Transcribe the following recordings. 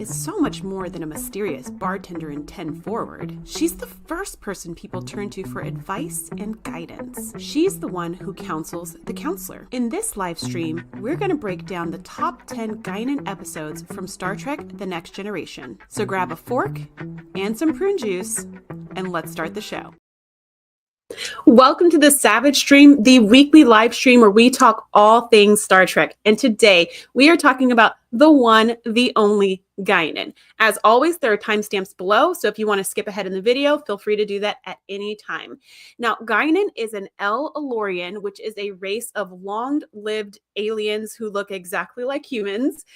is so much more than a mysterious bartender in 10 Forward. She's the first person people turn to for advice and guidance. She's the one who counsels the counselor. In this live stream, we're going to break down the top 10 Guinan episodes from Star Trek The Next Generation. So grab a fork and some prune juice, and let's start the show. Welcome to the Savage Stream, the weekly live stream where we talk all things Star Trek. And today we are talking about the one, the only Guinan. As always, there are timestamps below, so if you want to skip ahead in the video, feel free to do that at any time. Now, Guinan is an aaaaallll, which is a race of long-lived aliens who look exactly like humans,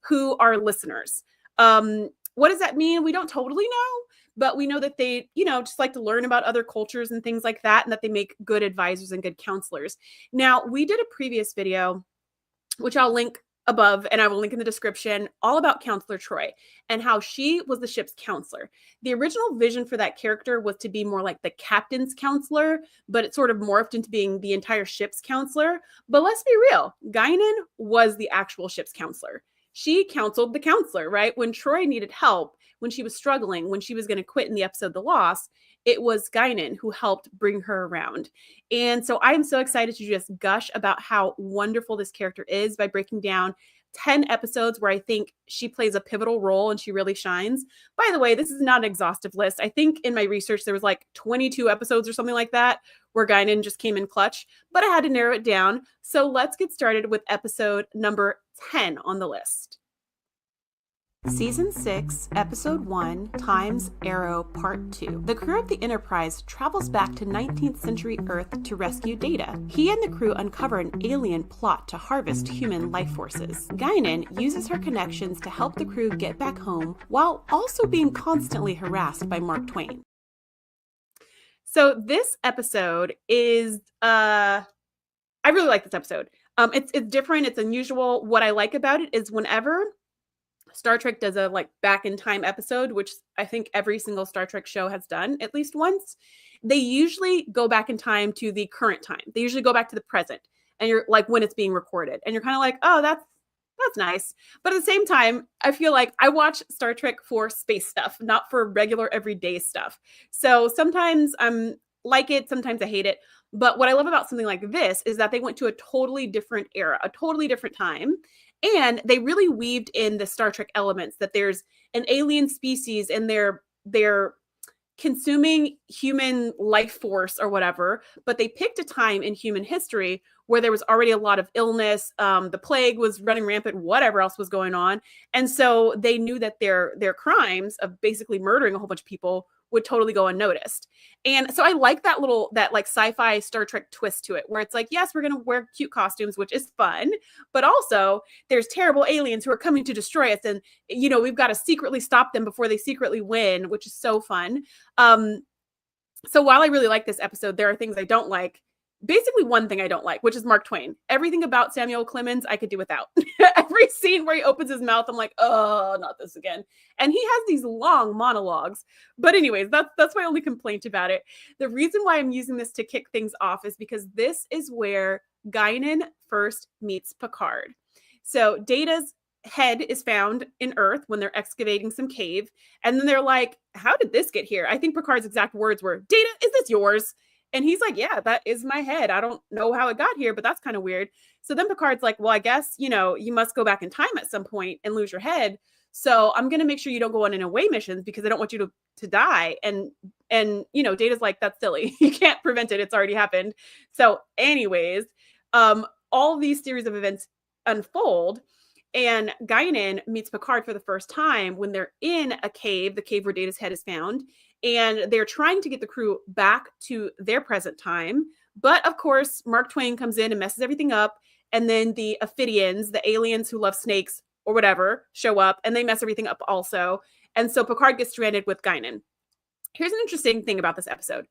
who are listeners. What does that mean? We don't totally know. But we know that they, just like to learn about other cultures and things like that, and that they make good advisors and good counselors. Now, we did a previous video, which I'll link above, and I will link in the description, all about Counselor Troi and how she was the ship's counselor. The original vision for that character was to be more like the captain's counselor, but it sort of morphed into being the entire ship's counselor. But let's be real, Guinan was the actual ship's counselor. She counseled the counselor, right? When Troi needed help, when she was struggling, when she was going to quit in the episode The Loss, it was Guinan who helped bring her around. And so I am so excited to just gush about how wonderful this character is by breaking down 10 episodes where I think she plays a pivotal role and she really shines. By the way, this is not an exhaustive list. I think in my research, there was like 22 episodes or something like that where Guinan just came in clutch, but I had to narrow it down. So let's get started with episode number 10 on the list. Season 6, Episode 1, Time's Arrow Part 2. The crew of the Enterprise travels back to 19th century Earth to rescue Data. He and the crew uncover an alien plot to harvest human life forces. Guinan uses her connections to help the crew get back home while also being constantly harassed by Mark Twain. So this episode is, I really like this episode. It's different, it's unusual. What I like about it is whenever Star Trek does a back in time episode, which I think every single Star Trek show has done at least once, they usually go back in time to the current time. They usually go back to the present, and you're like when it's being recorded, and you're kind of like, oh, that's nice. But at the same time, I feel like I watch Star Trek for space stuff, not for regular everyday stuff. So sometimes I'm like it, sometimes I hate it. But what I love about something like this is that they went to a totally different era, a totally different time. And they really weaved in the Star Trek elements that there's an alien species and they're consuming human life force or whatever, but they picked a time in human history where there was already a lot of illness, the plague was running rampant, whatever else was going on. And so they knew that their crimes of basically murdering a whole bunch of people would totally go unnoticed. And so I like that sci-fi Star Trek twist to it, where it's like, yes, we're going to wear cute costumes, which is fun, but also there's terrible aliens who are coming to destroy us. And, we've got to secretly stop them before they secretly win, which is so fun. So while I really like this episode, there are things I don't like. Basically one thing I don't like, which is Mark Twain. Everything about Samuel Clemens, I could do without. Every scene where he opens his mouth, I'm like, oh, not this again. And he has these long monologues. But anyways, that's my only complaint about it. The reason why I'm using this to kick things off is because this is where Guinan first meets Picard. So Data's head is found in Earth when they're excavating some cave. And then they're like, how did this get here? I think Picard's exact words were, Data, is this yours? And he's like, yeah, that is my head. I don't know how it got here, but that's kind of weird. So then Picard's like, well, I guess, you must go back in time at some point and lose your head. So I'm going to make sure you don't go on any away missions because I don't want you to die. And Data's like, that's silly. You can't prevent it. It's already happened. So anyways, all these series of events unfold. And Guinan meets Picard for the first time when they're in a cave, the cave where Data's head is found. And they're trying to get the crew back to their present time. But of course, Mark Twain comes in and messes everything up. And then the Ophidians, the aliens who love snakes or whatever, show up and they mess everything up also. And so Picard gets stranded with Guinan. Here's an interesting thing about this episode.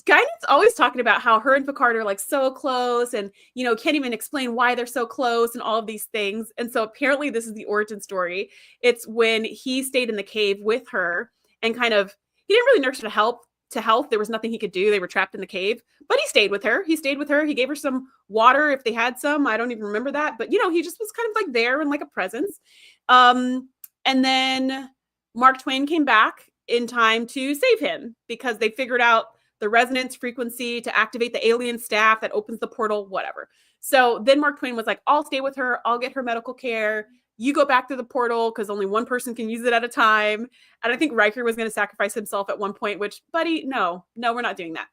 Guinan's always talking about how her and Picard are so close and, can't even explain why they're so close and all of these things. And so apparently this is the origin story. It's when he stayed in the cave with her and he didn't really nurture to help to health. There was nothing he could do. They were trapped in the cave, but he stayed with her. He stayed with her. He gave her some water if they had some. I don't even remember that, but he just was kind of like there and like a presence. And then Mark Twain came back in time to save him because they figured out the resonance frequency to activate the alien staff that opens the portal, whatever. So then Mark Twain was like, I'll stay with her. I'll get her medical care. You go back to the portal because only one person can use it at a time. And I think Riker was going to sacrifice himself at one point, which, buddy, no, we're not doing that.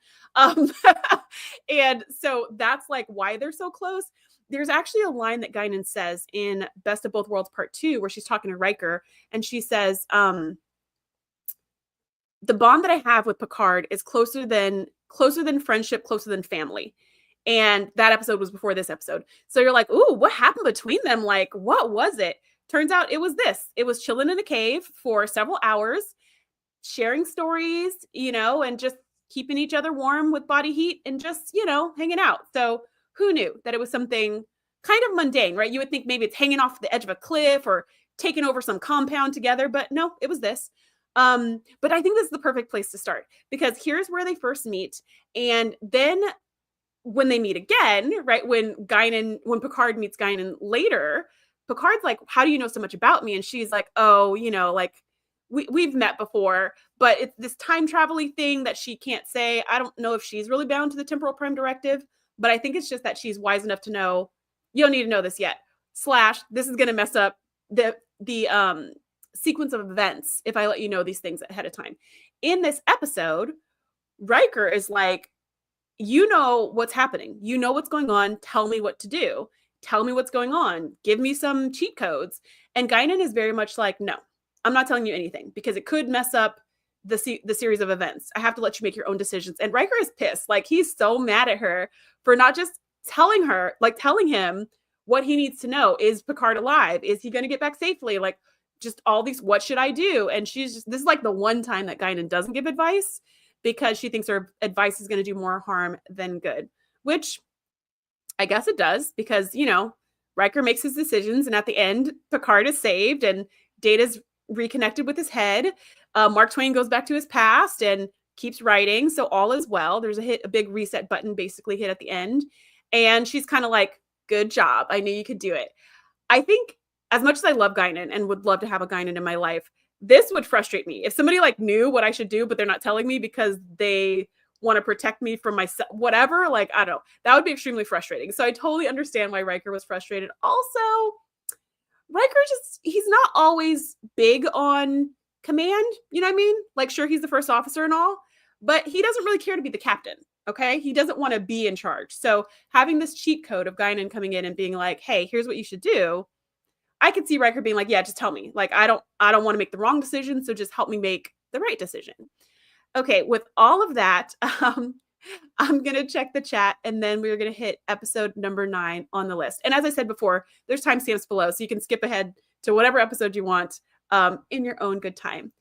And so that's like why they're so close. There's actually a line that Guinan says in Best of Both Worlds Part 2, where she's talking to Riker, and she says, the bond that I have with Picard is closer than friendship, closer than family. And that episode was before this episode. So you're like, ooh, what happened between them? Like, what was it? Turns out it was this. It was chilling in a cave for several hours, sharing stories, and just keeping each other warm with body heat and just, hanging out. So who knew that it was something kind of mundane, right? You would think maybe it's hanging off the edge of a cliff or taking over some compound together, but no, it was this. But I think this is the perfect place to start because here's where they first meet. And then when they meet again, right, when Picard meets Guinan later, Picard's like, how do you know so much about me? And she's like, oh, like we've met before, but it's this time travel-y thing that she can't say. I don't know if she's really bound to the temporal prime directive, but I think it's just that she's wise enough to know you don't need to know this yet. / this is going to mess up the sequence of events if I let you know these things ahead of time. In this episode, Riker is like, you know what's happening. You know what's going on. Tell me what to do. Tell me what's going on. Give me some cheat codes. And Guinan is very much like, no, I'm not telling you anything because it could mess up the series of events. I have to let you make your own decisions. And Riker is pissed. Like, he's so mad at her for not just telling him what he needs to know. Is Picard alive? Is he going to get back safely? Like, just all these, what should I do? And this is like the one time that Guinan doesn't give advice, because she thinks her advice is going to do more harm than good, which I guess it does because, Riker makes his decisions and at the end, Picard is saved and Data's reconnected with his head. Mark Twain goes back to his past and keeps writing. So all is well. There's a big reset button basically hit at the end. And she's kind of like, good job. I knew you could do it. I think as much as I love Guinan and would love to have a Guinan in my life, this would frustrate me. If somebody like knew what I should do, but they're not telling me because they want to protect me from myself, whatever, like, I don't know, that would be extremely frustrating. So I totally understand why Riker was frustrated. Also, Riker he's not always big on command. You know what I mean? Like, sure, he's the first officer and all, but he doesn't really care to be the captain. Okay. He doesn't want to be in charge. So having this cheat code of Guinan coming in and being like, hey, here's what you should do. I could see Riker being like, yeah, just tell me. Like, I don't want to make the wrong decision. So just help me make the right decision. Okay. With all of that, I'm going to check the chat and then we're going to hit episode number 9 on the list. And as I said before, there's timestamps below, so you can skip ahead to whatever episode you want in your own good time.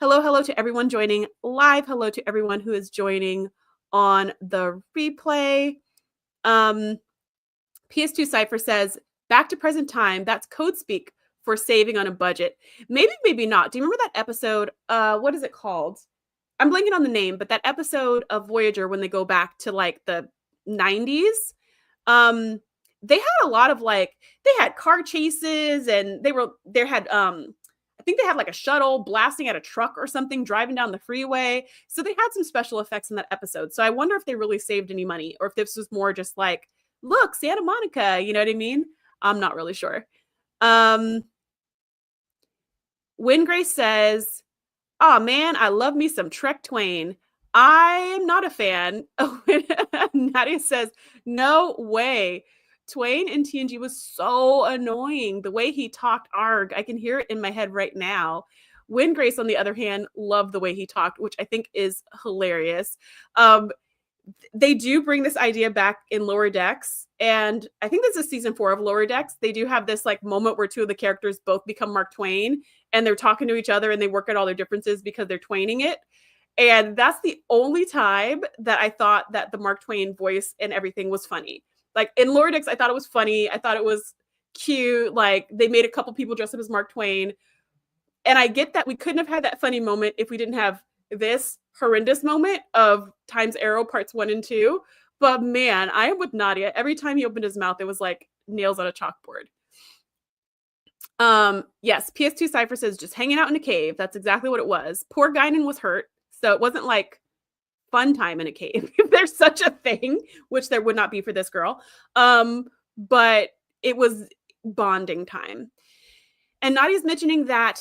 Hello to everyone joining live. Hello to everyone who is joining on the replay. PS2 Cypher says, back to present time. That's code speak for saving on a budget. Maybe, maybe not. Do you remember that episode? What is it called? I'm blanking on the name, but that episode of Voyager when they go back to like the 90s, they had a lot of like, they had car chases and I think they had like a shuttle blasting at a truck or something driving down the freeway. So they had some special effects in that episode. So I wonder if they really saved any money or if this was more just like, look, Santa Monica, you know what I mean? I'm not really sure. When Grace says, oh man, I love me some Trek Twain. I am not a fan. Nadia says, no way. Twain in TNG was so annoying. The way he talked, arg, I can hear it in my head right now. When Grace, on the other hand, loved the way he talked, which I think is hilarious. They do bring this idea back in Lower Decks. And I think this is season 4 of Lower Decks. They do have this like moment where 2 of the characters both become Mark Twain and they're talking to each other and they work out all their differences because they're twaining it. And that's the only time that I thought that the Mark Twain voice and everything was funny. Like in Lower Decks, I thought it was funny. I thought it was cute. Like they made a couple people dress up as Mark Twain. And I get that we couldn't have had that funny moment if we didn't have this horrendous moment of Time's Arrow parts 1 and 2. But man, I am with Nadia. Every time he opened his mouth, it was like nails on a chalkboard. Yes, PS2 Cypher says just hanging out in a cave. That's exactly what it was. Poor Guinan was hurt, so it wasn't like fun time in a cave, if there's such a thing, which there would not be for this girl. But it was bonding time. And Nadia's mentioning that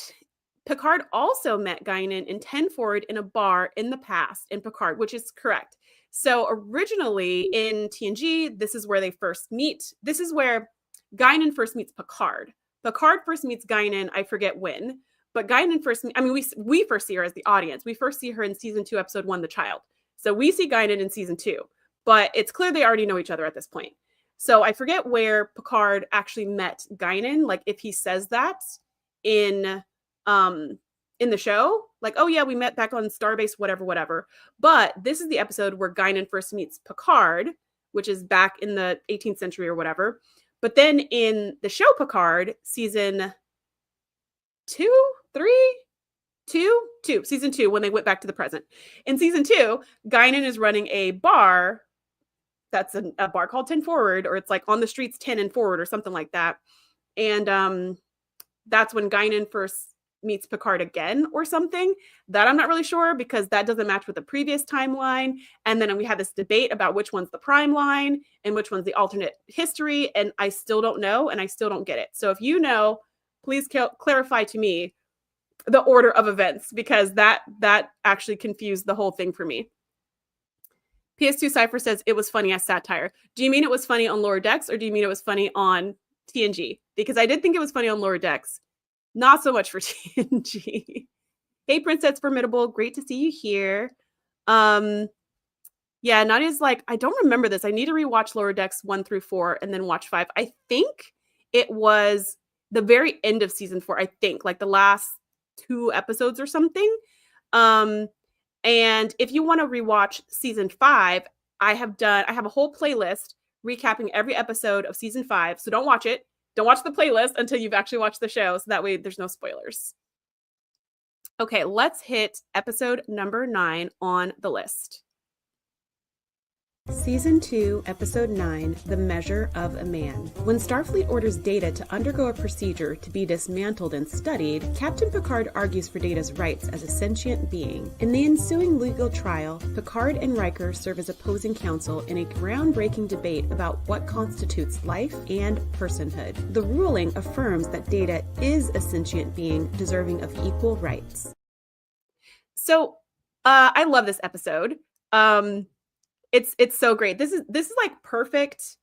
Picard also met Guinan in 10 Forward in a bar in the past in Picard, which is correct. So originally in TNG, this is where they first meet. This is where Guinan first meets Picard. Picard first meets Guinan, I forget when, but Guinan first, I mean, we first see her as the audience. We first see her in season 2, episode 1, The Child. So we see Guinan in season 2, but it's clear they already know each other at this point. So I forget where Picard actually met Guinan, like if he says that in the show, like, oh yeah, we met back on Starbase, whatever. But this is the episode where Guinan first meets Picard, which is back in the 18th century or whatever. But then in the show Picard, season 2, season 2, when they went back to the present. In season 2, Guinan is running a bar that's a bar called 10 Forward, or it's like on the streets 10 and Forward or something like that. And that's when Guinan first meets Picard again or something. That I'm not really sure, because that doesn't match with the previous timeline. And then we had this debate about which one's the prime line and which one's the alternate history. And I still don't know, and I still don't get it. So if you know, please clarify to me the order of events, because that actually confused the whole thing for me. PS2 Cypher says it was funny as satire. Do you mean it was funny on Lower Decks, or do you mean it was funny on TNG? Because I did think it was funny on Lower Decks. Not so much for TNG. Hey, Princess Formidable. Great to see you here. Yeah, Nadia's like, I don't remember this. I need to rewatch Lower Decks 1 through 4 and then watch 5. I think it was the very end of season 4. I think like the last 2 episodes or something. And if you want to rewatch season 5, I have a whole playlist recapping every episode of season 5. So don't watch it. Don't watch the playlist until you've actually watched the show. So that way there's no spoilers. Okay, let's hit episode number 9 on the list. Season 2, Episode 9, The Measure of a Man. When Starfleet orders Data to undergo a procedure to be dismantled and studied, Captain Picard argues for Data's rights as a sentient being. In the ensuing legal trial, Picard and Riker serve as opposing counsel in a groundbreaking debate about what constitutes life and personhood. The ruling affirms that Data is a sentient being deserving of equal rights. So, I love this episode. It's so great. This is like perfect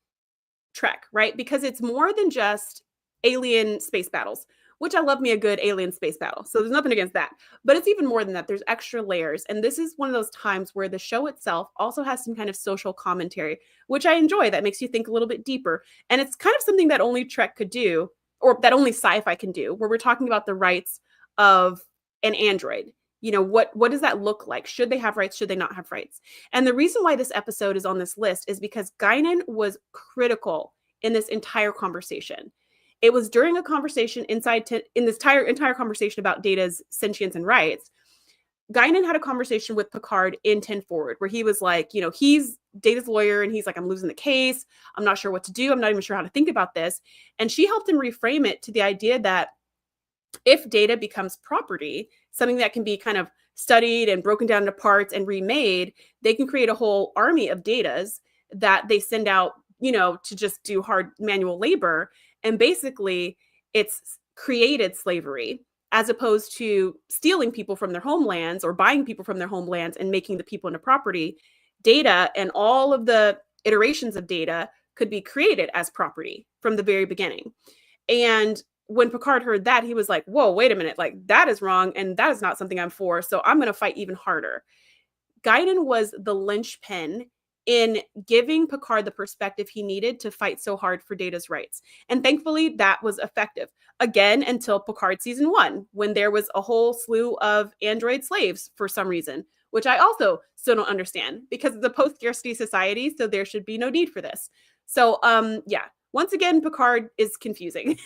Trek, right? Because it's more than just alien space battles, which I love me a good alien space battle. So there's nothing against that. But it's even more than that. There's extra layers. And this is one of those times where the show itself also has some kind of social commentary, which I enjoy. That makes you think a little bit deeper. And it's kind of something that only Trek could do, or that only Sci-Fi can do, where we're talking about the rights of an android. You know, what does that look like? Should they have rights? Should they not have rights? And the reason why this episode is on this list is because Guinan was critical in this entire conversation. It was during a conversation in this entire conversation about Data's sentience and rights. Guinan had a conversation with Picard in 10 Forward, where he was like, you know, he's Data's lawyer, and he's like, I'm losing the case. I'm not sure what to do. I'm not even sure how to think about this. And she helped him reframe it to the idea that if Data becomes property, something that can be kind of studied and broken down into parts and remade, they can create a whole army of Datas that they send out, you know, to just do hard manual labor. And basically, it's created slavery, as opposed to stealing people from their homelands or buying people from their homelands and making the people into property. Data and all of the iterations of Data could be created as property from the very beginning. And when Picard heard that, he was like, whoa, wait a minute, like that is wrong. And that is not something I'm for. So I'm going to fight even harder. Guinan was the linchpin in giving Picard the perspective he needed to fight so hard for Data's rights. And thankfully that was effective. Again, until Picard season 1, when there was a whole slew of android slaves for some reason, which I also still don't understand, because it's a post-scarcity society. So there should be no need for this. So yeah, once again, Picard is confusing.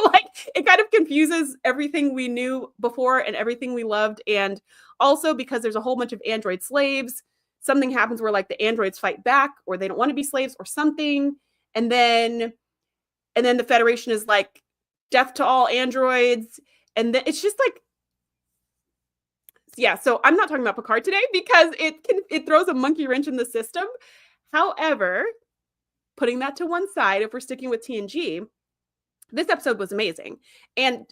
Like, it kind of confuses everything we knew before and everything we loved. And also because there's a whole bunch of android slaves, something happens where like the androids fight back or they don't want to be slaves or something. And then the Federation is like, death to all androids. And then it's just like, yeah, so I'm not talking about Picard today because it throws a monkey wrench in the system. However, putting that to one side, if we're sticking with TNG, this episode was amazing. And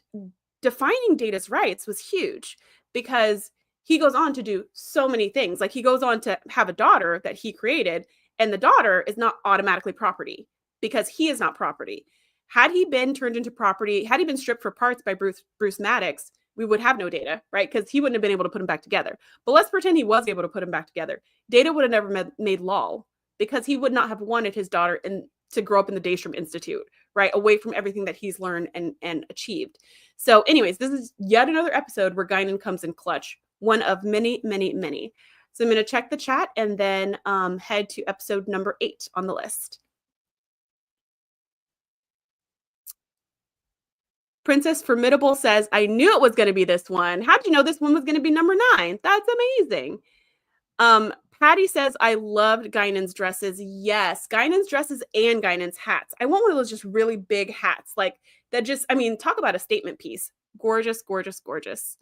defining Data's rights was huge because he goes on to do so many things. Like, he goes on to have a daughter that he created, and the daughter is not automatically property because he is not property. Had he been turned into property, had he been stripped for parts by Bruce Maddox, we would have no Data, right? Because he wouldn't have been able to put him back together. But let's pretend he was able to put him back together. Data would have never made Lol because he would not have wanted his daughter to grow up in the Daystrom Institute, right? Away from everything that he's learned and achieved. So anyways, this is yet another episode where Guinan comes in clutch. One of many, many, many. So I'm going to check the chat and then head to episode number 8 on the list. Princess Formidable says, I knew it was going to be this one. How'd you know this one was going to be number 9? That's amazing. Patty says, I loved Guinan's dresses. Yes, Guinan's dresses and Guinan's hats. I want one of those just really big hats. Like, that just, I mean, talk about a statement piece. Gorgeous, gorgeous, gorgeous.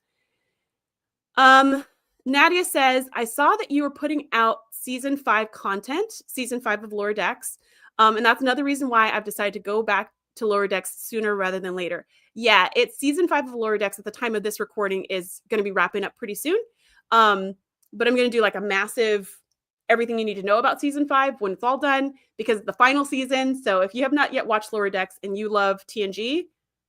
Nadia says, I saw that you were putting out season 5 content, season 5 of Lower Decks. And that's another reason why I've decided to go back to Lower Decks sooner rather than later. Yeah, it's season 5 of Lower Decks at the time of this recording is going to be wrapping up pretty soon. But I'm going to do like a massive everything you need to know about season 5 when it's all done, because it's the final season. So if you have not yet watched Lower Decks and you love TNG,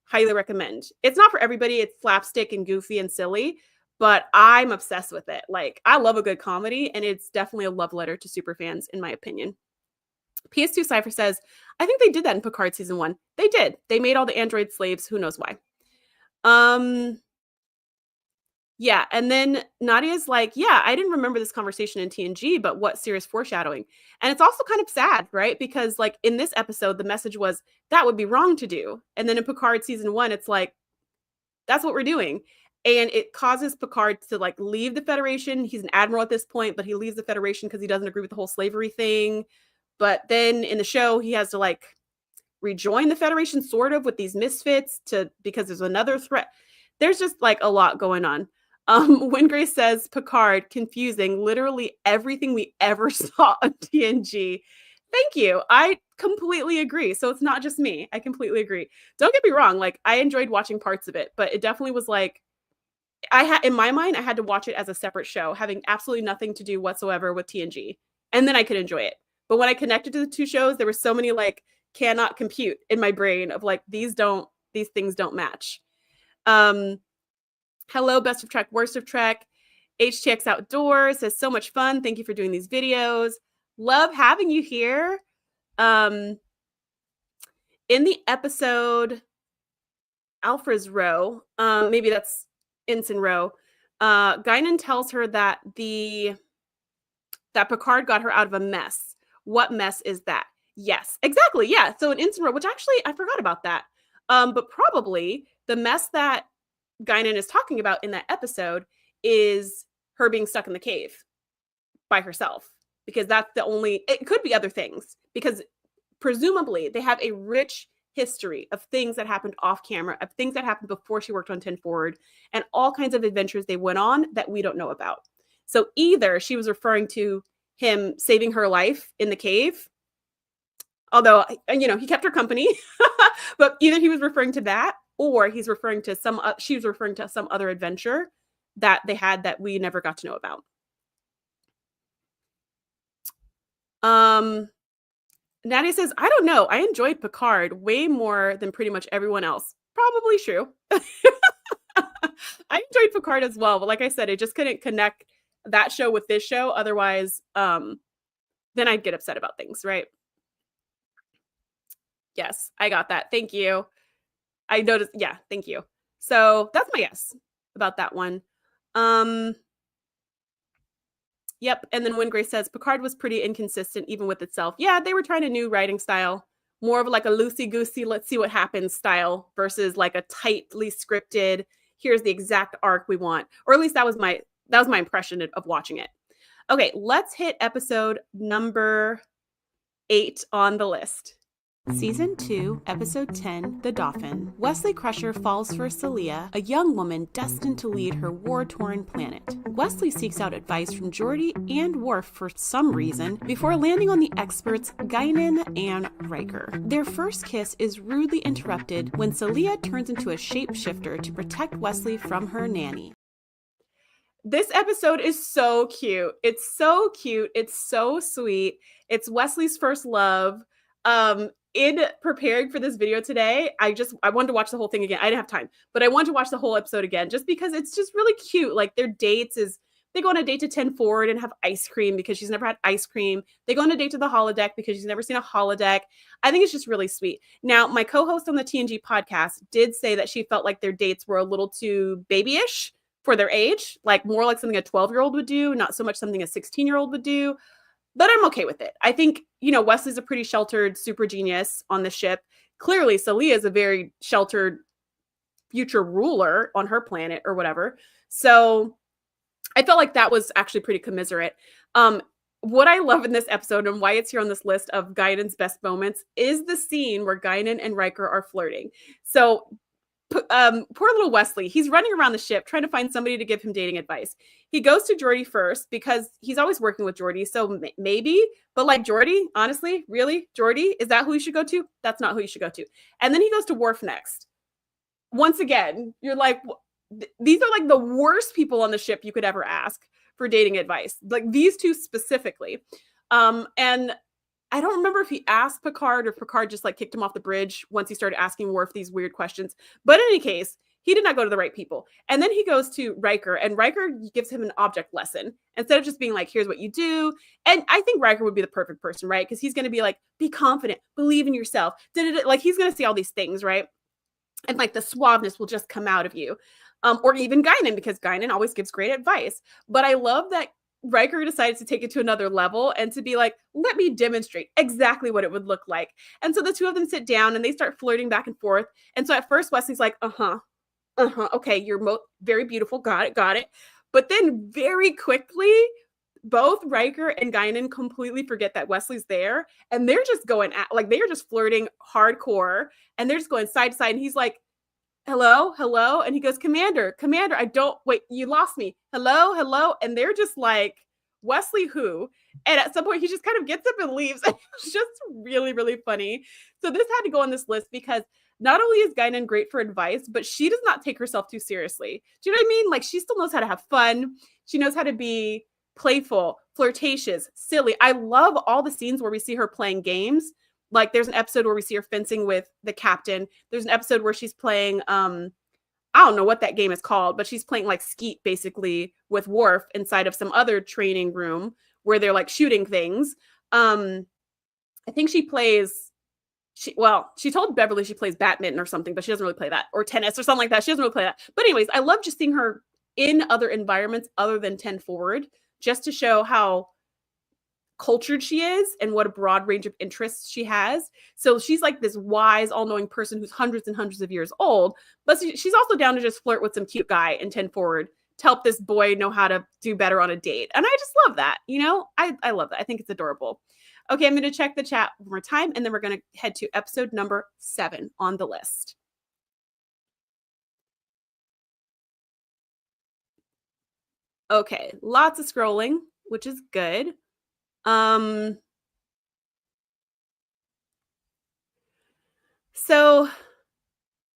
highly recommend. It's not for everybody. It's slapstick and goofy and silly, but I'm obsessed with it. Like, I love a good comedy, and it's definitely a love letter to super fans, in my opinion. PS2 Cypher says, I think they did that in Picard season 1. They did. They made all the android slaves. Who knows why? Yeah, and then Nadia's like, yeah, I didn't remember this conversation in TNG, but what serious foreshadowing. And it's also kind of sad, right? Because like in this episode, the message was that would be wrong to do. And then in Picard season 1, it's like, that's what we're doing. And it causes Picard to like leave the Federation. He's an admiral at this point, but he leaves the Federation because he doesn't agree with the whole slavery thing. But then in the show, he has to like rejoin the Federation sort of with these misfits because there's another threat. There's just like a lot going on. Wingrace says, Picard, confusing, literally everything we ever saw on TNG. Thank you. I completely agree. So it's not just me. I completely agree. Don't get me wrong. Like, I enjoyed watching parts of it, but it definitely was like, in my mind, I had to watch it as a separate show, having absolutely nothing to do whatsoever with TNG. And then I could enjoy it. But when I connected to the two shows, there were so many like cannot compute in my brain of like, these things don't match. Hello, best of Trek, worst of Trek. HTX Outdoors says, so much fun. Thank you for doing these videos. Love having you here. In the episode Alpha's Row, maybe that's Ensign Row, Guinan tells her that Picard got her out of a mess. What mess is that? Yes, exactly. Yeah. So in Ensign Row, which actually I forgot about that. But probably the mess that Guinan is talking about in that episode is her being stuck in the cave by herself, because that's it could be other things, because presumably they have a rich history of things that happened off camera, of things that happened before she worked on 10 Forward, and all kinds of adventures they went on that we don't know about. So either she was referring to him saving her life in the cave, although, he kept her company, but either he was referring to that, or she's referring to some other adventure that they had that we never got to know about. Nadia says, I don't know. I enjoyed Picard way more than pretty much everyone else. Probably true. I enjoyed Picard as well, but like I said, I just couldn't connect that show with this show. Otherwise, then I'd get upset about things, right? Yes, I got that. Thank you. I noticed. Yeah, thank you. So that's my guess about that one. Yep. And then Wingrace says, Picard was pretty inconsistent even with itself. Yeah, they were trying a new writing style more of like a loosey-goosey, let's see what happens style versus like a tightly scripted, here's the exact arc we want. Or at least that was my impression of watching it. Okay, let's hit episode number 8 on the list. Season 2, Episode 10, The Dauphin. Wesley Crusher falls for Celia, a young woman destined to lead her war-torn planet. Wesley seeks out advice from Geordi and Worf for some reason before landing on the experts Guinan and Riker. Their first kiss is rudely interrupted when Celia turns into a shapeshifter to protect Wesley from her nanny. This episode is so cute. It's so cute. It's so sweet. It's Wesley's first love. In preparing for this video today, I wanted to watch the whole thing again. I didn't have time, but I wanted to watch the whole episode again just because it's just really cute. Like their dates is, they go on a date to 10 forward and have ice cream because she's never had ice cream. They go on a date to the holodeck because she's never seen a holodeck. I think it's just really sweet. Now, my co-host on the TNG podcast did say that she felt like their dates were a little too babyish for their age, like more like something a 12-year-old would do, not so much something a 16-year-old would do. But I'm okay with it. I think, Wesley's a pretty sheltered super genius on the ship. Clearly, Celia is a very sheltered future ruler on her planet or whatever. So I felt like that was actually pretty commiserate. What I love in this episode and why it's here on this list of Guinan's best moments is the scene where Guinan and Riker are flirting. So poor little Wesley, he's running around the ship trying to find somebody to give him dating advice. He goes to Geordi first because he's always working with Geordi, so maybe, but like Geordi, honestly, really, Geordi, is that who you should go to? That's not who you should go to. And then he goes to Worf next. Once again, you're like, these are like the worst people on the ship you could ever ask for dating advice, like these two specifically. And I don't remember if he asked Picard or Picard just like kicked him off the bridge once he started asking Worf these weird questions. But in any case, he did not go to the right people. And then he goes to Riker, and Riker gives him an object lesson instead of just being like, here's what you do. And I think Riker would be the perfect person, right? Because he's going to be like, be confident, believe in yourself. Like he's going to see all these things, right? And like the suaveness will just come out of you. Or even Guinan, because Guinan always gives great advice. But I love that Riker decided to take it to another level and to be like, let me demonstrate exactly what it would look like. And so the two of them sit down and they start flirting back and forth. And so at first Wesley's like, okay, you're very beautiful. Got it. But then very quickly, both Riker and Guinan completely forget that Wesley's there. And they're just going like, they are just flirting hardcore. And they're just going side to side. And he's like, hello. And he goes, Commander, wait, you lost me. Hello. And they're just like, Wesley who? And at some point he just kind of gets up and leaves. It's just really, really funny. So this had to go on this list because not only is Guinan great for advice, but she does not take herself too seriously. Do you know what I mean? Like she still knows how to have fun. She knows how to be playful, flirtatious, silly. I love all the scenes where we see her playing games. Like there's an episode where we see her fencing with the captain. There's an episode where she's playing, I don't know what that game is called, but she's playing like Skeet basically with Worf inside of some other training room where they're like shooting things. I think she told Beverly she plays badminton or something, but she doesn't really play that, or tennis or something like that. She doesn't really play that. But anyways, I love just seeing her in other environments other than 10 forward, just to show how cultured she is and what a broad range of interests she has. So she's like this wise, all-knowing person who's hundreds and hundreds of years old, but she's also down to just flirt with some cute guy in 10 forward to help this boy know how to do better on a date. And I just love that. I love that. I think it's adorable. Okay, I'm going to check the chat one more time, and then we're going to head to episode number 7 on the list. Okay, lots of scrolling, which is good. So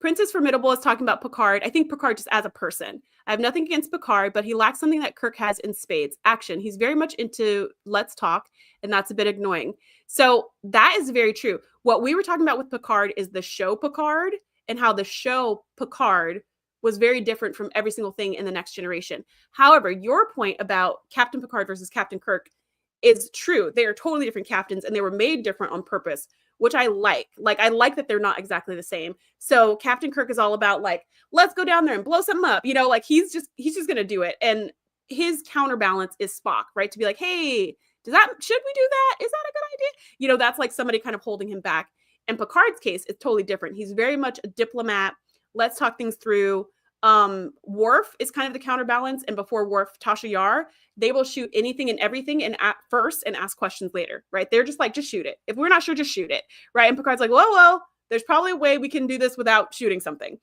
Princess Formidable is talking about Picard. I think Picard just as a person. I have nothing against Picard, but he lacks something that Kirk has in spades: action. He's very much into let's talk, and that's a bit annoying. So that is very true. What we were talking about with Picard is the show Picard, and how the show Picard was very different from every single thing in The Next Generation. However, your point about Captain Picard versus Captain Kirk is true. They are totally different captains, and they were made different on purpose, which I like. Like, I like that they're not exactly the same. So Captain Kirk is all about like, let's go down there and blow something up. Like he's just going to do it. And his counterbalance is Spock, right? To be like, hey, should we do that? Is that a good idea? That's like somebody kind of holding him back. In Picard's case, it's totally different. He's very much a diplomat. Let's talk things through. Worf is kind of the counterbalance, and before Worf, Tasha Yar, they will shoot anything and everything and at first and ask questions later, right? They're just like, just shoot it. If we're not sure, just shoot it, right? And Picard's like, well, there's probably a way we can do this without shooting something.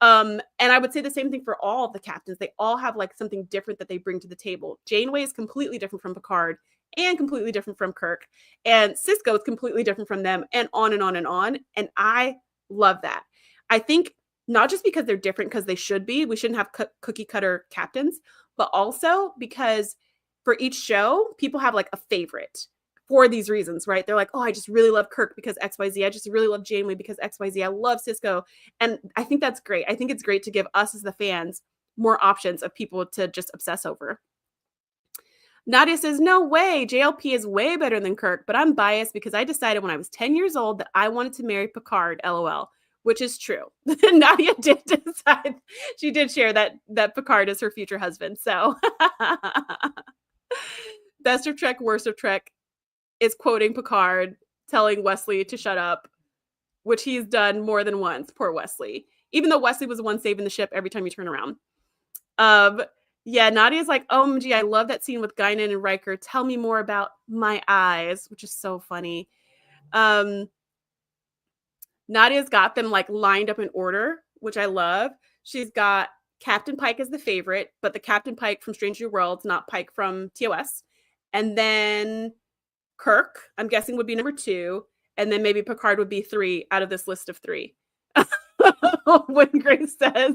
And I would say the same thing for all of the captains. They all have like something different that they bring to the table. Janeway is completely different from Picard and completely different from Kirk, and Sisko is completely different from them, and on and on and on. And I love that. I think not just because they're different, because they should be. We shouldn't have cookie cutter captains, but also because for each show, people have like a favorite for these reasons, right? They're like, oh, I just really love Kirk because XYZ. I just really love Janeway because XYZ. I love Sisko. And I think that's great. I think it's great to give us as the fans more options of people to just obsess over. Nadia says, no way. JLP is way better than Kirk, but I'm biased because I decided when I was 10 years old that I wanted to marry Picard, LOL. Which is true. Nadia did decide, she did share that Picard is her future husband. So Best of Trek, Worst of Trek is quoting Picard, telling Wesley to shut up, which he's done more than once. Poor Wesley. Even though Wesley was the one saving the ship every time you turn around. Yeah, Nadia's like, OMG, I love that scene with Guinan and Riker. Tell me more about my eyes, which is so funny. Nadia's got them like lined up in order, which I love. She's got Captain Pike as the favorite, but the Captain Pike from Strange New Worlds, not Pike from TOS. And then Kirk, I'm guessing, would be number 2. And then maybe Picard would be 3 out of this list of 3. When Grace says,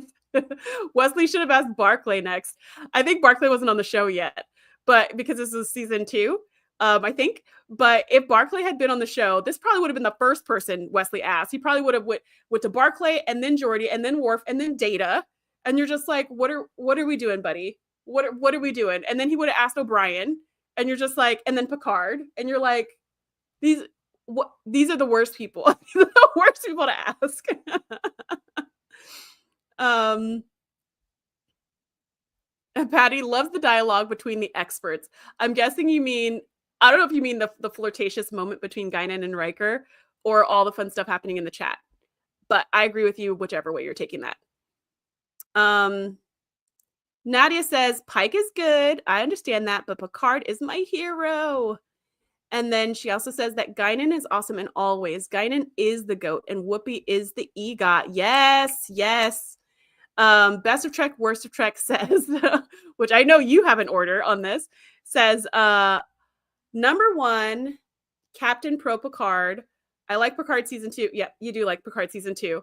Wesley should have asked Barclay next. I think Barclay wasn't on the show yet, but because this is season 2. I think. But if Barclay had been on the show, this probably would have been the first person Wesley asked. He probably would have went to Barclay and then Geordi and then Worf and then Data. And you're just like, what are we doing, buddy? What are we doing? And then he would have asked O'Brien, and you're just like, and then Picard, and you're like, these are the worst people. These are the worst people to ask. Patty loves the dialogue between the experts. I'm guessing you mean, I don't know if you mean the flirtatious moment between Guinan and Riker or all the fun stuff happening in the chat. But I agree with you whichever way you're taking that. Nadia says, Pike is good. I understand that, but Picard is my hero. And then she also says that Guinan is awesome in all ways. Guinan is the GOAT and Whoopi is the EGOT. Yes, yes. Best of Trek, Worst of Trek says, which I know you have an order on this, says, number 1, Captain Pro Picard. I like Picard season 2. Yeah, you do like Picard season 2.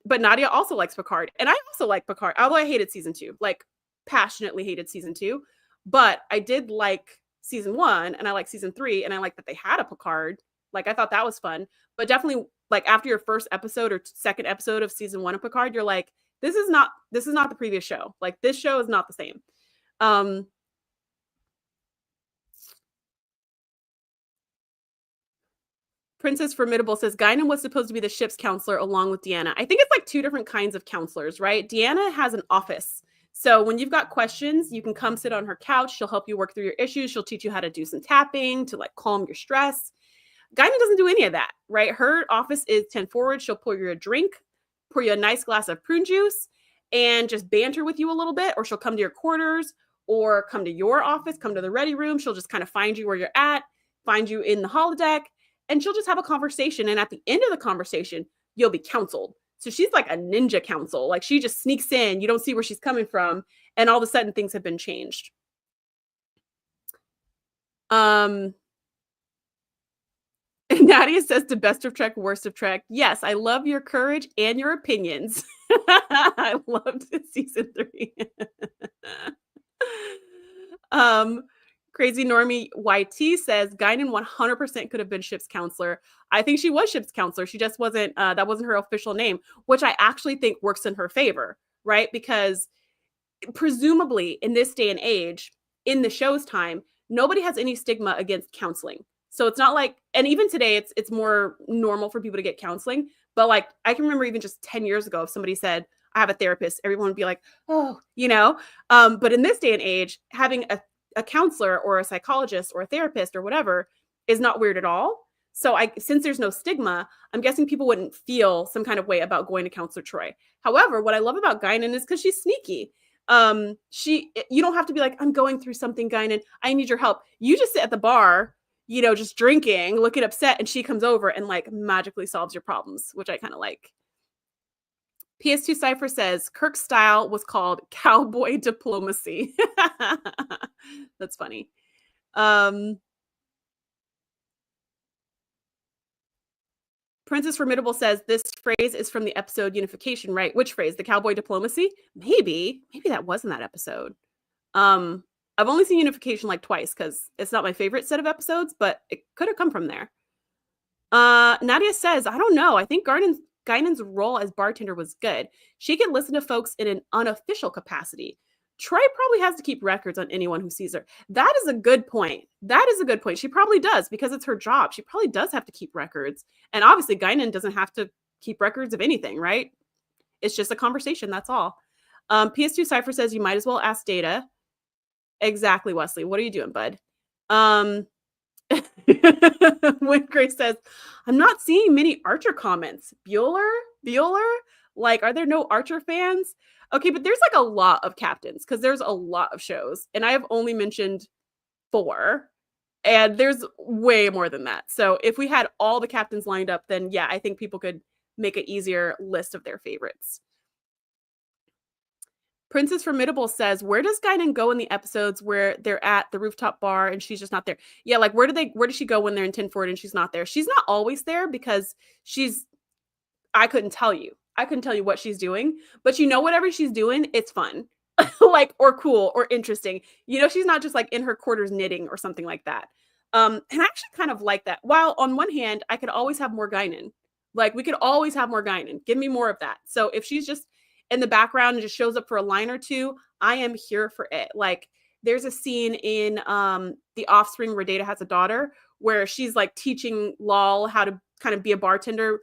But Nadia also likes Picard. And I also like Picard, although I hated season 2, like passionately hated season 2. But I did like season 1 and I like season 3. And I like that they had a Picard. Like, I thought that was fun. But definitely, like, after your first episode or second episode of season 1 of Picard, you're like, this is not the previous show. Like, this show is not the same. Princess Formidable says, Guinan was supposed to be the ship's counselor along with Deanna. I think it's like 2 different kinds of counselors, right? Deanna has an office. So when you've got questions, you can come sit on her couch. She'll help you work through your issues. She'll teach you how to do some tapping to like calm your stress. Guinan doesn't do any of that, right? Her office is 10 forward. She'll pour you a drink, pour you a nice glass of prune juice, and just banter with you a little bit. Or she'll come to your quarters or come to your office, come to the ready room. She'll just kind of find you where you're at, find you in the holodeck, and she'll just have a conversation. And at the end of the conversation, you'll be counseled. So she's like a ninja counsel. Like, she just sneaks in. You don't see where she's coming from. And all of a sudden, things have been changed. Nadia says to Best of Trek, Worst of Trek. Yes, I love your courage and your opinions. I loved season 3. Crazy Normie YT says Guinan 100% could have been ship's counselor. I think she was ship's counselor. She just wasn't, that wasn't her official name, which I actually think works in her favor, right? Because presumably in this day and age, in the show's time, nobody has any stigma against counseling. So it's not like, and even today, it's more normal for people to get counseling. But like, I can remember even just 10 years ago, if somebody said, I have a therapist, everyone would be like, oh, you know. But in this day and age, having a counselor or a psychologist or a therapist or whatever is not weird at all. So since there's no stigma, I'm guessing people wouldn't feel some kind of way about going to Counselor Troy. However, what I love about Guinan is because she's sneaky. You don't have to be like, I'm going through something, Guinan, I need your help. You just sit at the bar, just drinking, looking upset, and she comes over and like magically solves your problems, which I kind of like. PS2 Cypher says Kirk's style was called cowboy diplomacy. That's funny. Princess Formidable says this phrase is from the episode Unification, right? Which phrase? The cowboy diplomacy? Maybe that was in that episode. I've only seen Unification like twice because it's not my favorite set of episodes, but it could have come from there. Nadia says, I don't know. I think Guinan's role as bartender was good. She could listen to folks in an unofficial capacity. Troy probably has to keep records on anyone who sees her. That is a good point. She probably does because it's her job. She probably does have to keep records. And obviously Guinan doesn't have to keep records of anything, right? It's just a conversation. That's all. PS2 Cypher says you might as well ask Data. Exactly, Wesley. What are you doing, bud? When Grace says, I'm not seeing many Archer comments. Bueller? Like, are there no Archer fans? Okay, but there's like a lot of captains because there's a lot of shows. And I have only mentioned 4. And there's way more than that. So if we had all the captains lined up, then yeah, I think people could make an easier list of their favorites. Princess Formidable says, where does Guinan go in the episodes where they're at the rooftop bar and she's just not there? Yeah, like where does she go when they're in Tinford and she's not there? She's not always there because I couldn't tell you what she's doing, but whatever she's doing, it's fun. Like, or cool or interesting. She's not just like in her quarters knitting or something like that. And I actually kind of like that. While on one hand, I could always have more Guinan. Like we could always have more Guinan. Give me more of that. So if she's just in the background and just shows up for a line or two, I am here for it. Like there's a scene in The Offspring where Data has a daughter where she's like teaching Lol how to kind of be a bartender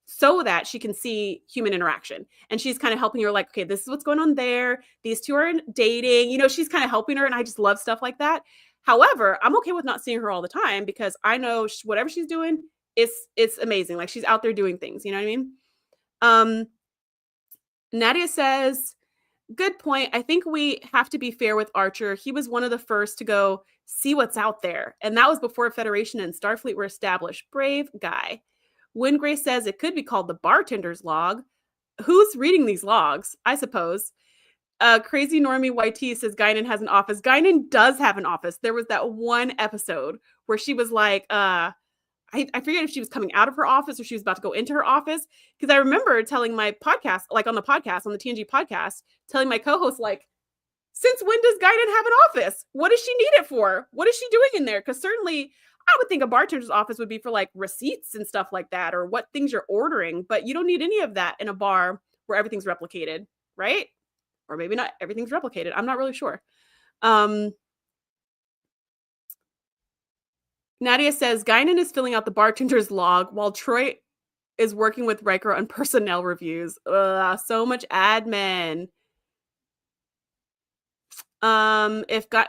so that she can see human interaction. And she's kind of helping her like, okay, this is what's going on there. These two are dating, she's kind of helping her. And I just love stuff like that. However, I'm okay with not seeing her all the time because I know whatever she's doing, it's amazing. Like she's out there doing things, you know what I mean? Nadia says, good point. I think we have to be fair with Archer. He was one of the first to go see what's out there. And that was before Federation and Starfleet were established. Brave guy. Wingrace says it could be called the bartender's log. Who's reading these logs? I suppose. Crazy Normie YT says Guinan has an office. Guinan does have an office. There was that one episode where she was like, I forget if she was coming out of her office or she was about to go into her office. Because I remember telling my podcast, like on the TNG podcast, telling my co-host, like, since when does Guinan have an office? What does she need it for? What is she doing in there? Because certainly I would think a bartender's office would be for like receipts and stuff like that, or what things you're ordering, but you don't need any of that in a bar where everything's replicated, right? Or maybe not everything's replicated. I'm not really sure. Nadia says Guinan is filling out the bartender's log while Troy is working with Riker on personnel reviews. So much admin.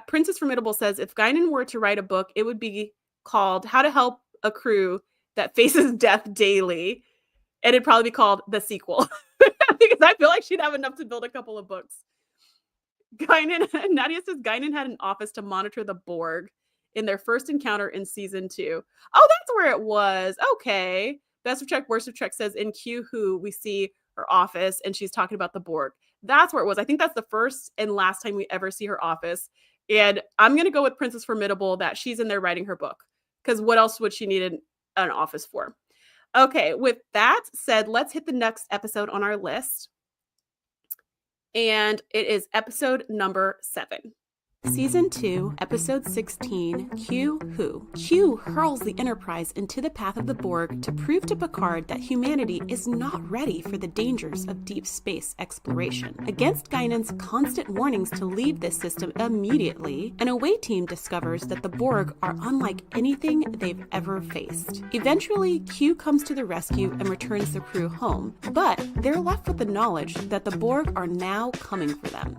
Princess Formidable says if Guinan were to write a book, it would be called How to Help a Crew That Faces Death Daily. And it'd probably be called The Sequel. Because I feel like she'd have enough to build a couple of books. Nadia says Guinan had an office to monitor the Borg in their first encounter in season 2. Oh, that's where it was. Okay. Best of Trek, Worst of Trek says in Q Who we see her office and she's talking about the Borg. That's where it was. I think that's the first and last time we ever see her office. And I'm going to go with Princess Formidable that she's in there writing her book. Because what else would she need an office for? Okay, with that said, let's hit the next episode on our list. And it is episode number 7. Season 2, Episode 16, Q Who. Q hurls the Enterprise into the path of the Borg to prove to Picard that humanity is not ready for the dangers of deep space exploration. Against Guinan's constant warnings to leave this system immediately, an away team discovers that the Borg are unlike anything they've ever faced. Eventually, Q comes to the rescue and returns the crew home, but they're left with the knowledge that the Borg are now coming for them.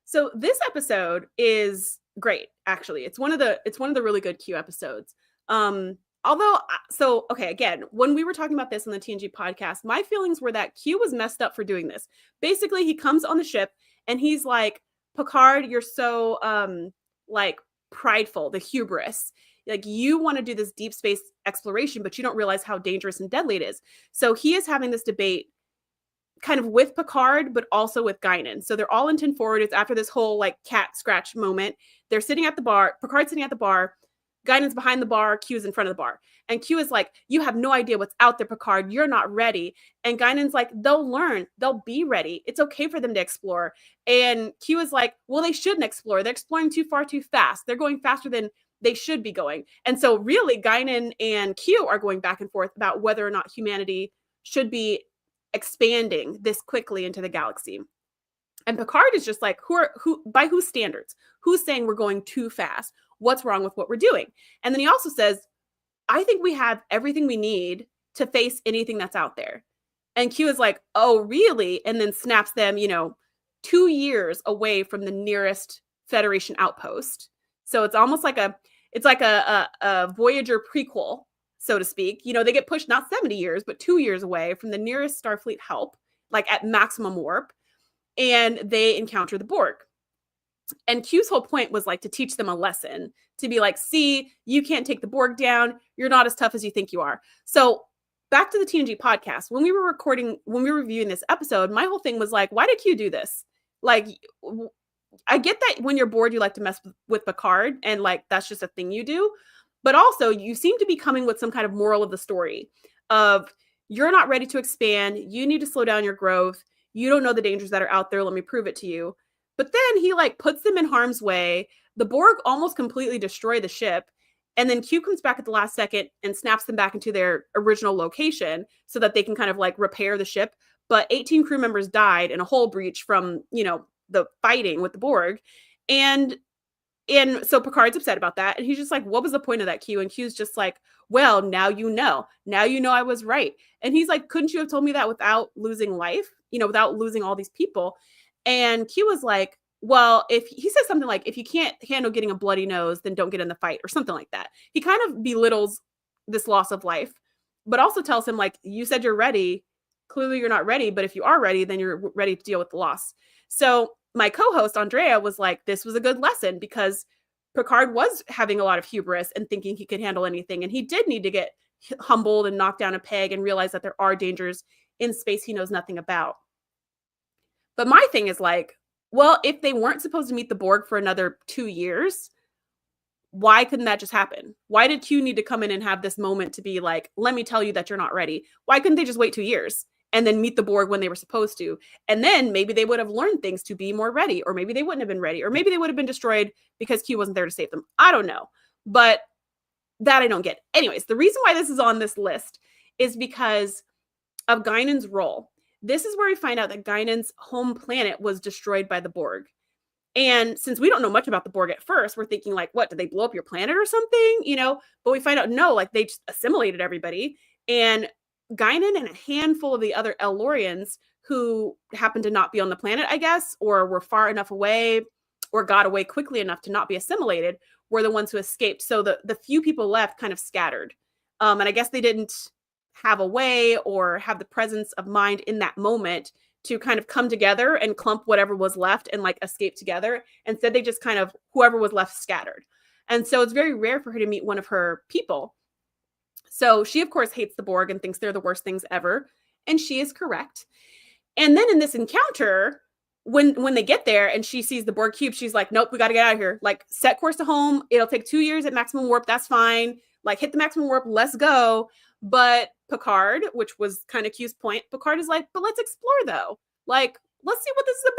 So this episode is great, actually. It's one of the really good Q episodes. Although, so, okay, again, when we were talking about this on the TNG podcast, my feelings were that Q was messed up for doing this. Basically, he comes on the ship and he's like, Picard, you're so, like, prideful, the hubris. Like, you want to do this deep space exploration, but you don't realize how dangerous and deadly it is. So he is having this debate kind of with Picard, but also with Guinan. So they're all in 10 forward. It's after this whole like cat scratch moment. They're sitting at the bar. Picard's sitting at the bar. Guinan's behind the bar. Q's in front of the bar. And Q is like, you have no idea what's out there, Picard. You're not ready. And Guinan's like, they'll learn. They'll be ready. It's okay for them to explore. And Q is like, well, they shouldn't explore. They're exploring too far, too fast. They're going faster than they should be going. And so really Guinan and Q are going back and forth about whether or not humanity should be expanding this quickly into the galaxy. And Picard is just like, who by whose standards? Who's saying we're going too fast? What's wrong with what we're doing? And then he also says, I think we have everything we need to face anything that's out there. And Q is like, oh, really? And then snaps them, 2 years away from the nearest Federation outpost. So it's almost like a Voyager prequel, so to speak. They get pushed not 70 years, but 2 years away from the nearest Starfleet help, like at maximum warp, and they encounter the Borg. And Q's whole point was like to teach them a lesson, to be like, see, you can't take the Borg down. You're not as tough as you think you are. So back to the TNG podcast, when we were reviewing this episode, my whole thing was like, why did Q do this? Like, I get that when you're bored, you like to mess with Picard, and like, that's just a thing you do. But also, you seem to be coming with some kind of moral of the story of you're not ready to expand. You need to slow down your growth. You don't know the dangers that are out there. Let me prove it to you. But then he like puts them in harm's way. The Borg almost completely destroy the ship. And then Q comes back at the last second and snaps them back into their original location so that they can kind of like repair the ship. But 18 crew members died in a hull breach from, the fighting with the Borg. And so Picard's upset about that. And he's just like, what was the point of that, Q? And Q's just like, well, now you know. Now you know I was right. And he's like, couldn't you have told me that without losing life? Without losing all these people? And Q was like, well, if he says something like, if you can't handle getting a bloody nose, then don't get in the fight, or something like that. He kind of belittles this loss of life, but also tells him like, you said you're ready. Clearly you're not ready, but if you are ready, then you're ready to deal with the loss. So my co-host, Andrea, was like, this was a good lesson because Picard was having a lot of hubris and thinking he could handle anything. And he did need to get humbled and knocked down a peg and realize that there are dangers in space he knows nothing about. But my thing is like, well, if they weren't supposed to meet the Borg for another 2 years, why couldn't that just happen? Why did Q need to come in and have this moment to be like, let me tell you that you're not ready? Why couldn't they just wait 2 years and then meet the Borg when they were supposed to? And then maybe they would have learned things to be more ready, or maybe they wouldn't have been ready, or maybe they would have been destroyed because Q wasn't there to save them. I don't know. But that I don't get. Anyways, the reason why this is on this list is because of Guinan's role. This is where we find out that Guinan's home planet was destroyed by the Borg. And since we don't know much about the Borg at first, we're thinking like, what, did they blow up your planet or something? But we find out, no, like they just assimilated everybody. And Guinan and a handful of the other Ellorians who happened to not be on the planet, I guess, or were far enough away or got away quickly enough to not be assimilated, were the ones who escaped. So the few people left kind of scattered. And I guess they didn't have a way or have the presence of mind in that moment to kind of come together and clump whatever was left and like escape together. Instead, they just kind of, whoever was left scattered. And so it's very rare for her to meet one of her people. So she, of course, hates the Borg and thinks they're the worst things ever. And she is correct. And then in this encounter, when they get there and she sees the Borg cube, she's like, nope, we got to get out of here. Like, set course to home. It'll take 2 years at maximum warp. That's fine. Like, hit the maximum warp. Let's go. But Picard, which was kind of Q's point, Picard is like, but let's explore though. Like, let's see what this is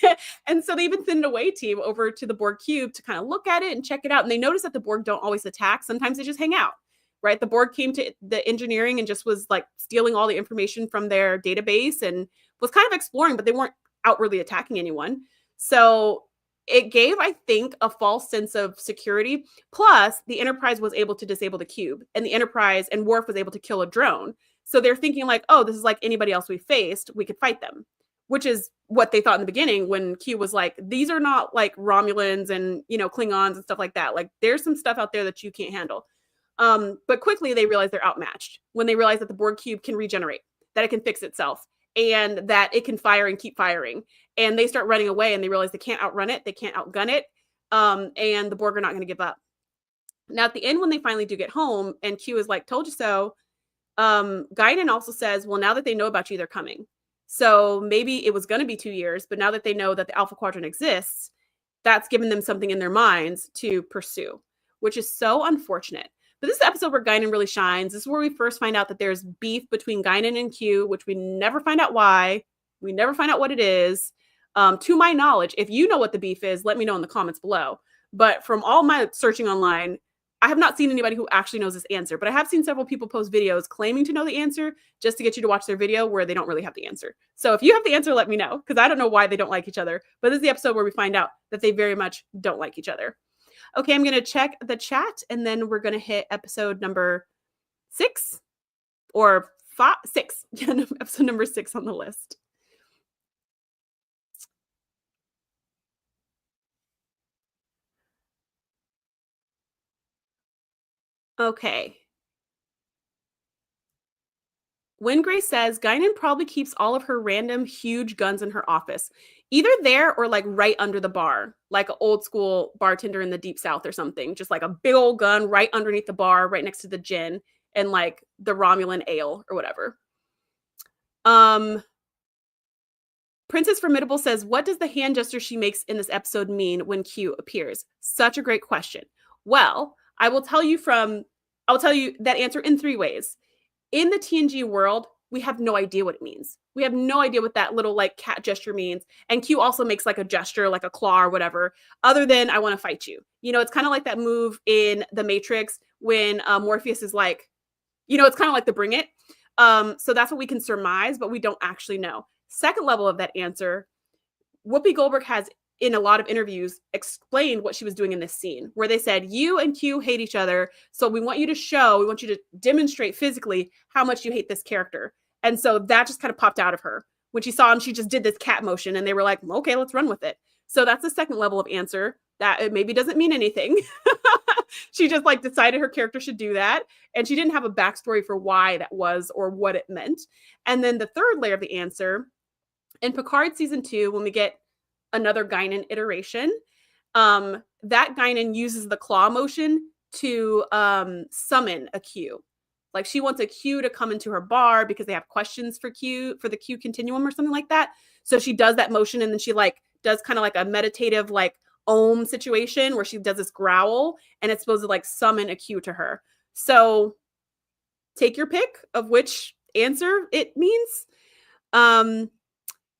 about. And so they even send an away team over to the Borg cube to kind of look at it and check it out. And they notice that the Borg don't always attack. Sometimes they just hang out, right? The Borg came to the engineering and just was like stealing all the information from their database and was kind of exploring, but they weren't outwardly attacking anyone. So it gave, I think, a false sense of security. Plus, the Enterprise was able to disable the cube, and the Enterprise and Worf was able to kill a drone. So they're thinking like, oh, this is like anybody else we faced. We could fight them, which is what they thought in the beginning when Q was like, these are not like Romulans and, Klingons and stuff like that. Like, there's some stuff out there that you can't handle. But quickly they realize they're outmatched when they realize that the Borg cube can regenerate, that it can fix itself, and that it can fire and keep firing. And they start running away and they realize they can't outrun it, they can't outgun it, and the Borg are not going to give up. Now, at the end, when they finally do get home and Q is like, told you so, Guinan also says, well, now that they know about you, they're coming. So maybe it was going to be 2 years, but now that they know that the Alpha Quadrant exists, that's given them something in their minds to pursue, which is so unfortunate. But this is the episode where Guinan really shines. This is where we first find out that there's beef between Guinan and Q, which we never find out why. We never find out what it is. To my knowledge, if you know what the beef is, let me know in the comments below. But from all my searching online, I have not seen anybody who actually knows this answer, but I have seen several people post videos claiming to know the answer just to get you to watch their video where they don't really have the answer. So if you have the answer, let me know, because I don't know why they don't like each other. But this is the episode where we find out that they very much don't like each other. Okay, I'm going to check the chat, and then we're going to hit episode number 6 or 5, 6. Yeah, episode number 6 on the list. Okay. Wingrey says Guinan probably keeps all of her random huge guns in her office, either there or like right under the bar, like an old school bartender in the Deep South or something. Just like a big old gun right underneath the bar, right next to the gin and like the Romulan ale or whatever. Princess Formidable says, what does the hand gesture she makes in this episode mean when Q appears? Such a great question. Well, I'll tell you that answer in 3 ways. In the TNG world, we have no idea what it means. We have no idea what that little like cat gesture means. And Q also makes like a gesture, like a claw or whatever, other than I want to fight you. You know, it's kind of like that move in The Matrix when Morpheus is like, you know, it's kind of like the bring it. So that's what we can surmise, but we don't actually know. Second level of that answer, Whoopi Goldberg has in a lot of interviews explained what she was doing in this scene, where they said, you and Q hate each other. So we want you to demonstrate physically how much you hate this character. And so that just kind of popped out of her. When she saw him, she just did this cat motion and they were like, okay, let's run with it. So that's the second level of answer that it maybe doesn't mean anything. She just like decided her character should do that. And she didn't have a backstory for why that was or what it meant. And then the third layer of the answer, in Picard season 2, when we get another Guinan iteration, that Guinan uses the claw motion to summon a Q. Like she wants a Q to come into her bar because they have questions for the Q continuum or something like that. So she does that motion and then she like does kind of like a meditative like Om situation where she does this growl and it's supposed to like summon a Q to her. So take your pick of which answer it means.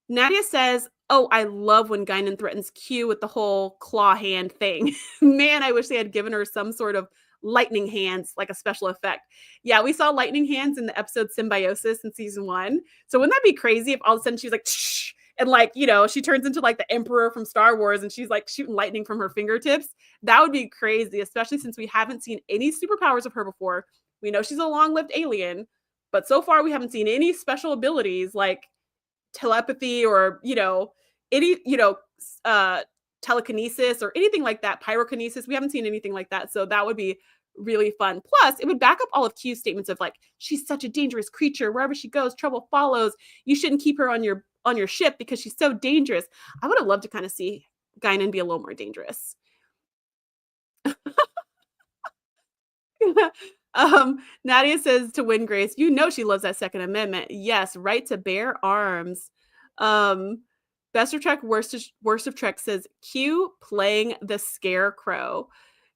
Nadia says, oh, I love when Guinan threatens Q with the whole claw hand thing. Man, I wish they had given her some sort of lightning hands, like a special effect. Yeah, we saw lightning hands in the episode Symbiosis in season 1. So wouldn't that be crazy if all of a sudden she's like, shh, and like, you know, she turns into like the Emperor from Star Wars and she's like shooting lightning from her fingertips? That would be crazy, especially since we haven't seen any superpowers of her before. We know she's a long-lived alien, but so far we haven't seen any special abilities like telepathy or, you know, any, you know, telekinesis or anything like that, pyrokinesis. We haven't seen anything like that. So that would be really fun. Plus, it would back up all of Q's statements of like, she's such a dangerous creature. Wherever she goes, trouble follows. You shouldn't keep her on your ship because she's so dangerous. I would have loved to kind of see Guinan be a little more dangerous. Nadia says to Win Grace, you know she loves that Second Amendment. Yes, right to bear arms. Best of Trek, worst of Trek says Q playing the Scarecrow.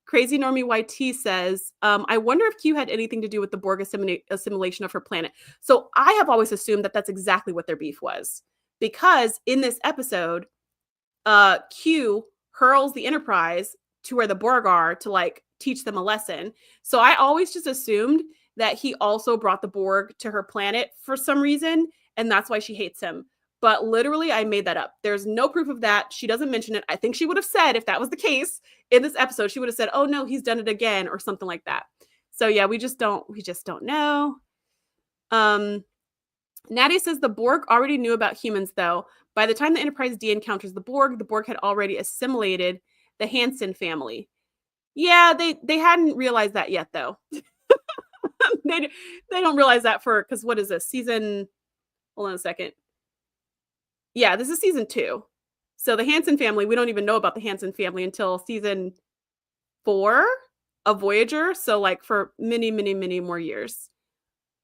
Crazy Normie YT says, I wonder if Q had anything to do with the Borg assimilation of her planet. So I have always assumed that that's exactly what their beef was. Because in this episode, Q hurls the Enterprise to where the Borg are to like teach them a lesson. So I always just assumed that he also brought the Borg to her planet for some reason, and that's why she hates him. But literally, I made that up. There's no proof of that. She doesn't mention it. I think she would have said, if that was the case in this episode, she would have said, oh no, he's done it again or something like that. So yeah, we just don't know. Nadia says the Borg already knew about humans though. By the time the Enterprise D encounters the Borg had already assimilated the Hansen family. Yeah, they hadn't realized that yet, though. they don't realize that because what is this season? Hold on a second. Yeah, this is season 2. So the Hansen family, we don't even know about the Hansen family until season 4 of Voyager. So like for many, many, many more years.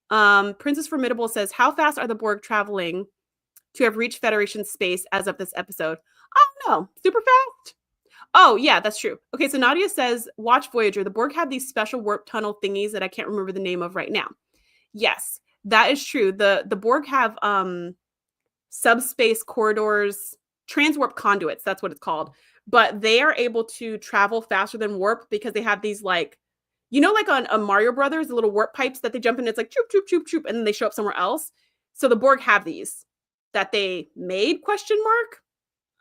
Princess Formidable says, how fast are the Borg traveling to have reached Federation space as of this episode? I don't know. Super fast? Oh, yeah, that's true. Okay, so Nadia says, watch Voyager. The Borg have these special warp tunnel thingies that I can't remember the name of right now. Yes, that is true. The Borg have subspace corridors, transwarp conduits, that's what it's called. But they are able to travel faster than warp because they have these like, like on a Mario Brothers, the little warp pipes that they jump in, it's like choop, choop, choop, choop, and then they show up somewhere else. So the Borg have these that they made, ?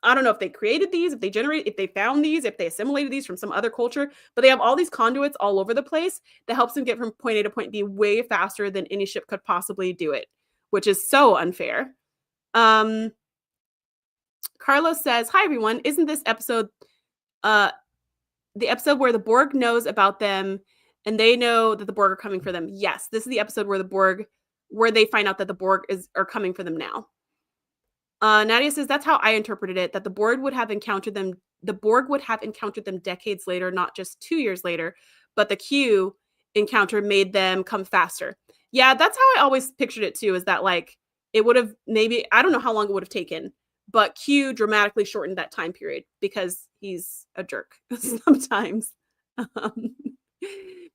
I don't know if they created these, if they found these, if they assimilated these from some other culture, but they have all these conduits all over the place that helps them get from point A to point B way faster than any ship could possibly do it, which is so unfair. Carlos says, hi, everyone. Isn't this episode the episode where the Borg knows about them and they know that the Borg are coming for them? Yes, this is the episode where they find out that the Borg are coming for them now. Nadia says, that's how I interpreted it, that the Borg would have encountered them decades later, not just 2 years later, but the Q encounter made them come faster. Yeah, that's how I always pictured it too, is that like it would have maybe, I don't know how long it would have taken, but Q dramatically shortened that time period because he's a jerk sometimes.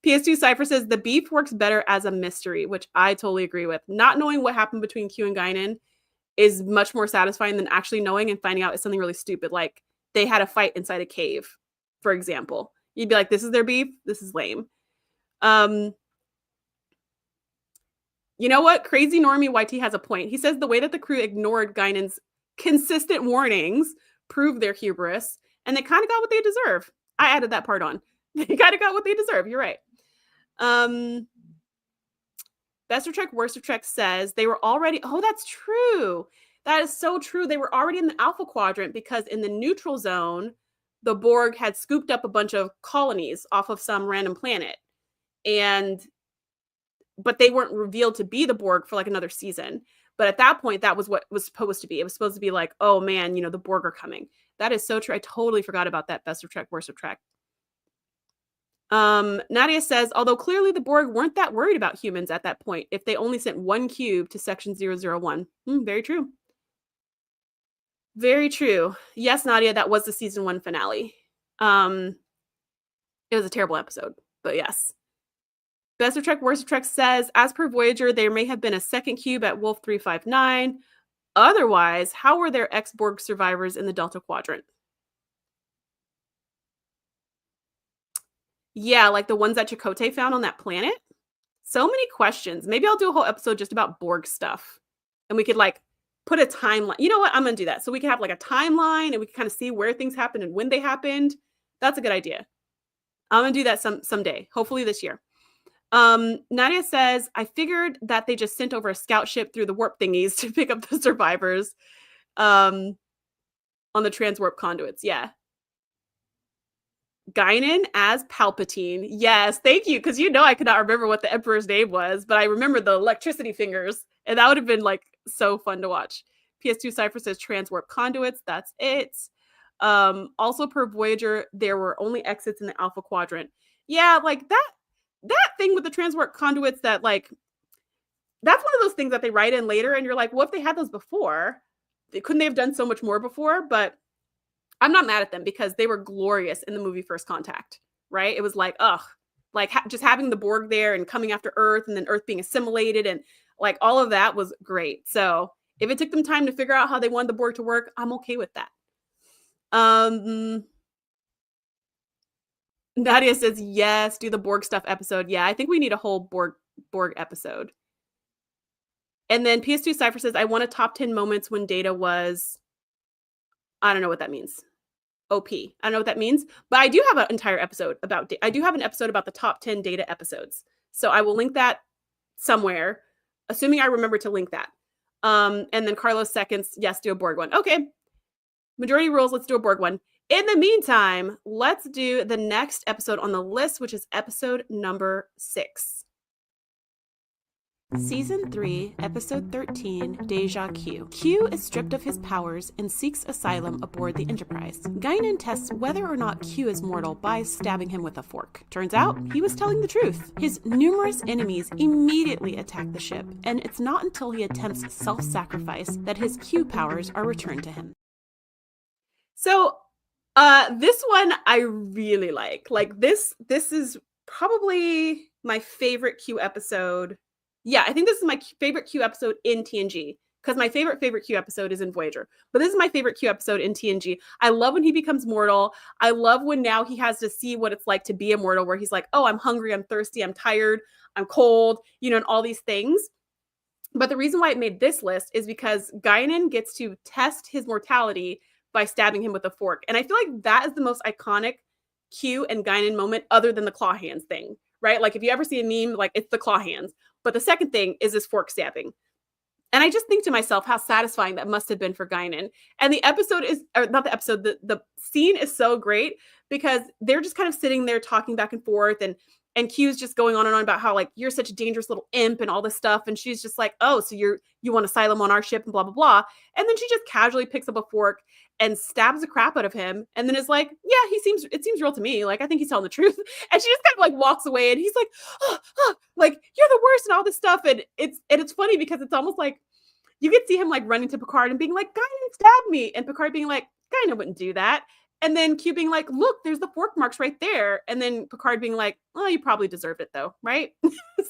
PS2 Cypher says the beef works better as a mystery, which I totally agree with. Not knowing what happened between Q and Guinan is much more satisfying than actually knowing and finding out it's something really stupid. Like they had a fight inside a cave, for example. You'd be like, this is their beef? This is lame. You know what? Crazy Normie YT has a point. He says the way that the crew ignored Guinan's consistent warnings proved their hubris, and they kind of got what they deserve. I added that part on. They kind of got what they deserve. You're right. Best of Trek, Worst of Trek says they were already, oh, that's true. That is so true. They were already in the Alpha Quadrant because in the neutral zone, the Borg had scooped up a bunch of colonies off of some random planet. But they weren't revealed to be the Borg for like another season. But at that point, that was what was supposed to be. It was supposed to be like, oh man, the Borg are coming. That is so true. I totally forgot about that. Best of Trek, Worst of Trek. Nadia says, although clearly the Borg weren't that worried about humans at that point if they only sent one cube to section 001. Very true. Very true. Yes, Nadia, that was the season 1 finale. It was a terrible episode, but yes. Best of Trek, Worst of Trek says, as per Voyager, there may have been a second cube at Wolf 359. Otherwise, how were there ex-Borg survivors in the Delta Quadrant? Yeah, like the ones that G.O.A.T found on that planet. So many questions. Maybe I'll do a whole episode just about Borg stuff. And we could like put a timeline. You know what? I'm going to do that. So we can have like a timeline and we can kind of see where things happened and when they happened. That's a good idea. I'm going to do that someday, hopefully this year. Nadia says, I figured that they just sent over a scout ship through the warp thingies to pick up the survivors on the transwarp conduits. Yeah. Guinan as Palpatine. Yes, thank you. Because I could not remember what the Emperor's name was, but I remember the electricity fingers. And that would have been like so fun to watch. PS2 Cypher says transwarp conduits. That's it. Also per Voyager, there were only exits in the Alpha Quadrant. Yeah, like that thing with the transwarp conduits that like, that's one of those things that they write in later. And you're like, well, if they had those before, couldn't they have done so much more before? But I'm not mad at them because they were glorious in the movie First Contact, right? It was like, just having the Borg there and coming after Earth and then Earth being assimilated and like all of that was great. So if it took them time to figure out how they wanted the Borg to work, I'm okay with that. Nadia says, yes, do the Borg stuff episode. Yeah, I think we need a whole Borg episode. And then PS2 Cypher says, I want a top 10 moments when Data was, I don't know what that means. OP. I don't know what that means, but I do have an entire episode about, I do have an episode about the top 10 Data episodes. So I will link that somewhere, assuming I remember to link that. And then Carlos seconds, yes, do a Borg one. Okay. Majority rules, let's do a Borg one. In the meantime, let's do the next episode on the list, which is episode number 6. Season 3, Episode 13, Deja Q. Q is stripped of his powers and seeks asylum aboard the Enterprise. Guinan tests whether or not Q is mortal by stabbing him with a fork. Turns out, he was telling the truth. His numerous enemies immediately attack the ship, and it's not until he attempts self-sacrifice that his Q powers are returned to him. So, this one I really like. Like, this is probably my favorite Q episode. Yeah, I think this is my favorite Q episode in TNG, because my favorite Q episode is in Voyager. But this is my favorite Q episode in TNG. I love when he becomes mortal. I love when now he has to see what it's like to be immortal, where he's like, oh, I'm hungry, I'm thirsty, I'm tired, I'm cold, and all these things. But the reason why it made this list is because Guinan gets to test his mortality by stabbing him with a fork. And I feel like that is the most iconic Q and Guinan moment, other than the claw hands thing, right? Like, if you ever see a meme, like, it's the claw hands. But the second thing is this fork stabbing. And I just think to myself how satisfying that must have been for Guinan. And the episode is, or not the episode, the scene is so great, because they're just kind of sitting there talking back and forth, and Q's just going on and on about how, like, you're such a dangerous little imp and all this stuff. And she's just like, oh, so you want asylum on our ship and blah, blah, blah. And then she just casually picks up a fork and stabs the crap out of him. And then is like, yeah, it seems real to me. Like, I think he's telling the truth. And she just kind of like walks away, and he's like, like, you're the worst and all this stuff. And it's funny because it's almost like you could see him like running to Picard and being like, Guinan stabbed me. And Picard being like, Guinan wouldn't do that. And then Q being like, look, there's the fork marks right there. And then Picard being like, well, you probably deserved it though, right?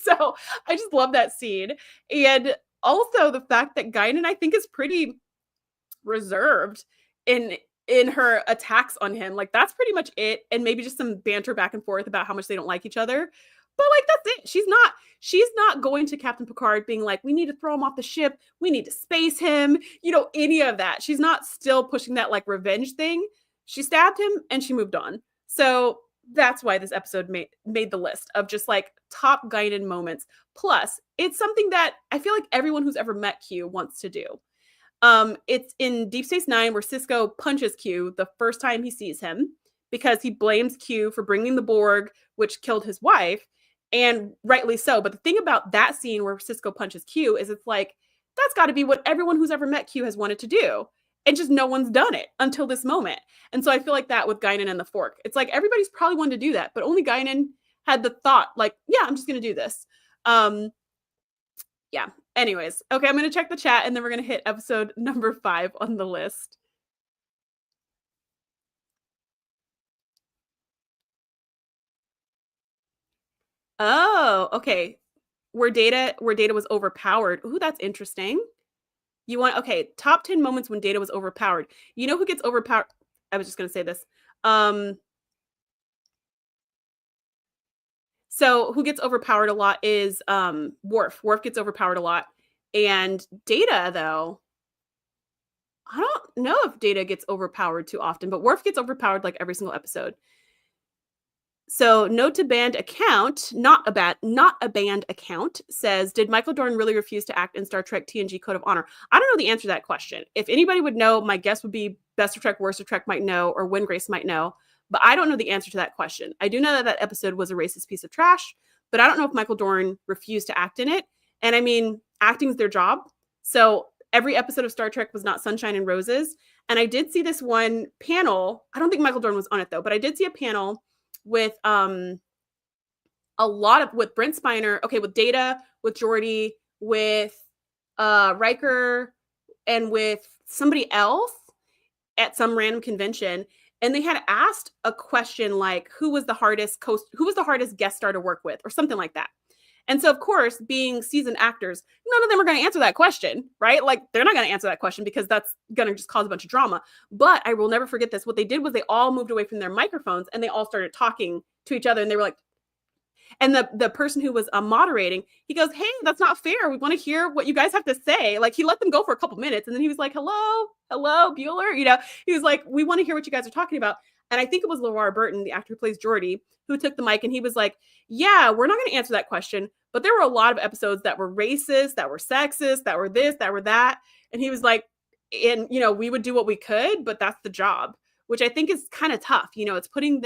So I just love that scene. And also the fact that Guinan, I think, is pretty reserved in her attacks on him. Like, that's pretty much it. And maybe just some banter back and forth about how much they don't like each other. But like, that's it. She's not going to Captain Picard being like, we need to throw him off the ship, we need to space him, any of that. She's not still pushing that like revenge thing. She stabbed him and she moved on. So that's why this episode made the list of just like top Guinan moments. Plus, it's something that I feel like everyone who's ever met Q wants to do. It's in Deep Space Nine, where Sisko punches Q the first time he sees him, because he blames Q for bringing the Borg, which killed his wife, and rightly so. But the thing about that scene where Sisko punches Q is it's like, that's got to be what everyone who's ever met Q has wanted to do. And just no one's done it until this moment. And so I feel like that with Guinan and the fork. It's like everybody's probably wanted to do that, but only Guinan had the thought, like, yeah, I'm just going to do this. Yeah. Anyways, okay, I'm going to check the chat, and then we're going to hit episode number 5 on the list. Oh, okay. Where Data was overpowered. Ooh, that's interesting. Okay, top 10 moments when Data was overpowered. You know who gets overpowered? I was just going to say this. So who gets overpowered a lot is Worf. Worf gets overpowered a lot. And Data, though, I don't know if Data gets overpowered too often, but Worf gets overpowered like every single episode. So note to banned account, not a banned account, says, did Michael Dorn really refuse to act in Star Trek TNG Code of Honor? I don't know the answer to that question. If anybody would know, my guess would be Best of Trek, Worst of Trek might know, or Wingrace might know. But I don't know the answer to that question. I do know that that episode was a racist piece of trash, but I don't know if Michael Dorn refused to act in it. And I mean, acting's their job. So every episode of Star Trek was not sunshine and roses. And I did see this one panel. I don't think Michael Dorn was on it though, but I did see a panel with with Brent Spiner, okay, with Data, with Geordi, with Riker, and with somebody else at some random convention. And they had asked a question like, who was the hardest guest star to work with, or something like that. And so, of course, being seasoned actors, none of them are going to answer that question, right? Like, they're not going to answer that question because that's going to just cause a bunch of drama. But I will never forget this. What they did was they all moved away from their microphones and they all started talking to each other. And they were like, and the person who was moderating, he goes, hey, that's not fair. We want to hear what you guys have to say. Like, he let them go for a couple minutes. And then he was like, hello, Bueller. He was like, we want to hear what you guys are talking about. And I think it was LeVar Burton, the actor who plays Geordi, who took the mic, and he was like, yeah, we're not going to answer that question. But there were a lot of episodes that were racist, that were sexist, that were this, that were that. And he was like, and, we would do what we could, but that's the job. which I think is kind of tough. You know, it's putting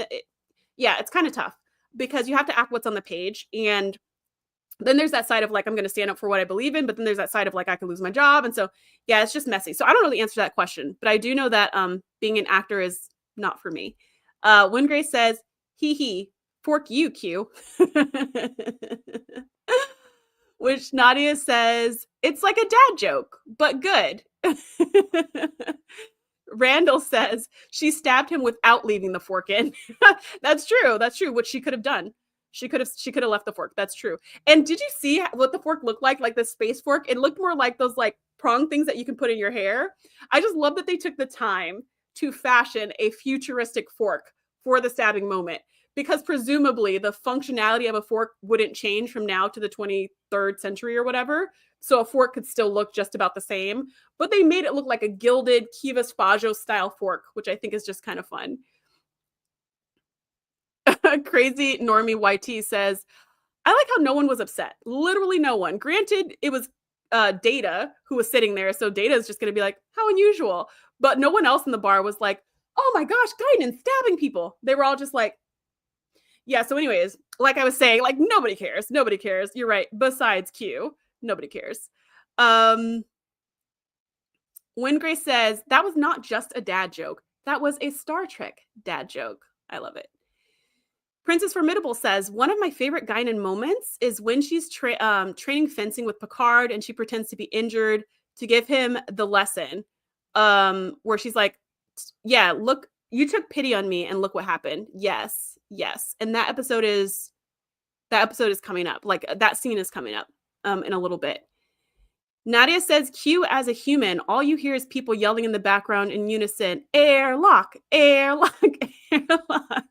it's kind of tough because you have to act what's on the page. And then there's that side of like, I'm going to stand up for what I believe in, but then there's that side of like, I could lose my job. And so, yeah, it's just messy. So I don't really answer that question, but I do know that being an actor is not for me. When Grace says, hee, fork you, Q. Which Nadia says, it's like a dad joke, but good. Randall says she stabbed him without leaving the fork in. That's true. That's true. What she could have done. She could have left the fork. That's true. And did you see what the fork looked like? Like the space fork? It looked more like those like prong things that you can put in your hair. I just love that they took the time to fashion a futuristic fork for the stabbing moment, because presumably the functionality of a fork wouldn't change from now to the 23rd century or whatever. So a fork could still look just about the same, but they made it look like a gilded Kiva Spaggio style fork, which I think is just kind of fun. Crazy Normie YT says, I like how no one was upset. Literally no one. Granted, it was Data who was sitting there, so Data is just going to be like, how unusual. But no one else in the bar was like, oh my gosh, Guinan stabbing people. They were all just like, yeah. So anyways, like I was saying, like nobody cares. Nobody cares. You're right. Besides Q, nobody cares. When Grace says, that was not just a dad joke. That was a Star Trek dad joke. I love it. Princess Formidable says, one of my favorite Guinan moments is when she's training fencing with Picard and she pretends to be injured to give him the lesson, where she's like, yeah, look, you took pity on me and look what happened. Yes. And that episode is coming up. Like that scene is coming up in a little bit. Nadia says, Q as a human, all you hear is people yelling in the background in unison, airlock, airlock, airlock.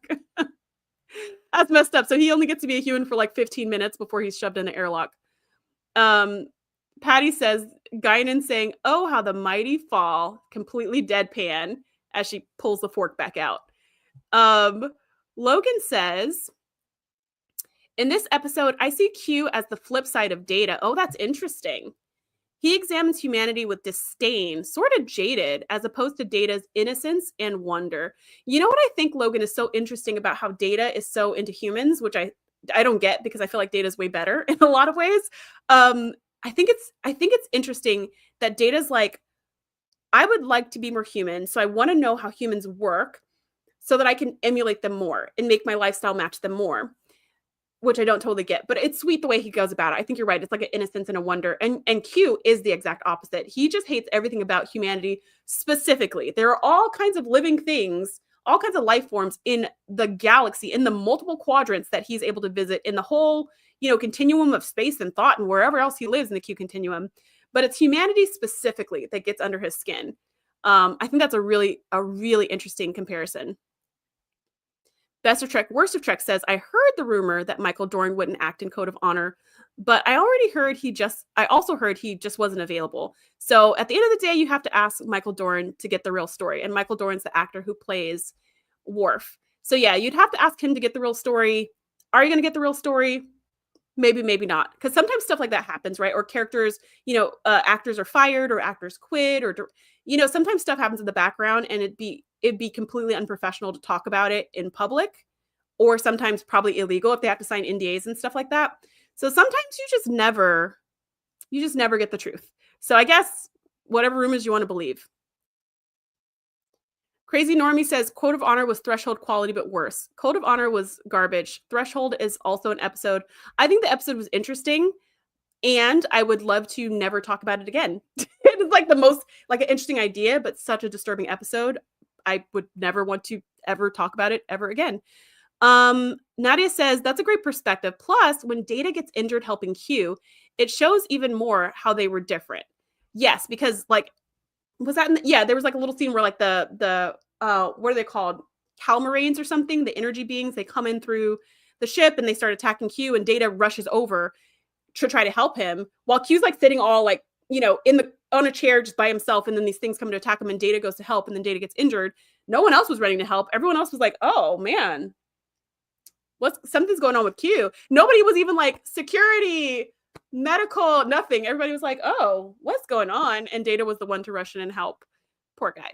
That's messed up. So he only gets to be a human for like 15 minutes before he's shoved in the airlock. Patty says, Guinan saying, oh, how the mighty fall, completely deadpan as she pulls the fork back out. Logan says, in this episode, I see Q as the flip side of Data. Oh, that's interesting. He examines humanity with disdain, sort of jaded, as opposed to Data's innocence and wonder. You know what I think, Logan, is so interesting about how Data is so into humans, which I don't get because I feel like Data's way better in a lot of ways. I think it's interesting that Data's like, I would like to be more human, so I want to know how humans work so that I can emulate them more and make my lifestyle match them more, which I don't totally get, but it's sweet the way he goes about it. I think you're right. It's like an innocence and a wonder. And Q is the exact opposite. He just hates everything about humanity specifically. There are all kinds of living things, all kinds of life forms in the galaxy, in the multiple quadrants that he's able to visit, in the whole, continuum of space and thought and wherever else he lives in the Q continuum. But it's humanity specifically that gets under his skin. I think that's a really interesting comparison. Best of Trek, Worst of Trek says, I heard the rumor that Michael Dorn wouldn't act in Code of Honor, but I also heard he just wasn't available. So at the end of the day, you have to ask Michael Dorn to get the real story. And Michael Dorn's the actor who plays Worf. So yeah, you'd have to ask him to get the real story. Are you going to get the real story? Maybe, maybe not. Because sometimes stuff like that happens, right? Or characters, actors are fired or actors quit or, sometimes stuff happens in the background and it'd be completely unprofessional to talk about it in public, or sometimes probably illegal if they have to sign NDAs and stuff like that. So sometimes you just never get the truth. So I guess whatever rumors you want to believe. Crazy Normie says, Code of Honor was Threshold quality, but worse. Code of Honor was garbage. Threshold is also an episode. I think the episode was interesting, and I would love to never talk about it again. It's like the most, like an interesting idea, but such a disturbing episode. I would never want to ever talk about it ever again. Nadia says, that's a great perspective. Plus, when Data gets injured helping Q, it shows even more how they were different. Yes, because like, was that there was like a little scene where like the what are they called? Calmarines or something, the energy beings, they come in through the ship and they start attacking Q, and Data rushes over to try to help him while Q's like sitting all like, on a chair just by himself, and then these things come to attack him and Data goes to help, and then Data gets injured. No one else was running to help. Everyone else was like, oh man, something's going on with Q. Nobody was even like security, medical, nothing. Everybody was like, oh, what's going on? And Data was the one to rush in and help. Poor guy.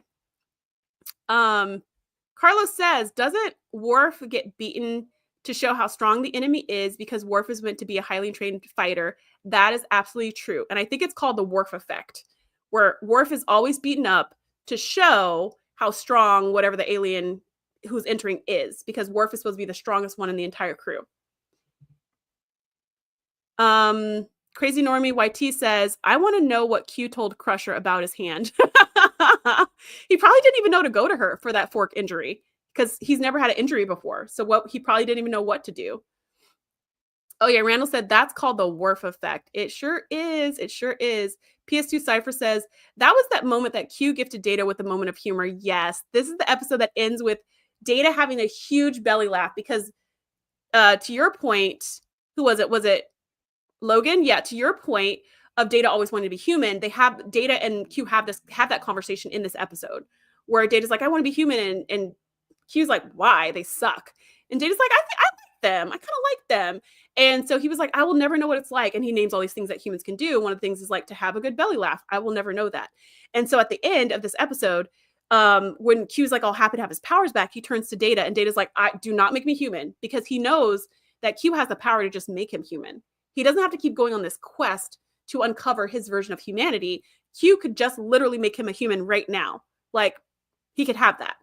Carlos says, doesn't Worf get beaten to show how strong the enemy is because Worf is meant to be a highly trained fighter? That is absolutely true. And I think it's called the Worf effect, where Worf is always beaten up to show how strong whatever the alien who's entering is, because Worf is supposed to be the strongest one in the entire crew. Crazy Normie YT says, I want to know what Q told Crusher about his hand. He probably didn't even know to go to her for that fork injury, because he's never had an injury before. So he probably didn't even know what to do. Oh yeah, Randall said that's called the Worf effect. It sure is. It sure is. PS2 Cypher says, that was that moment that Q gifted Data with a moment of humor. Yes, this is the episode that ends with Data having a huge belly laugh because, to your point, who was it? Was it Logan? Yeah, to your point of Data always wanting to be human, they have Data and Q have that conversation in this episode where Data's like, I want to be human, and Q's like, why? They suck. And Data's like, I like them. I kind of like them. And so he was like, I will never know what it's like. And he names all these things that humans can do. One of the things is like to have a good belly laugh. I will never know that. And so at the end of this episode, when Q's like all happy to have his powers back, he turns to Data, and Data's like, do not make me human, because he knows that Q has the power to just make him human. He doesn't have to keep going on this quest to uncover his version of humanity. Q could just literally make him a human right now. Like, he could have that.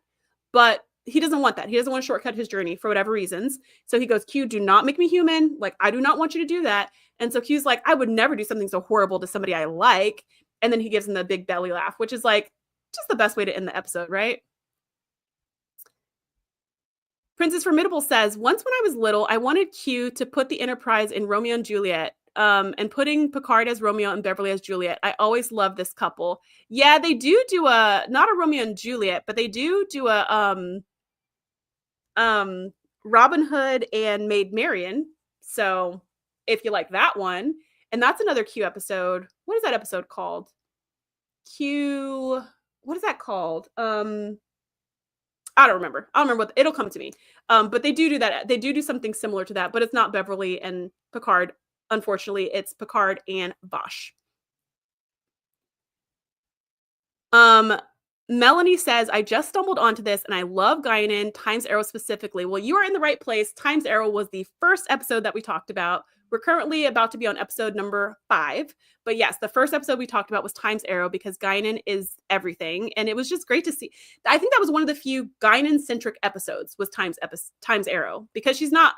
But he doesn't want that. He doesn't want to shortcut his journey for whatever reasons. So he goes, Q, do not make me human. Like, I do not want you to do that. And so Q's like, I would never do something so horrible to somebody I like. And then he gives him the big belly laugh, which is like just the best way to end the episode, right? Princess Formidable says, once when I was little, I wanted Q to put the Enterprise in Romeo and Juliet, and putting Picard as Romeo and Beverly as Juliet. I always loved this couple. Yeah, they do not a Romeo and Juliet, but they do a Robin Hood and Maid Marian. So if you like that one, and that's another Q episode. What is that episode called? What is that called? I don't remember. It'll come to me. But they do that. They do something similar to that, but it's not Beverly and Picard. Unfortunately, it's Picard and Vosh. Melanie says, I just stumbled onto this and I love Guinan, Times Arrow specifically. Well, you are in the right place. Times Arrow was the first episode that we talked about. We're currently about to be on episode number 5. But yes, the first episode we talked about was Times Arrow, because Guinan is everything. And it was just great to see. I think that was one of the few Guinan-centric episodes was Times Arrow, because she's not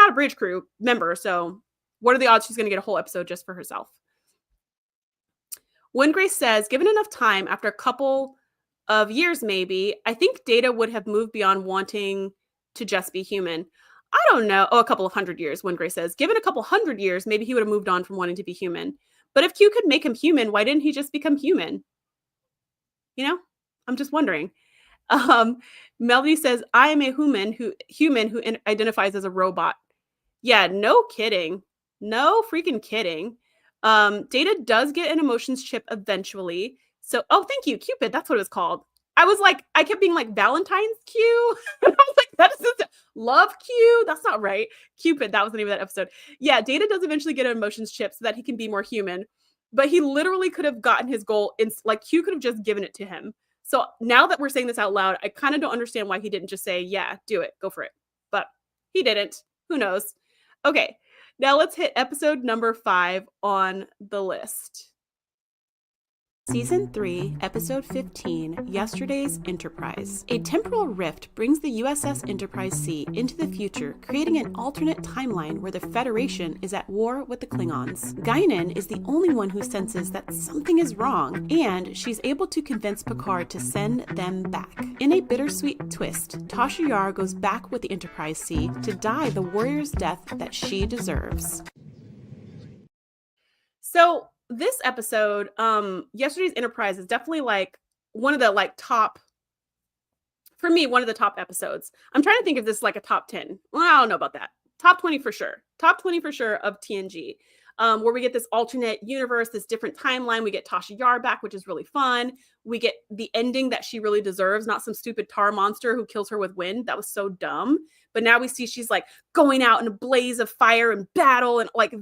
a bridge crew member. So what are the odds she's going to get a whole episode just for herself? Wingrace says, given enough time, after a couple of years maybe, I think Data would have moved beyond wanting to just be human. I don't know. Oh, a couple of 100 years, Wingrace says. Given a couple 100 years, maybe he would have moved on from wanting to be human. But if Q could make him human, why didn't he just become human? You know, I'm just wondering. Melody says, I am a human who identifies as a robot. Yeah, no kidding. No freaking kidding. Data does get an emotions chip eventually. So, oh, thank you, Cupid. That's what it was called. I kept being like Valentine's Q. I was like, that is just love Q. That's not right. Cupid, that was the name of that episode. Yeah, Data does eventually get an emotions chip so that he can be more human. But he literally could have gotten his goal. Like, Q could have just given it to him. So now that we're saying this out loud, I kind of don't understand why he didn't just say, yeah, do it. Go for it. But he didn't. Who knows? Okay, now let's hit episode number 5 on the list. Season 3, Episode 15, Yesterday's Enterprise. A temporal rift brings the USS Enterprise C into the future, creating an alternate timeline where the Federation is at war with the Klingons. Guinan is the only one who senses that something is wrong, and she's able to convince Picard to send them back. In a bittersweet twist, Tasha Yar goes back with the Enterprise C to die the warrior's death that she deserves. So, this episode, Yesterday's Enterprise is definitely like one of the top, for me, one of the top episodes. I'm trying to think if this is like a top 10. Well, I don't know about that. Top 20 for sure. Top 20 for sure of TNG, where we get this alternate universe, this different timeline. We get Tasha Yar back, which is really fun. We get the ending that she really deserves, not some stupid tar monster who kills her with wind. That was so dumb. But now we see she's like going out in a blaze of fire and battle. And like,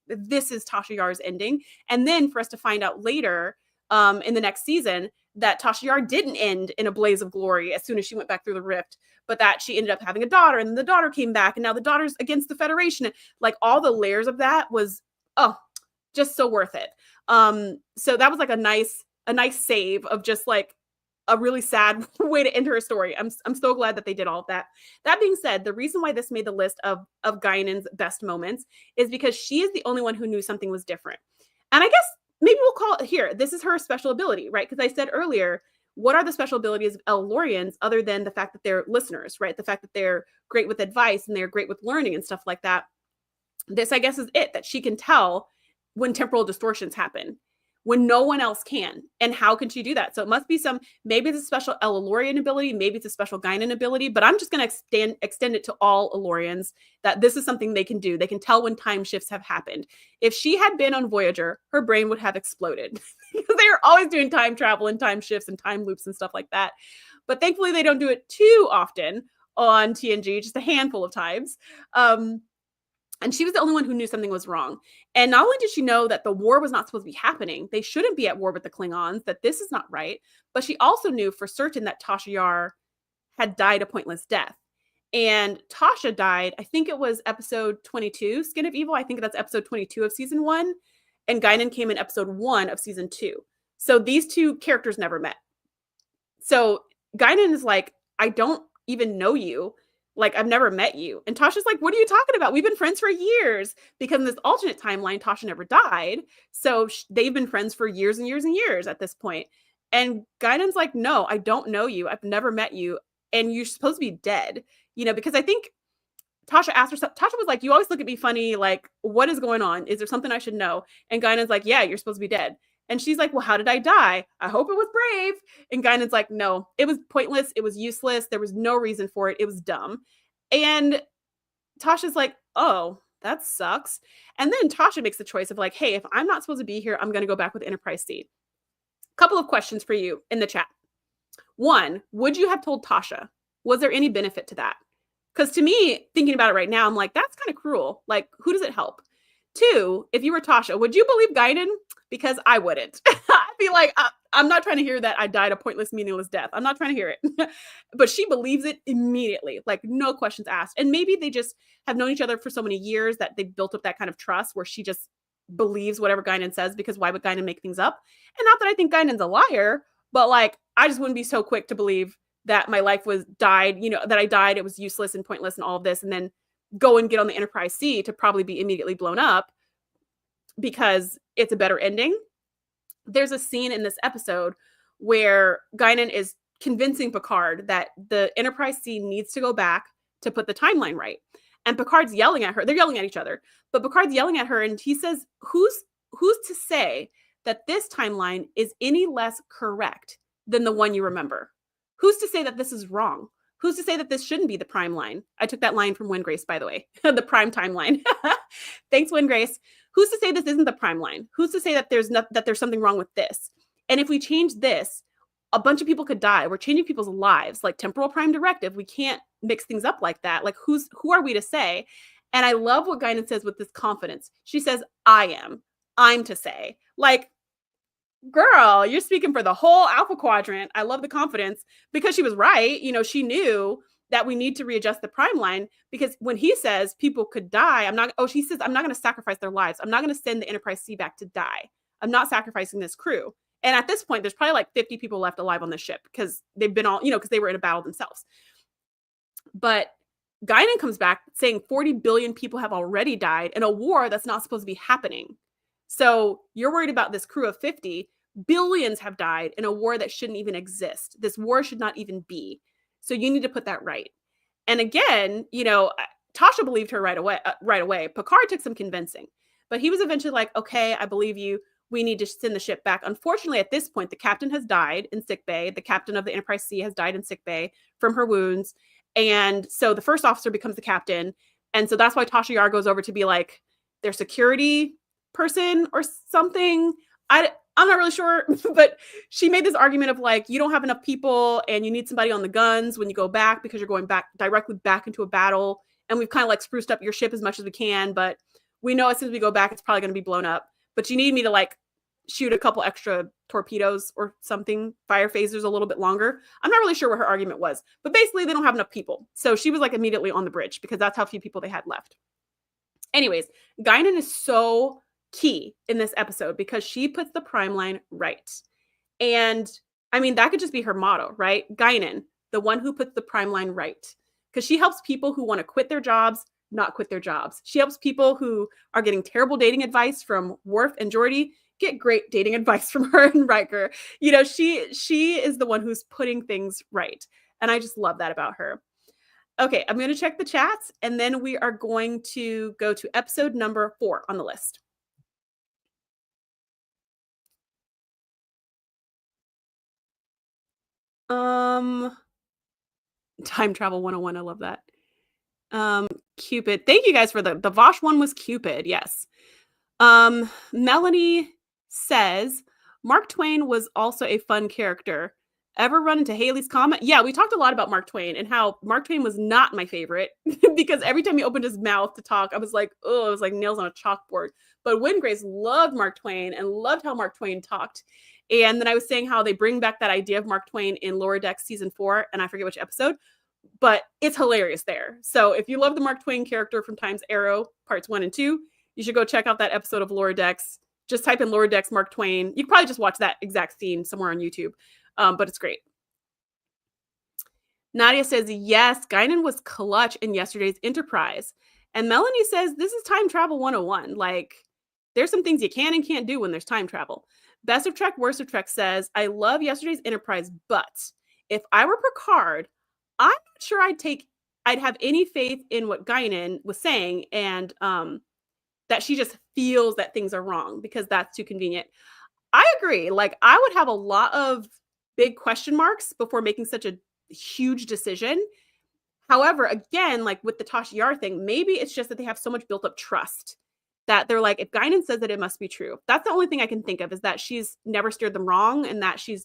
this is Tasha Yar's ending. And then for us to find out later in the next season that Tasha Yar didn't end in a blaze of glory as soon as she went back through the rift, but that she ended up having a daughter, and then the daughter came back, and now the daughter's against the Federation. Like, all the layers of that was, just so worth it. So that was like a nice save of just like a really sad way to end her story. I'm so glad that they did all of that. That being said, the reason why this made the list of Guinan's best moments is because she is the only one who knew something was different. And I guess maybe we'll call it here. This is her special ability, right? Because I said earlier, what are the special abilities of aaaaallllls other than the fact that they're listeners, right? The fact that they're great with advice and they're great with learning and stuff like that. This, I guess, is it, that she can tell when temporal distortions happen, when no one else can. And how can she do that? So it must be maybe it's a special aaaaalllllian ability, maybe it's a special Guinan ability, but I'm just going to extend it to all aaaaalllllians, that this is something they can do. They can tell when time shifts have happened. If she had been on Voyager, her brain would have exploded because they are always doing time travel and time shifts and time loops and stuff like that. But thankfully they don't do it too often on TNG, just a handful of times. And she was the only one who knew something was wrong. And not only did she know that the war was not supposed to be happening, they shouldn't be at war with the Klingons, that this is not right, but she also knew for certain that Tasha Yar had died a pointless death. And Tasha died, I think it was episode 22, Skin of Evil. I think that's episode 22 of season 1. And Guinan came in episode 1 of season 2. So these two characters never met. So Guinan is like, I don't even know you. Like, I've never met you. And Tasha's like, what are you talking about? We've been friends for years, because in this alternate timeline, Tasha never died. So they've been friends for years and years and years at this point. And Guinan's like, no, I don't know you. I've never met you. And you're supposed to be dead, because I think Tasha asked herself, Tasha was like, you always look at me funny. Like, what is going on? Is there something I should know? And Guinan's like, yeah, you're supposed to be dead. And she's like, well, how did I die? I hope it was brave. And Guinan's like, no, it was pointless. It was useless. There was no reason for it. It was dumb. And Tasha's like, oh, that sucks. And then Tasha makes the choice of like, hey, if I'm not supposed to be here, I'm going to go back with Enterprise C. Couple of questions for you in the chat. One, would you have told Tasha? Was there any benefit to that? Because to me, thinking about it right now, I'm like, that's kind of cruel. Like, who does it help? Two, if you were Tasha, would you believe Guinan? Because I wouldn't. I'd be like, I'm not trying to hear that I died a pointless, meaningless death. I'm not trying to hear it. But she believes it immediately, like no questions asked. And maybe they just have known each other for so many years that they've built up that kind of trust where she just believes whatever Guinan says, because why would Guinan make things up? And not that I think Guinan's a liar, but like, I just wouldn't be so quick to believe that my life was died, that I died, it was useless and pointless and all of this, and then go and get on the Enterprise C to probably be immediately blown up because it's a better ending. There's a scene in this episode where Guinan is convincing Picard that the Enterprise C needs to go back to put the timeline right. And Picard's yelling at her. They're yelling at each other, but Picard's yelling at her, and he says, who's to say that this timeline is any less correct than the one you remember? Who's to say that this is wrong? Who's to say that this shouldn't be the prime line? I took that line from Win Grace, by the way, the prime timeline. Thanks, Win Grace. Who's to say this isn't the prime line? Who's to say that there's something wrong with this? And if we change this, a bunch of people could die. We're changing people's lives, like temporal prime directive. We can't mix things up like that. Like, who are we to say? And I love what Guinan says with this confidence. She says, I'm to say. Like, girl, you're speaking for the whole Alpha Quadrant. I love the confidence, because she was right. She knew that we need to readjust the prime line, because when he says people could die, she says, I'm not going to sacrifice their lives. I'm not going to send the Enterprise C back to die. I'm not sacrificing this crew. And at this point, there's probably like 50 people left alive on the ship, because they've been all, because they were in a battle themselves. But Guinan comes back saying 40 billion people have already died in a war that's not supposed to be happening. So you're worried about this crew of 50. Billions have died in a war that shouldn't even exist. This war should not even be. So you need to put that right. And again, Tasha believed her right away. Picard took some convincing, but he was eventually like, okay, I believe you. We need to send the ship back. Unfortunately, at this point, the captain has died in sickbay. The captain of the Enterprise C has died in sickbay from her wounds. And so the first officer becomes the captain. And so that's why Tasha Yar goes over to be like their security person or something. I'm not really sure, but she made this argument of like, you don't have enough people and you need somebody on the guns when you go back, because you're going back directly back into a battle. And we've kind of like spruced up your ship as much as we can, but we know as soon as we go back, it's probably going to be blown up. But you need me to like shoot a couple extra torpedoes or something, fire phasers a little bit longer. I'm not really sure what her argument was, but basically they don't have enough people. So she was like immediately on the bridge because that's how few people they had left. Anyways, Guinan is so key in this episode because she puts the prime line right. And I mean, that could just be her motto, right? Guinan, the one who puts the prime line right. Because she helps people who want to quit their jobs not quit their jobs. She helps people who are getting terrible dating advice from Worf and Geordi get great dating advice from her and Riker. You know, she is the one who's putting things right. And I just love that about her. Okay, I'm going to check the chats, and then we are going to go to episode number 4 on the list. Time Travel 101, I love that. Cupid. Thank you guys for the Vosh one was Cupid, yes. Melanie says, Mark Twain was also a fun character. Ever run into Haley's Comet? Yeah, we talked a lot about Mark Twain and how Mark Twain was not my favorite because every time he opened his mouth to talk, I was like, oh, it was like nails on a chalkboard. But Wingrace loved Mark Twain and loved how Mark Twain talked. And then I was saying how they bring back that idea of Mark Twain in Lower Decks season 4, and I forget which episode, but it's hilarious there. So if you love the Mark Twain character from Times Arrow parts 1 and 2, you should go check out that episode of Lower Decks. Just type in Lower Decks Mark Twain. You can probably just watch that exact scene somewhere on YouTube, but it's great. Nadia says, yes, Guinan was clutch in yesterday's Enterprise. And Melanie says, this is Time Travel 101. Like, there's some things you can and can't do when there's time travel. Best of Trek, Worst of Trek says, I love yesterday's Enterprise, but if I were Picard, I'm not sure I'd have any faith in what Guinan was saying and that she just feels that things are wrong because that's too convenient. I agree. Like, I would have a lot of big question marks before making such a huge decision. However, again, like with the Tasha Yar thing, maybe it's just that they have so much built up trust that they're like, if Guinan says it, it must be true. That's the only thing I can think of is that she's never steered them wrong and that she's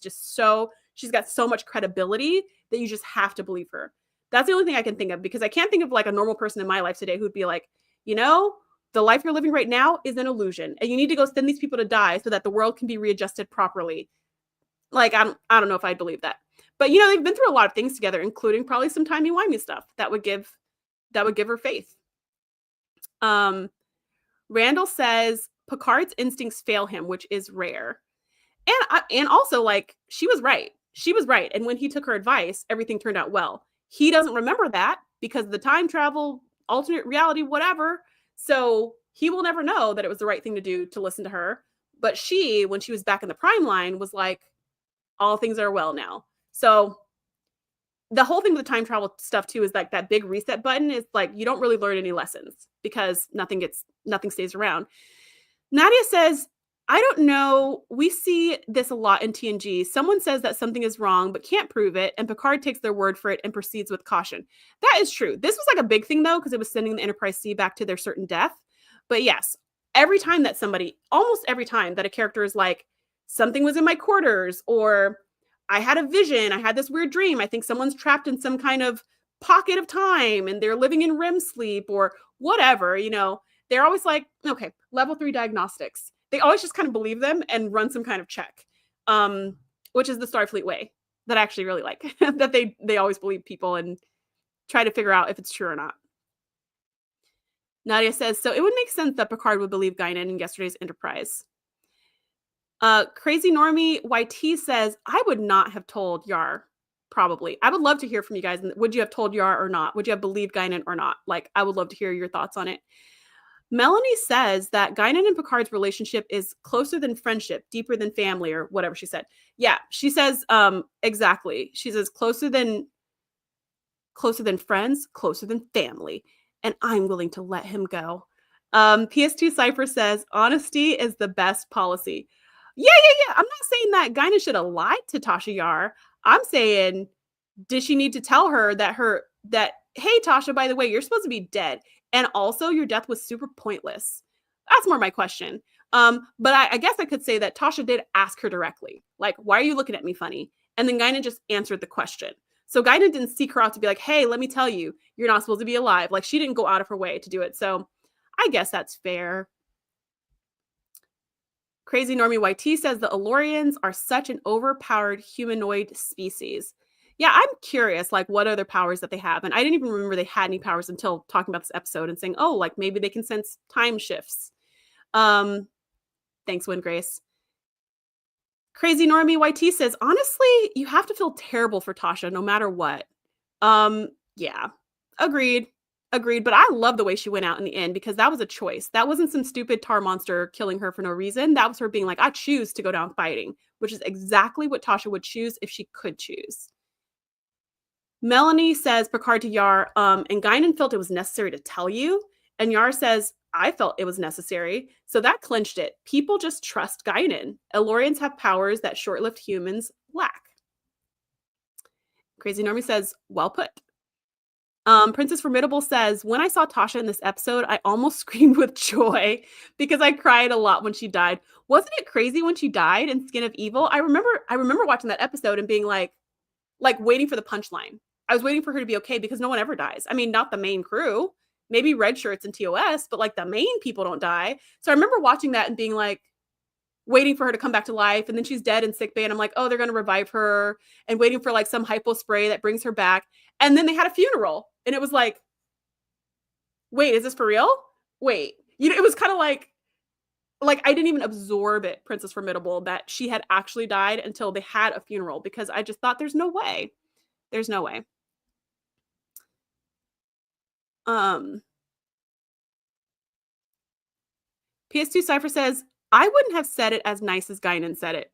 got so much credibility that you just have to believe her. That's the only thing I can think of because I can't think of like a normal person in my life today who'd be like, you know, the life you're living right now is an illusion and you need to go send these people to die so that the world can be readjusted properly. Like, I don't know if I'd believe that. But, you know, they've been through a lot of things together, including probably some timey-wimey stuff that would give her faith. Randall says Picard's instincts fail him, which is rare. And also, like, she was right. She was right. And when he took her advice, everything turned out well. He doesn't remember that because of the time travel, alternate reality, whatever. So he will never know that it was the right thing to do to listen to her. But she, when she was back in the prime line, was like, all things are well now. So the whole thing with the time travel stuff too is like that big reset button is like, you don't really learn any lessons because nothing stays around. Nadia says, I don't know. We see this a lot in TNG. Someone says that something is wrong, but can't prove it. And Picard takes their word for it and proceeds with caution. That is true. This was like a big thing though, because it was sending the Enterprise C back to their certain death. But yes, almost every time that a character is like, something was in my quarters, or I had a vision, I had this weird dream, I think someone's trapped in some kind of pocket of time and they're living in REM sleep or whatever, you know, they're always like, okay, level 3 diagnostics. They always just kind of believe them and run some kind of check, which is the Starfleet way that I actually really like, that they always believe people and try to figure out if it's true or not. Nadia says, so it would make sense that Picard would believe Guinan in yesterday's Enterprise. Crazy Normie YT says, I would not have told Yar, probably. I would love to hear from you guys. Would you have told Yar or not? Would you have believed Guinan or not? Like, I would love to hear your thoughts on it. Melanie says that Guinan and Picard's relationship is closer than friendship, deeper than family, or whatever she said. Yeah, she says, exactly. She says closer than friends, closer than family. And I'm willing to let him go. PS2 Cypher says, honesty is the best policy. Yeah. I'm not saying that Guinan should have lied to Tasha Yar. I'm saying, did she need to tell her that hey, Tasha, by the way, you're supposed to be dead. And also your death was super pointless. That's more my question. But I guess I could say that Tasha did ask her directly, like, why are you looking at me funny? And then Guinan just answered the question. So Guinan didn't seek her out to be like, hey, let me tell you, you're not supposed to be alive. Like, she didn't go out of her way to do it. So I guess that's fair. Crazy Normie YT says the Elorians are such an overpowered humanoid species. Yeah, I'm curious, like, what other powers that they have. And I didn't even remember they had any powers until talking about this episode and saying, oh, like, maybe they can sense time shifts. Thanks, Win Grace. Crazy Normie YT says, honestly, you have to feel terrible for Tasha no matter what. Yeah, agreed. But I love the way she went out in the end because that was a choice. That wasn't some stupid tar monster killing her for no reason. That was her being like, I choose to go down fighting, which is exactly what Tasha would choose if she could choose. Melanie says, Picard to Yar, and Guinan felt it was necessary to tell you. And Yar says, I felt it was necessary. So that clinched it. People just trust Guinan. Elorians have powers that short-lived humans lack. Crazy Normie says, well put. Princess Formidable says, when I saw Tasha in this episode, I almost screamed with joy because I cried a lot when she died. Wasn't it crazy when she died in Skin of Evil? I remember watching that episode and being like waiting for the punchline. I was waiting for her to be okay because no one ever dies. I mean, not the main crew, maybe red shirts and TOS, but like the main people don't die. So I remember watching that and being like, waiting for her to come back to life. And then she's dead in sickbay. And I'm like, oh, they're going to revive her, and waiting for like some hypo spray that brings her back. And then they had a funeral and it was like, wait, is this for real? Wait, it was kind of like I didn't even absorb it, Princess Formidable, that she had actually died until they had a funeral, because I just thought there's no way. There's no way. PS2 Cypher says, I wouldn't have said it as nice as Guinan said it.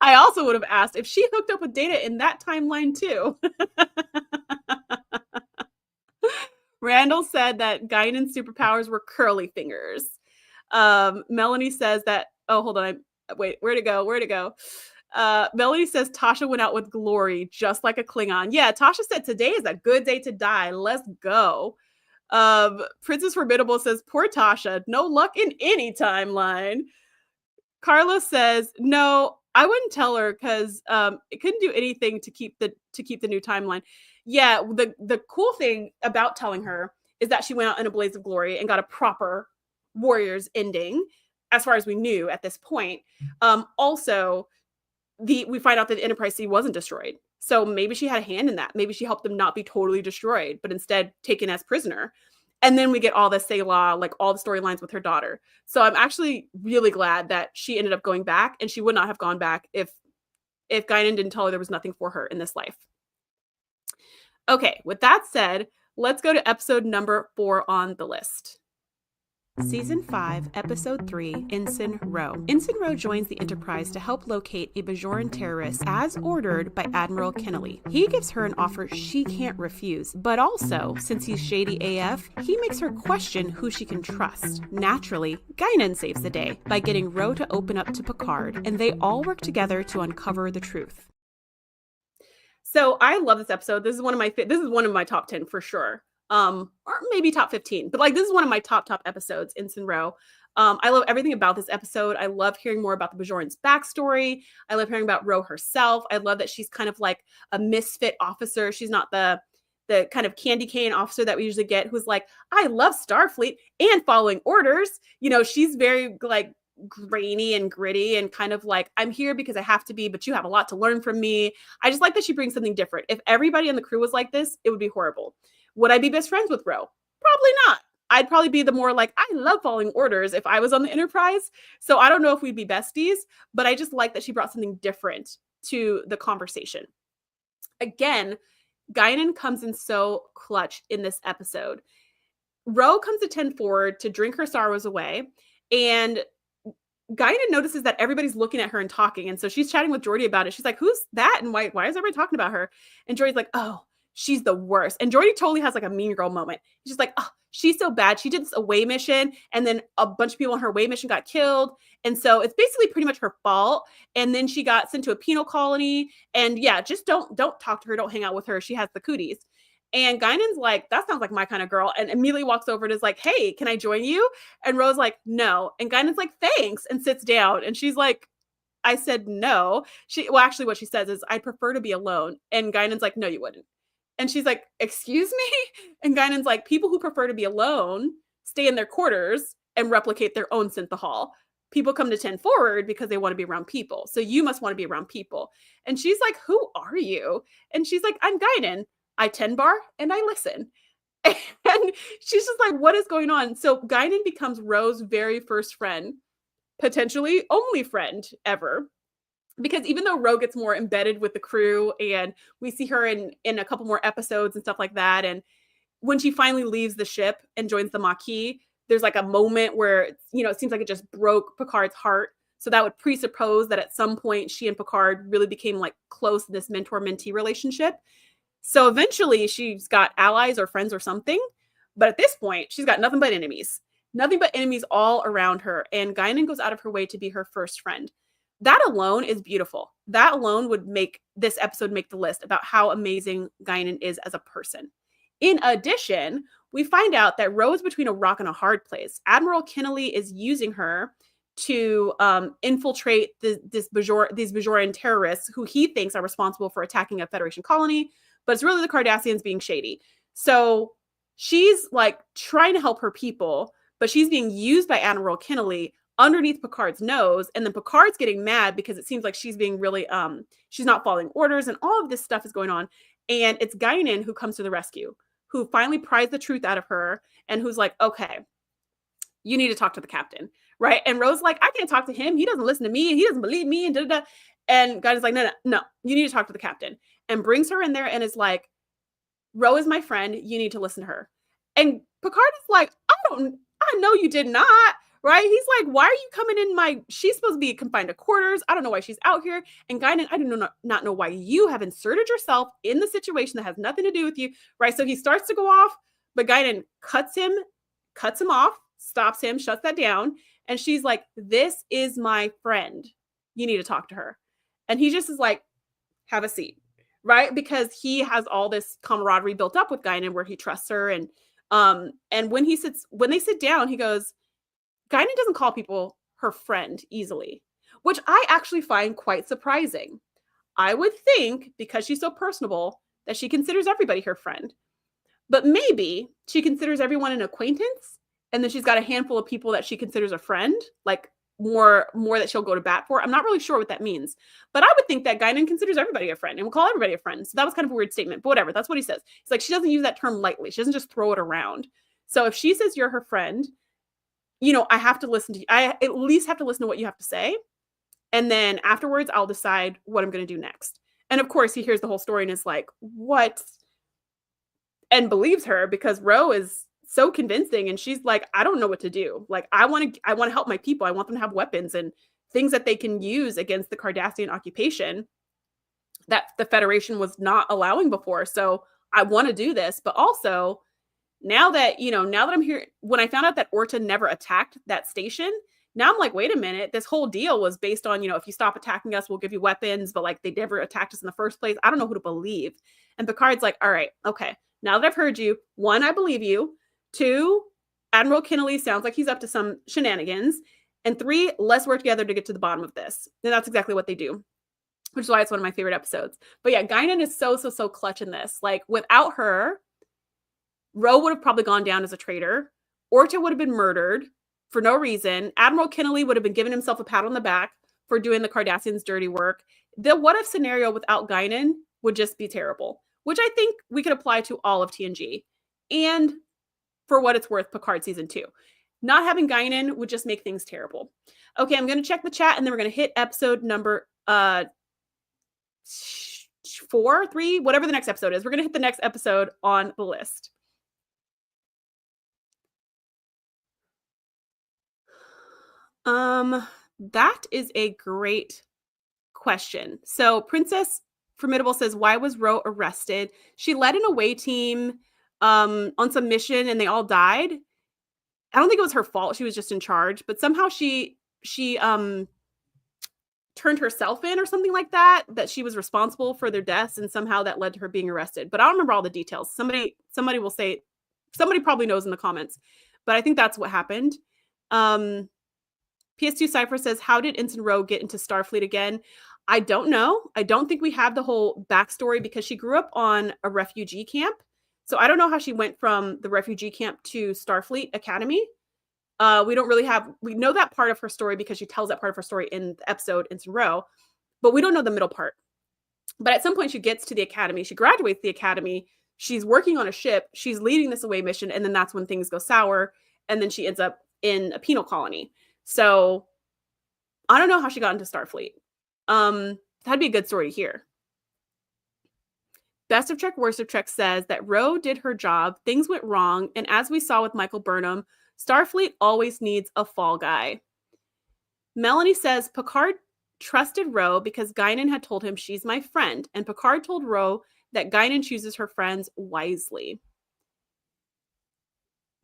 I also would have asked if she hooked up with Data in that timeline too. Randall said that Guinan's superpowers were curly fingers. Melanie says that, oh, hold on. Wait, where'd it go? Melanie says Tasha went out with glory, just like a Klingon. Yeah, Tasha said today is a good day to die. Let's go. Princess Formidable says, poor Tasha, no luck in any timeline. Carlos says, no, I wouldn't tell her because it couldn't do anything to keep the new timeline. Yeah, the cool thing about telling her is that she went out in a blaze of glory and got a proper Warriors ending, as far as we knew at this point. Also, we find out that the Enterprise C wasn't destroyed. So maybe she had a hand in that. Maybe she helped them not be totally destroyed, but instead taken as prisoner. And then we get all the Selah, like all the storylines with her daughter. So I'm actually really glad that she ended up going back, and she would not have gone back if Guinan didn't tell her there was nothing for her in this life. Okay, with that said, let's go to episode number 4 on the list. Season 5, Episode 3, Ensign Ro. Ensign Ro joins the Enterprise to help locate a Bajoran terrorist as ordered by Admiral Kennelly. He gives her an offer she can't refuse, but also, since he's shady AF, he makes her question who she can trust. Naturally, Guinan saves the day by getting Ro to open up to Picard, and they all work together to uncover the truth. So I love this episode. This is one of my top 10 for sure. Or maybe top 15, but like this is one of my top episodes, Ensign Ro. I love everything about this episode. I love hearing more about the Bajoran's backstory. I love hearing about Ro herself. I love that she's kind of like a misfit officer. She's not the kind of candy cane officer that we usually get, who's like, I love Starfleet and following orders. She's very like grainy and gritty and kind of like, I'm here because I have to be, but you have a lot to learn from me. I just like that she brings something different. If everybody on the crew was like this, it would be horrible. Would I be best friends with Ro? Probably not. I'd probably be the more like, I love following orders if I was on the Enterprise. So I don't know if we'd be besties, but I just like that she brought something different to the conversation. Again, Guinan comes in so clutch in this episode. Ro comes to 10 forward to drink her sorrows away, and Guinan notices that everybody's looking at her and talking. And so she's chatting with Geordi about it. She's like, who's that? And why is everybody talking about her? And Geordi's like, oh, she's the worst. And Geordi totally has like a mean girl moment. She's like, oh, she's so bad. She did this away mission, and then a bunch of people on her away mission got killed. And so it's basically pretty much her fault. And then she got sent to a penal colony. And yeah, just don't talk to her. Don't hang out with her. She has the cooties. And Guinan's like, that sounds like my kind of girl. And immediately walks over and is like, hey, can I join you? And Ro's like, no. And Guinan's like, thanks, and sits down. And she's like, I said no. Actually what she says is, I prefer to be alone. And Guinan's like, no, you wouldn't. And she's like, excuse me? And Guinan's like, people who prefer to be alone stay in their quarters and replicate their own synthahol. People come to 10 forward because they want to be around people. So you must want to be around people. And she's like, who are you? And she's like, I'm Guinan. I 10 bar and I listen. And she's just like, what is going on? So Guinan becomes Ro's very first friend, potentially only friend ever. Because even though Ro gets more embedded with the crew and we see her in a couple more episodes and stuff like that, and when she finally leaves the ship and joins the Maquis, there's like a moment where, you know, it seems like it just broke Picard's heart. So that would presuppose that at some point she and Picard really became like close in this mentor-mentee relationship. So eventually she's got allies or friends or something. But at this point, she's got nothing but enemies. Nothing but enemies all around her. And Guinan goes out of her way to be her first friend. That alone is beautiful. That alone would make this episode make the list about how amazing Guinan is as a person. In addition, we find out that Ro is between a rock and a hard place. Admiral Kennelly is using her to infiltrate these Bajoran terrorists who he thinks are responsible for attacking a Federation colony, but it's really the Cardassians being shady. So she's like trying to help her people, but she's being used by Admiral Kennelly underneath Picard's nose, and then Picard's getting mad because it seems like she's being really she's not following orders, and all of this stuff is going on. And it's Guinan who comes to the rescue, who finally pries the truth out of her, and who's like, okay, you need to talk to the captain, right? And Ro's like, I can't talk to him. He doesn't listen to me. He doesn't believe me, and da-da-da. And Guinan's like, no, you need to talk to the captain, and brings her in there and is like, Ro is my friend. You need to listen to her. And Picard is like, I know you did not. Right? He's like, why are you coming in she's supposed to be confined to quarters. I don't know why she's out here. And Guinan, I do not know why you have inserted yourself in the situation that has nothing to do with you. Right? So he starts to go off, but Guinan cuts him off, stops him, shuts that down. And she's like, this is my friend. You need to talk to her. And he just is like, have a seat. Right? Because he has all this camaraderie built up with Guinan where he trusts her. And when they sit down, he goes, Guinan doesn't call people her friend easily, which I actually find quite surprising. I would think, because she's so personable, that she considers everybody her friend. But maybe she considers everyone an acquaintance, and then she's got a handful of people that she considers a friend, like more that she'll go to bat for. I'm not really sure what that means. But I would think that Guinan considers everybody a friend and will call everybody a friend. So that was kind of a weird statement, but whatever. That's what he says. It's like she doesn't use that term lightly. She doesn't just throw it around. So if she says you're her friend, you know, I have to listen to you. I at least have to listen to what you have to say. And then afterwards, I'll decide what I'm going to do next. And of course, he hears the whole story and is like, what? And believes her because Ro is so convincing. And she's like, I don't know what to do. Like, I want to help my people. I want them to have weapons and things that they can use against the Cardassian occupation that the Federation was not allowing before. So I want to do this, but also now that I'm here, when I found out that Orta never attacked that station, now I'm like, wait a minute, this whole deal was based on, if you stop attacking us, we'll give you weapons, but like they never attacked us in the first place. I don't know who to believe. And Picard's like, all right, okay, now that I've heard you, 1, I believe you. 2, Admiral Kennelly sounds like he's up to some shenanigans. And 3, let's work together to get to the bottom of this. And that's exactly what they do, which is why it's one of my favorite episodes. But yeah, Guinan is so clutch in this. Like, without her, Ro would have probably gone down as a traitor. Orta would have been murdered for no reason. Admiral Kennelly would have been giving himself a pat on the back for doing the Cardassians' dirty work. The what-if scenario without Guinan would just be terrible, which I think we could apply to all of TNG. And for what it's worth, Picard Season 2. Not having Guinan would just make things terrible. Okay, I'm going to check the chat, and then we're going to hit episode number 4, 3, whatever the next episode is. We're going to hit the next episode on the list. That is a great question. So Princess Formidable says, why was Ro arrested? She led an away team on some mission and they all died. I don't think it was her fault. She was just in charge, but somehow she turned herself in or something like that she was responsible for their deaths, and somehow that led to her being arrested. But I don't remember all the details. Somebody will say, somebody probably knows in the comments, but I think that's what happened. PS2 Cypher says, how did Ensign Ro get into Starfleet again? I don't know. I don't think we have the whole backstory because she grew up on a refugee camp. So I don't know how she went from the refugee camp to Starfleet Academy. We know that part of her story because she tells that part of her story in the episode Ensign Ro, but we don't know the middle part. But at some point she gets to the academy, she graduates the academy, she's working on a ship, she's leading this away mission, and then that's when things go sour, and then she ends up in a penal colony. So I don't know how she got into Starfleet. That'd be a good story to hear. Best of Trek, Worst of Trek says that Ro did her job, things went wrong, and as we saw with Michael Burnham, Starfleet always needs a fall guy. Melanie says Picard trusted Ro because Guinan had told him she's my friend, and Picard told Ro that Guinan chooses her friends wisely.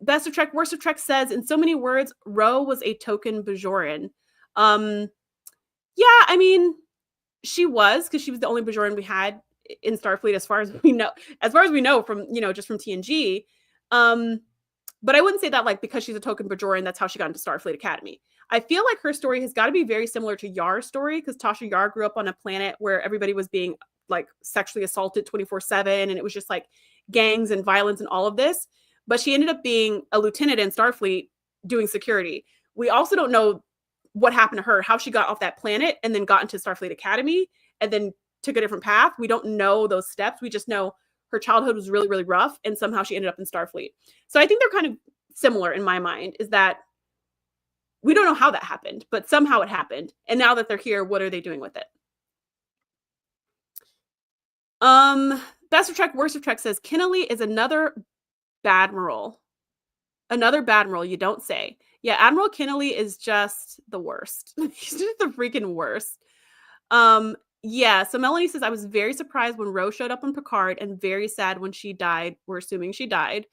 Best of Trek, Worst of Trek says, in so many words, Ro was a token Bajoran. Yeah, I mean, she was, because she was the only Bajoran we had in Starfleet as far as we know from, just from TNG. But I wouldn't say that like because she's a token Bajoran, that's how she got into Starfleet Academy. I feel like her story has got to be very similar to Yar's story, because Tasha Yar grew up on a planet where everybody was being like sexually assaulted 24/7, and it was just like gangs and violence and all of this. But she ended up being a lieutenant in Starfleet doing security. We also don't know what happened to her, how she got off that planet and then got into Starfleet Academy and then took a different path. We don't know those steps. We just know her childhood was really, really rough, and somehow she ended up in Starfleet. So I think they're kind of similar in my mind, is that we don't know how that happened, but somehow it happened. And now that they're here, what are they doing with it? Best of Trek, Worst of Trek says Kinnelly is another Badmiral. Another Badmiral, you don't say. Yeah, Admiral Kinnelly is just the worst. He's just the freaking worst. Yeah, so Melanie says, I was very surprised when Ro showed up on Picard and very sad when she died. We're assuming she died.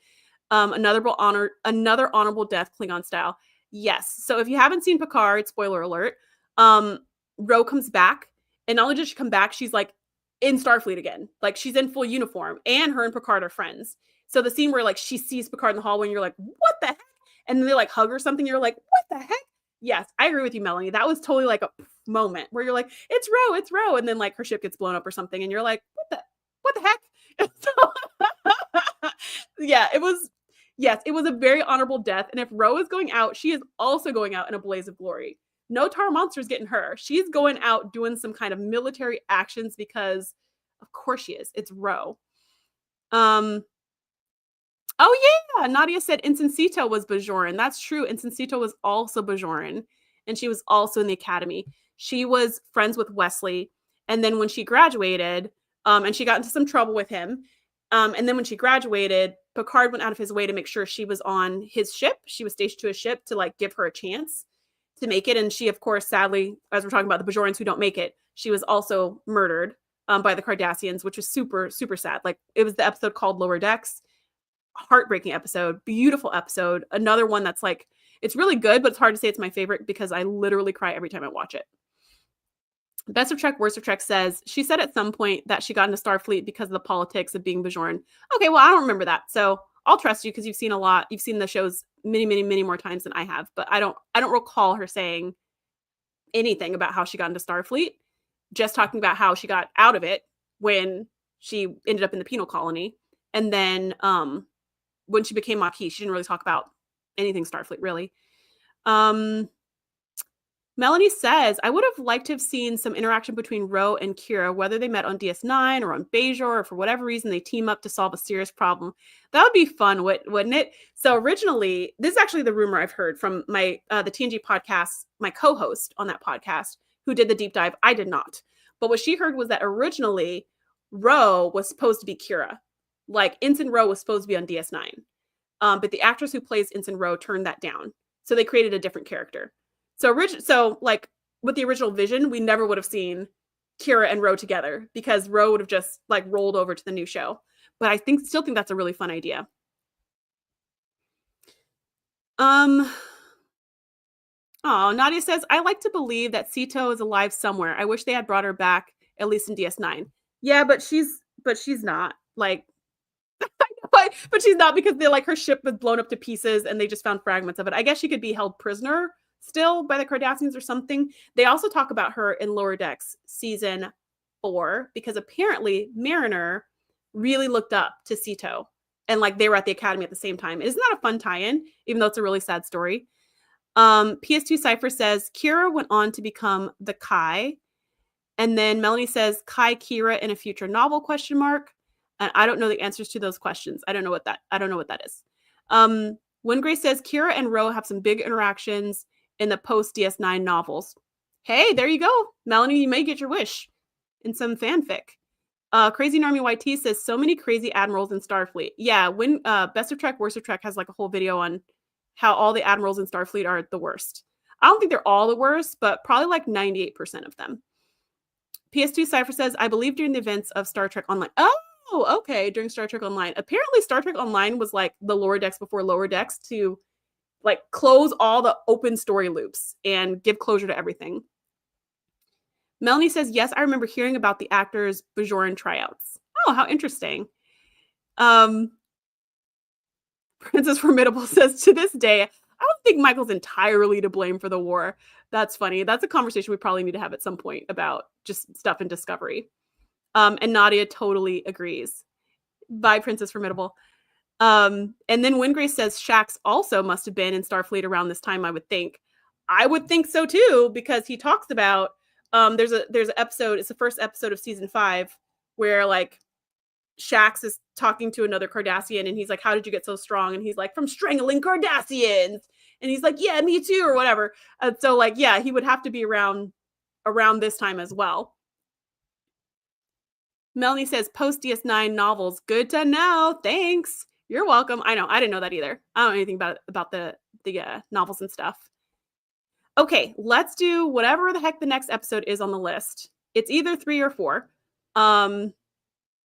Another honorable death, Klingon style. Yes. So if you haven't seen Picard, spoiler alert, Ro comes back, and not only does she come back, she's like in Starfleet again. Like she's in full uniform, and her and Picard are friends. So the scene where like she sees Picard in the hallway and you're like, what the heck? And then they like hug or something. You're like, what the heck? Yes, I agree with you, Melanie. That was totally like a moment where you're like, it's Ro. And then like her ship gets blown up or something. And you're like, what the heck? So, yeah, it was a very honorable death. And if Ro is going out, she is also going out in a blaze of glory. No tar monster's getting her. She's going out doing some kind of military actions because of course she is. It's Ro. Oh yeah, Nadia said Insincito was Bajoran. That's true. Insincito was also Bajoran, and she was also in the academy. She was friends with Wesley, and then when she graduated, and she got into some trouble with him, and then when she graduated, Picard went out of his way to make sure she was on his ship. She was stationed to a ship to like give her a chance to make it, and she, of course, sadly, as we're talking about the Bajorans who don't make it, she was also murdered by the Cardassians, which is super, super sad. Like it was the episode called Lower Decks. Heartbreaking episode, beautiful episode. Another one that's like, it's really good, but it's hard to say it's my favorite because I literally cry every time I watch it. Best of Trek, Worst of Trek says, she said at some point that she got into Starfleet because of the politics of being Bajoran. Okay, well, I don't remember that. So I'll trust you because you've seen a lot. You've seen the shows many, many, many more times than I have, but I don't recall her saying anything about how she got into Starfleet, just talking about how she got out of it when she ended up in the penal colony. And then, when she became Maquis, she didn't really talk about anything Starfleet, really. Melanie says, I would have liked to have seen some interaction between Ro and Kira, whether they met on DS9 or on Bajor, or for whatever reason they team up to solve a serious problem. That would be fun, wouldn't it? So originally, this is actually the rumor I've heard from my the TNG podcast, my co-host on that podcast, who did the deep dive. I did not. But what she heard was that originally, Ro was supposed to be Kira. Like Ensign Ro was supposed to be on DS9. But the actress who plays Ensign Ro turned that down. So they created a different character. So like with the original vision, we never would have seen Kira and Ro together because Ro would have just like rolled over to the new show. But I still think that's a really fun idea. Oh, Nadia says, I like to believe that Sito is alive somewhere. I wish they had brought her back, at least in DS9. Yeah, but she's not. Like, but she's not, because they like her ship was blown up to pieces and they just found fragments of it. I guess she could be held prisoner still by the Cardassians or something. They also talk about her in Lower Decks season 4 because apparently Mariner really looked up to Sito and like they were at the academy at the same time. Isn't that a fun tie-in, even though it's a really sad story? PS2 Cypher says, Kira went on to become the Kai. And then Melanie says, Kai Kira in a future novel, ? And I don't know the answers to those questions. I don't know what that is. Wingray says, Kira and Ro have some big interactions in the post DS9 novels. Hey, there you go. Melanie, you may get your wish in some fanfic. Crazy Normie YT says, so many crazy admirals in Starfleet. Yeah, when Best of Trek, Worst of Trek has like a whole video on how all the admirals in Starfleet are the worst. I don't think they're all the worst, but probably like 98% of them. PS2 Cypher says, I believe during the events of Star Trek Online. Oh, okay, during Star Trek Online. Apparently Star Trek Online was like the lower decks before lower decks to like close all the open story loops and give closure to everything. Melanie says, yes, I remember hearing about the actors' Bajoran tryouts. Oh, how interesting. Princess Formidable says, to this day, I don't think Michael's entirely to blame for the war. That's funny. That's a conversation we probably need to have at some point about just stuff in Discovery. And Nadia totally agrees. Bye, Princess Formidable. And then Wingrace says Shax also must have been in Starfleet around this time, I would think. I would think so too, because he talks about there's an episode, it's the first episode of season 5, where like Shax is talking to another Cardassian and he's like, how did you get so strong? And he's like, from strangling Cardassians. And he's like, yeah, me too, or whatever. So like, yeah, he would have to be around this time as well. Melanie says, post DS9 novels. Good to know. Thanks. You're welcome. I know. I didn't know that either. I don't know anything about the novels and stuff. Okay, let's do whatever the heck the next episode is on the list. It's either 3 or 4.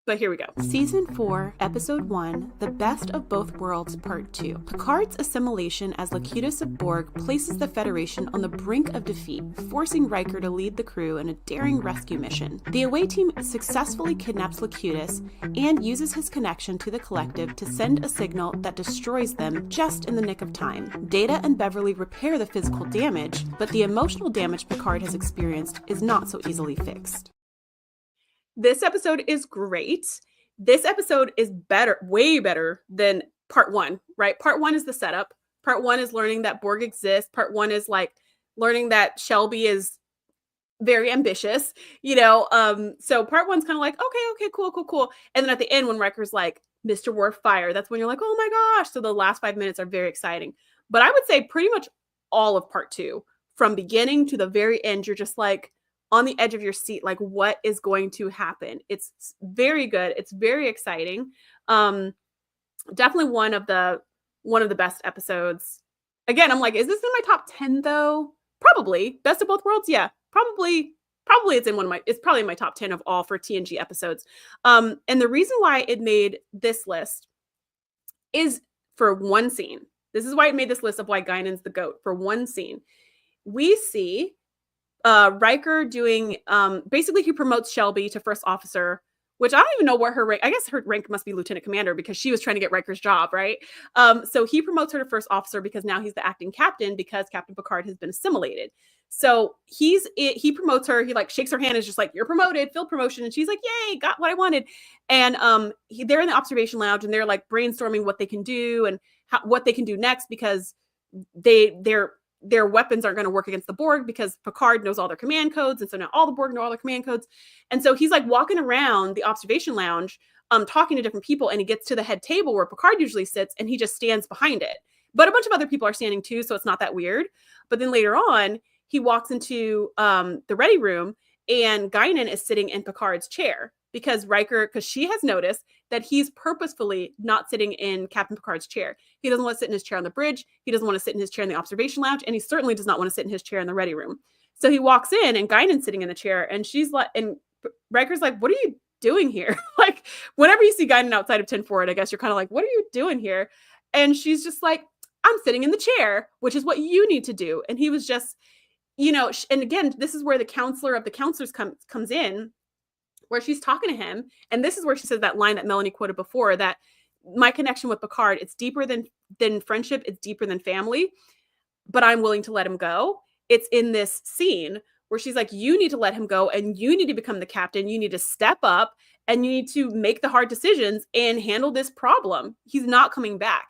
But here we go. Season 4, Episode 1, The Best of Both Worlds, Part 2. Picard's assimilation as Locutus of Borg places the Federation on the brink of defeat, forcing Riker to lead the crew in a daring rescue mission. The away team successfully kidnaps Locutus and uses his connection to the collective to send a signal that destroys them just in the nick of time. Data and Beverly repair the physical damage, but the emotional damage Picard has experienced is not so easily fixed. This episode is great. This episode is better, way better than part 1, right? Part 1 is the setup. Part 1 is learning that Borg exists. Part 1 is like learning that Shelby is very ambitious, you know? So part 1's kind of like, okay, cool. And then at the end, when Riker's like, Mr. Worf, fire, that's when you're like, oh my gosh. So the last 5 minutes are very exciting. But I would say pretty much all of part 2, from beginning to the very end, you're just like, on the edge of your seat, like what is going to happen. It's very good. It's very exciting. Definitely one of the best episodes. Again, I'm like, is this in my top 10 though? Probably. Best of Both Worlds? Yeah, probably it's probably in my top 10 of all for TNG episodes. And the reason why it made this list is for one scene. This is why it made this list of why Guinan's the GOAT. For one scene, we see Riker doing, basically he promotes Shelby to first officer, which I don't even know what her rank, I guess her rank must be lieutenant commander because she was trying to get Riker's job, right? So he promotes her to first officer because now he's the acting captain because Captain Picard has been assimilated. So he promotes her, he like shakes her hand, is just like, you're promoted, field promotion. And she's like, yay, got what I wanted. And they're in the observation lounge and they're like brainstorming what they can do and what they can do next because their weapons aren't going to work against the Borg because Picard knows all their command codes. And so now all the Borg know all their command codes. And so he's like walking around the observation lounge, talking to different people. And he gets to the head table where Picard usually sits and he just stands behind it. But a bunch of other people are standing too. So it's not that weird. But then later on, he walks into the ready room and Guinan is sitting in Picard's chair because she has noticed that he's purposefully not sitting in Captain Picard's chair. He doesn't want to sit in his chair on the bridge. He doesn't want to sit in his chair in the observation lounge. And he certainly does not want to sit in his chair in the ready room. So he walks in and Guinan's sitting in the chair and she's like, and Riker's like, what are you doing here? Like whenever you see Guinan outside of 10 forward, I guess you're kind of like, what are you doing here? And she's just like, I'm sitting in the chair, which is what you need to do. And he was just, you know, and again, this is where the counselor of the counselors comes in, where she's talking to him. And this is where she says that line that Melanie quoted before, that my connection with Picard, it's deeper than friendship. It's deeper than family, but I'm willing to let him go. It's in this scene where she's like, you need to let him go and you need to become the captain. You need to step up and you need to make the hard decisions and handle this problem. He's not coming back.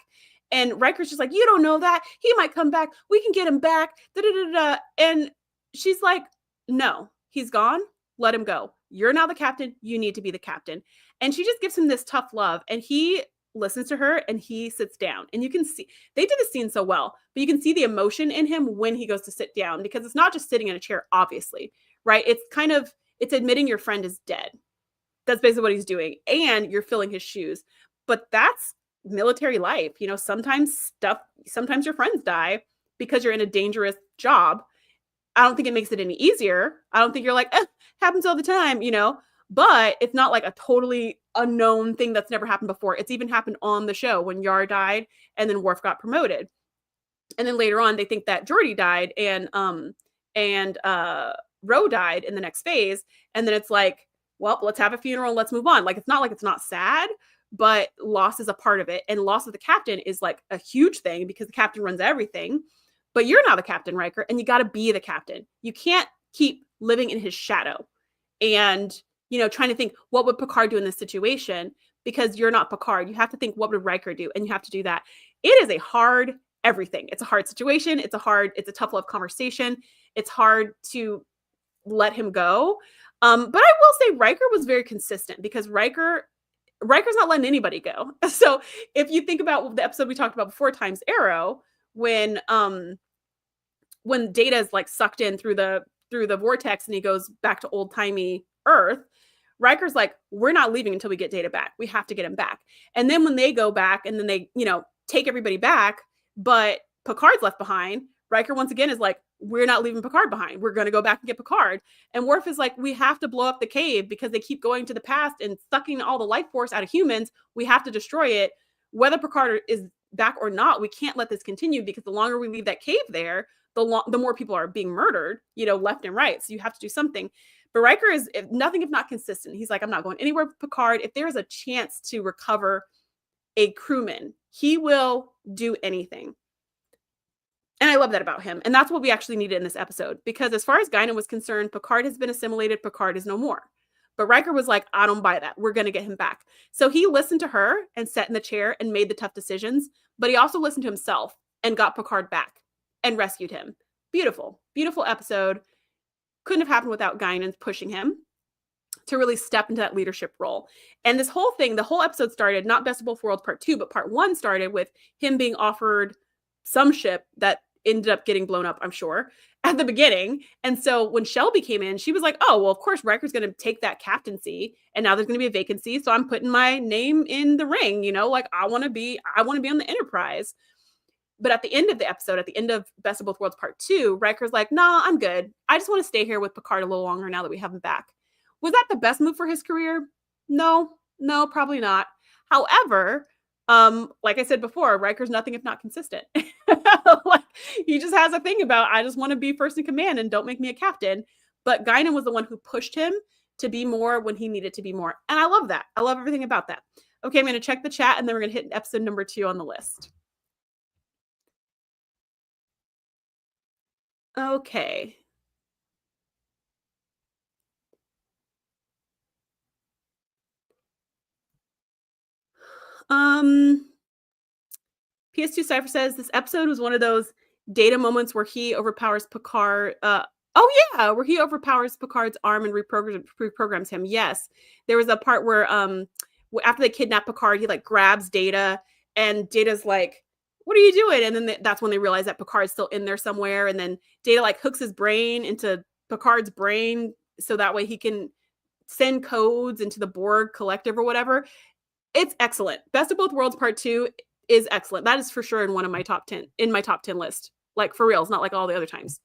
And Riker's just like, you don't know that. He might come back. We can get him back. Da, da, da, da. And she's like, no, he's gone. Let him go. You're now the captain. You need to be the captain. And she just gives him this tough love. And he listens to her and he sits down. And you can see, they did the scene so well, but you can see the emotion in him when he goes to sit down, because it's not just sitting in a chair, obviously, right? It's kind of, it's admitting your friend is dead. That's basically what he's doing. And you're filling his shoes. But that's military life. You know, sometimes your friends die because you're in a dangerous job. I don't think it makes it any easier. I don't think you're like, happens all the time, you know, but it's not like a totally unknown thing that's never happened before. It's even happened on the show when Yar died and then Worf got promoted. And then later on, they think that Geordi died and Ro died in the next phase. And then it's like, well, let's have a funeral and let's move on. Like, it's not sad, but loss is a part of it. And loss of the captain is like a huge thing because the captain runs everything. But you're now the captain, Riker, and you got to be the captain. You can't keep living in his shadow and, you know, trying to think, what would Picard do in this situation? Because you're not Picard. You have to think, what would Riker do? And you have to do that. It is a hard everything. It's a hard situation. It's a tough love conversation. It's hard to let him go. But I will say Riker was very consistent, because Riker's not letting anybody go. So if you think about the episode we talked about before, Time's Arrow, when Data is like sucked in through the vortex and he goes back to old timey Earth, Riker's like, we're not leaving until we get Data back. We have to get him back. And then when they go back and then they, you know, take everybody back, but Picard's left behind, Riker once again is like, we're not leaving Picard behind. We're going to go back and get Picard. And Worf is like, we have to blow up the cave because they keep going to the past and sucking all the life force out of humans. We have to destroy it. Whether Picard is back or not, we can't let this continue, because the longer we leave that cave there, the more people are being murdered, you know, left and right. So you have to do something. But Riker is nothing if not consistent. He's like, I'm not going anywhere with Picard. If there's a chance to recover a crewman, he will do anything. And I love that about him. And that's what we actually needed in this episode, because as far as Guinan was concerned, Picard has been assimilated. Picard is no more. But Riker was like, I don't buy that. We're going to get him back. So he listened to her and sat in the chair and made the tough decisions. But he also listened to himself and got Picard back and rescued him. Beautiful, beautiful episode. Couldn't have happened without Guinan pushing him to really step into that leadership role. And this whole thing, the whole episode started, not Best of Both Worlds Part 2, but Part 1 started with him being offered some ship that ended up getting blown up, I'm sure, at the beginning. And so when Shelby came in, she was like, oh, well, of course, Riker's going to take that captaincy. And now there's going to be a vacancy. So I'm putting my name in the ring, you know, like I want to be on the Enterprise. But at the end of the episode, at the end of Best of Both Worlds Part 2, Riker's like, nah, I'm good. I just want to stay here with Picard a little longer now that we have him back. Was that the best move for his career? No, probably not. However, like I said before, Riker's nothing if not consistent. Like, he just has a thing about, I just want to be first in command and don't make me a captain. But Guinan was the one who pushed him to be more when he needed to be more. And I love that. I love everything about that. Okay, I'm going to check the chat and then we're going to hit episode number 2 on the list. Okay. PS2 Cypher says this episode was one of those Data moments where he overpowers Picard. Where he overpowers Picard's arm and reprograms him. Yes, there was a part where after they kidnap Picard, he like grabs Data, and Data's like, "What are you doing?" And then that's when they realize that Picard's still in there somewhere. And then Data like hooks his brain into Picard's brain so that way he can send codes into the Borg collective or whatever. It's excellent. Best of Both Worlds Part 2 is excellent. That is for sure in one of my top 10 list. Like for reals, not like all the other times.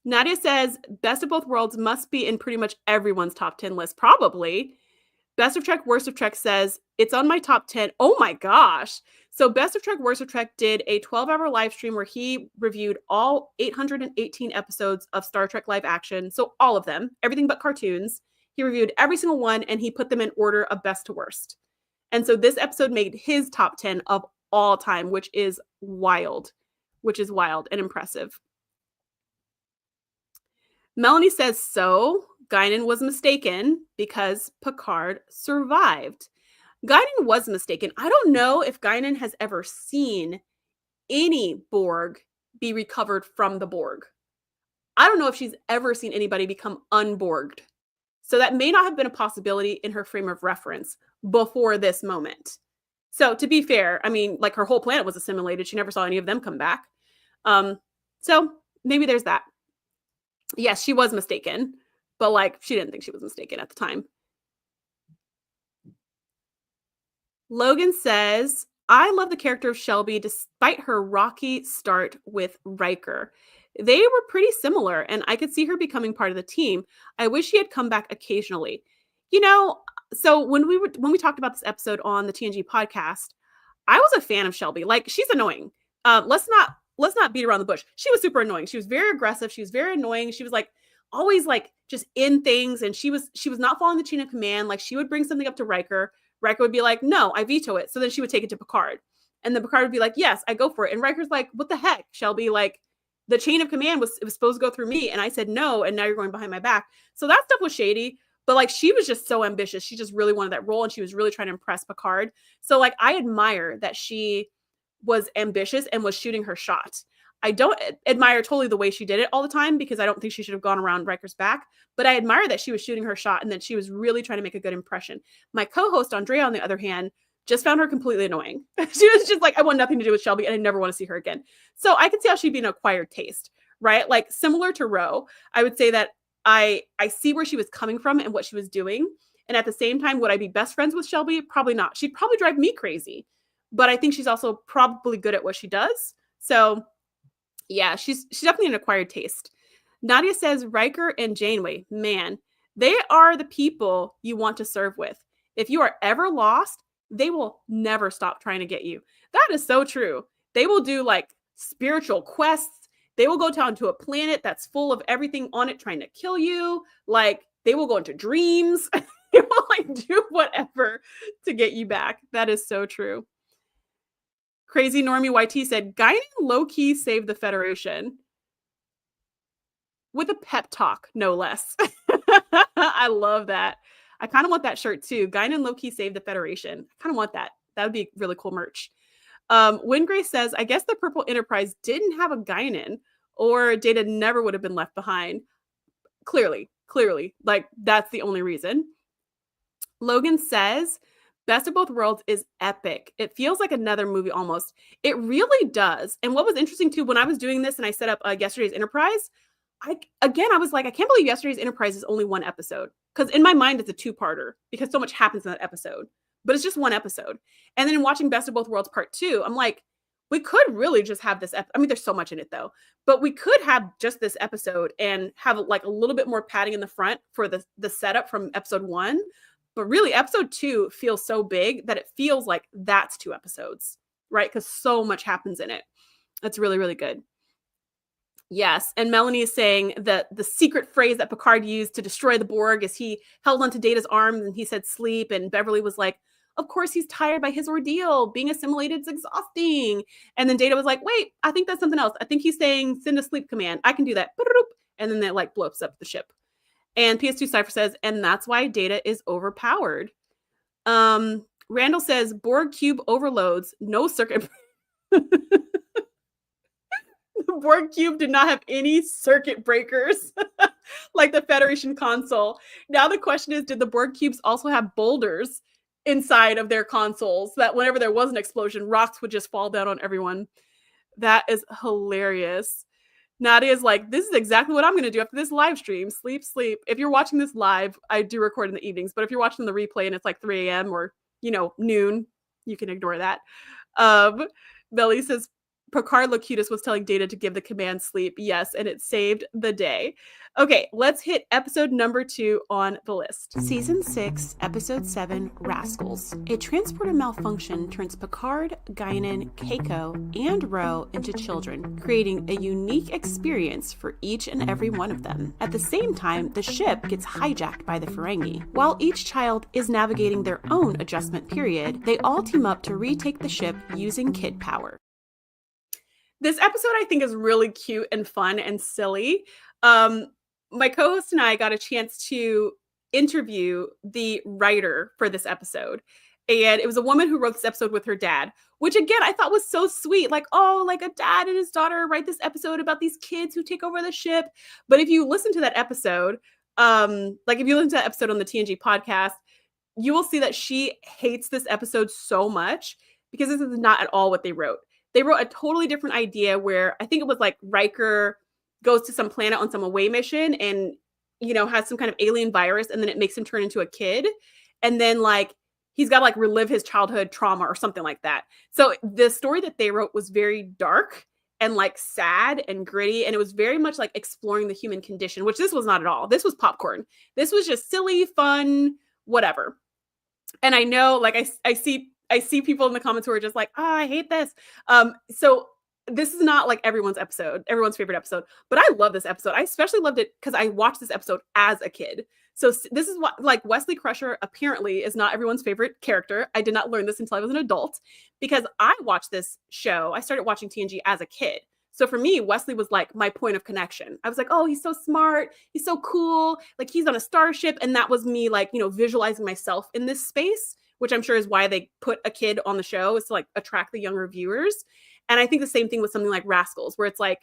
Nadia says Best of Both Worlds must be in pretty much everyone's top 10 list. Probably. Best of Trek, Worst of Trek says it's on my top 10. Oh my gosh. So Best of Trek, Worst of Trek did a 12-hour live stream where he reviewed all 818 episodes of Star Trek live action. So all of them, everything but cartoons. He reviewed every single one and he put them in order of best to worst. And so this episode made his top 10 of all time, which is wild and impressive. Melanie says, so Guinan was mistaken because Picard survived. Guinan was mistaken. I don't know if Guinan has ever seen any Borg be recovered from the Borg. I don't know if she's ever seen anybody become unborged. So that may not have been a possibility in her frame of reference before this moment. So to be fair, I mean, like her whole planet was assimilated. She never saw any of them come back. So maybe there's that. Yes, she was mistaken, but like she didn't think she was mistaken at the time. Logan says, I love the character of Shelby despite her rocky start with Riker. They were pretty similar, and I could see her becoming part of the team. I wish she had come back occasionally. You know, so when we talked about this episode on the TNG podcast, I was a fan of Shelby. Like, she's annoying. Let's not beat around the bush. She was super annoying. She was very aggressive. She was very annoying. She was like always like just in things, and she was not following the chain of command. Like, she would bring something up to Riker. Riker would be like, no, I veto it. So then she would take it to Picard. And then Picard would be like, yes, I go for it. And Riker's like, what the heck, Shelby? Like, the chain of command was supposed to go through me. And I said no. And now you're going behind my back. So that stuff was shady. But like, she was just so ambitious. She just really wanted that role. And she was really trying to impress Picard. So like, I admire that she was ambitious and was shooting her shot. I don't admire totally the way she did it all the time, because I don't think she should have gone around Riker's back. But I admire that she was shooting her shot and that she was really trying to make a good impression. My co-host, Andrea, on the other hand, just found her completely annoying. She was just like, I want nothing to do with Shelby and I never want to see her again. So I could see how she'd be an acquired taste, right? Like similar to Ro, I would say that I see where she was coming from and what she was doing. And at the same time, would I be best friends with Shelby? Probably not. She'd probably drive me crazy. But I think she's also probably good at what she does. So yeah, she's definitely an acquired taste. Nadia says Riker and Janeway, man, they are the people you want to serve with. If you are ever lost, they will never stop trying to get you. That is so true. They will do like spiritual quests. They will go down to a planet that's full of everything on it trying to kill you. Like, they will go into dreams. They will like do whatever to get you back. That is so true. Crazy Normie YT said, Guinan low-key saved the Federation. With a pep talk, no less. I love that. I kind of want that shirt too. Guinan low-key saved the Federation. I kind of want that. That would be really cool merch. Wingrace says, I guess the Purple Enterprise didn't have a Guinan, or Data never would have been left behind. Clearly. Like, that's the only reason. Logan says, Best of Both Worlds is epic. It feels like another movie almost. It really does. And what was interesting too, when I was doing this and I set up yesterday's Enterprise, I was like, I can't believe yesterday's Enterprise is only one episode. Because in my mind, it's a two-parter because so much happens in that episode. But it's just one episode. And then in watching Best of Both Worlds Part 2, I'm like, we could really just have this. I mean, there's so much in it though. But we could have just this episode and have like a little bit more padding in the front for the setup from episode 1. But really, episode 2 feels so big that it feels like that's 2 episodes, right? Because so much happens in it. That's really, really good. Yes, and Melanie is saying that the secret phrase that Picard used to destroy the Borg is he held onto Data's arms and he said sleep, and Beverly was like, of course he's tired by his ordeal. Being assimilated is exhausting. And then Data was like, wait, I think that's something else. I think he's saying send a sleep command. I can do that. And then it like blows up the ship. And PS2 Cypher says, and that's why Data is overpowered. Randall says, Borg cube overloads, no circuit. The Borg cube did not have any circuit breakers like the Federation console. Now the question is, did the Borg cubes also have boulders inside of their consoles that whenever there was an explosion, rocks would just fall down on everyone? That is hilarious. Nadia's like, this is exactly what I'm going to do after this live stream. Sleep. If you're watching this live, I do record in the evenings, but if you're watching the replay and it's like 3 a.m. or, noon, you can ignore that. Belly says, Picard Locutus was telling Data to give the command sleep. Yes, and it saved the day. Okay, let's hit episode number 2 on the list. Season 6, episode 7, Rascals. A transporter malfunction turns Picard, Guinan, Keiko, and Ro into children, creating a unique experience for each and every one of them. At the same time, the ship gets hijacked by the Ferengi. While each child is navigating their own adjustment period, they all team up to retake the ship using kid power. This episode, I think, is really cute and fun and silly. My co-host and I got a chance to interview the writer for this episode. And it was a woman who wrote this episode with her dad, which again, I thought was so sweet. Like, oh, like a dad and his daughter write this episode about these kids who take over the ship. But if you listen to that episode, like if you listen to that episode on the TNG podcast, you will see that she hates this episode so much because this is not at all what they wrote. They wrote a totally different idea where I think it was like Riker goes to some planet on some away mission and, you know, has some kind of alien virus, and then it makes him turn into a kid. And then like, he's got to like relive his childhood trauma or something like that. So the story that they wrote was very dark and like sad and gritty. And it was very much like exploring the human condition, which this was not at all. This was popcorn. This was just silly, fun, whatever. And I know, like, I see people in the comments who are just like, oh, I hate this. So this is not like everyone's favorite episode, but I love this episode. I especially loved it because I watched this episode as a kid. So this is what, like, Wesley Crusher apparently is not everyone's favorite character. I did not learn this until I was an adult because I watched this show. I started watching TNG as a kid. So for me, Wesley was like my point of connection. I was like, oh, he's so smart. He's so cool. Like he's on a starship. And that was me like, you know, visualizing myself in this space, which I'm sure is why they put a kid on the show, is to like attract the younger viewers. And I think the same thing with something like Rascals, where it's like,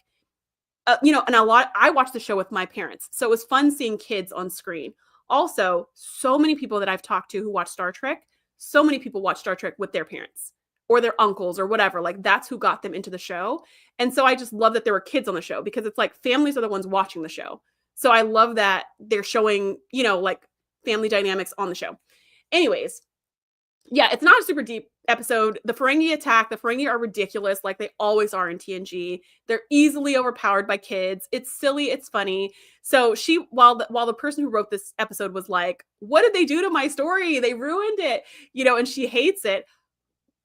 you know, and I watched the show with my parents. So it was fun seeing kids on screen. Also, so many people that I've talked to who watch Star Trek, so many people watch Star Trek with their parents or their uncles or whatever. Like that's who got them into the show. And so I just love that there were kids on the show because it's like families are the ones watching the show. So I love that they're showing, you know, like family dynamics on the show. Anyways, yeah, it's not a super deep episode. The Ferengi attack. The Ferengi are ridiculous, like they always are in TNG. They're easily overpowered by kids. It's silly. It's funny. So while the person who wrote this episode was like, "What did they do to my story? They ruined it," you know, and she hates it.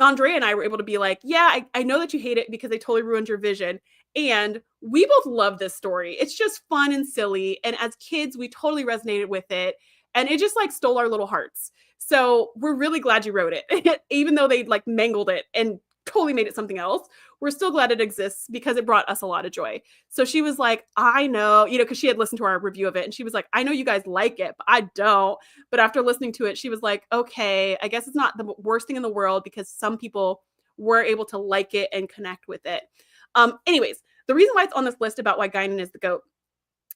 Andrea and I were able to be like, "Yeah, I know that you hate it because they totally ruined your vision." And we both love this story. It's just fun and silly. And as kids, we totally resonated with it. And it just like stole our little hearts. So we're really glad you wrote it. Even though they like mangled it and totally made it something else, we're still glad it exists because it brought us a lot of joy. So she was like, I know, you know, because she had listened to our review of it. And she was like, I know you guys like it, but I don't. But after listening to it, she was like, okay, I guess it's not the worst thing in the world because some people were able to like it and connect with it. Anyways, the reason why it's on this list about why Guinan is the GOAT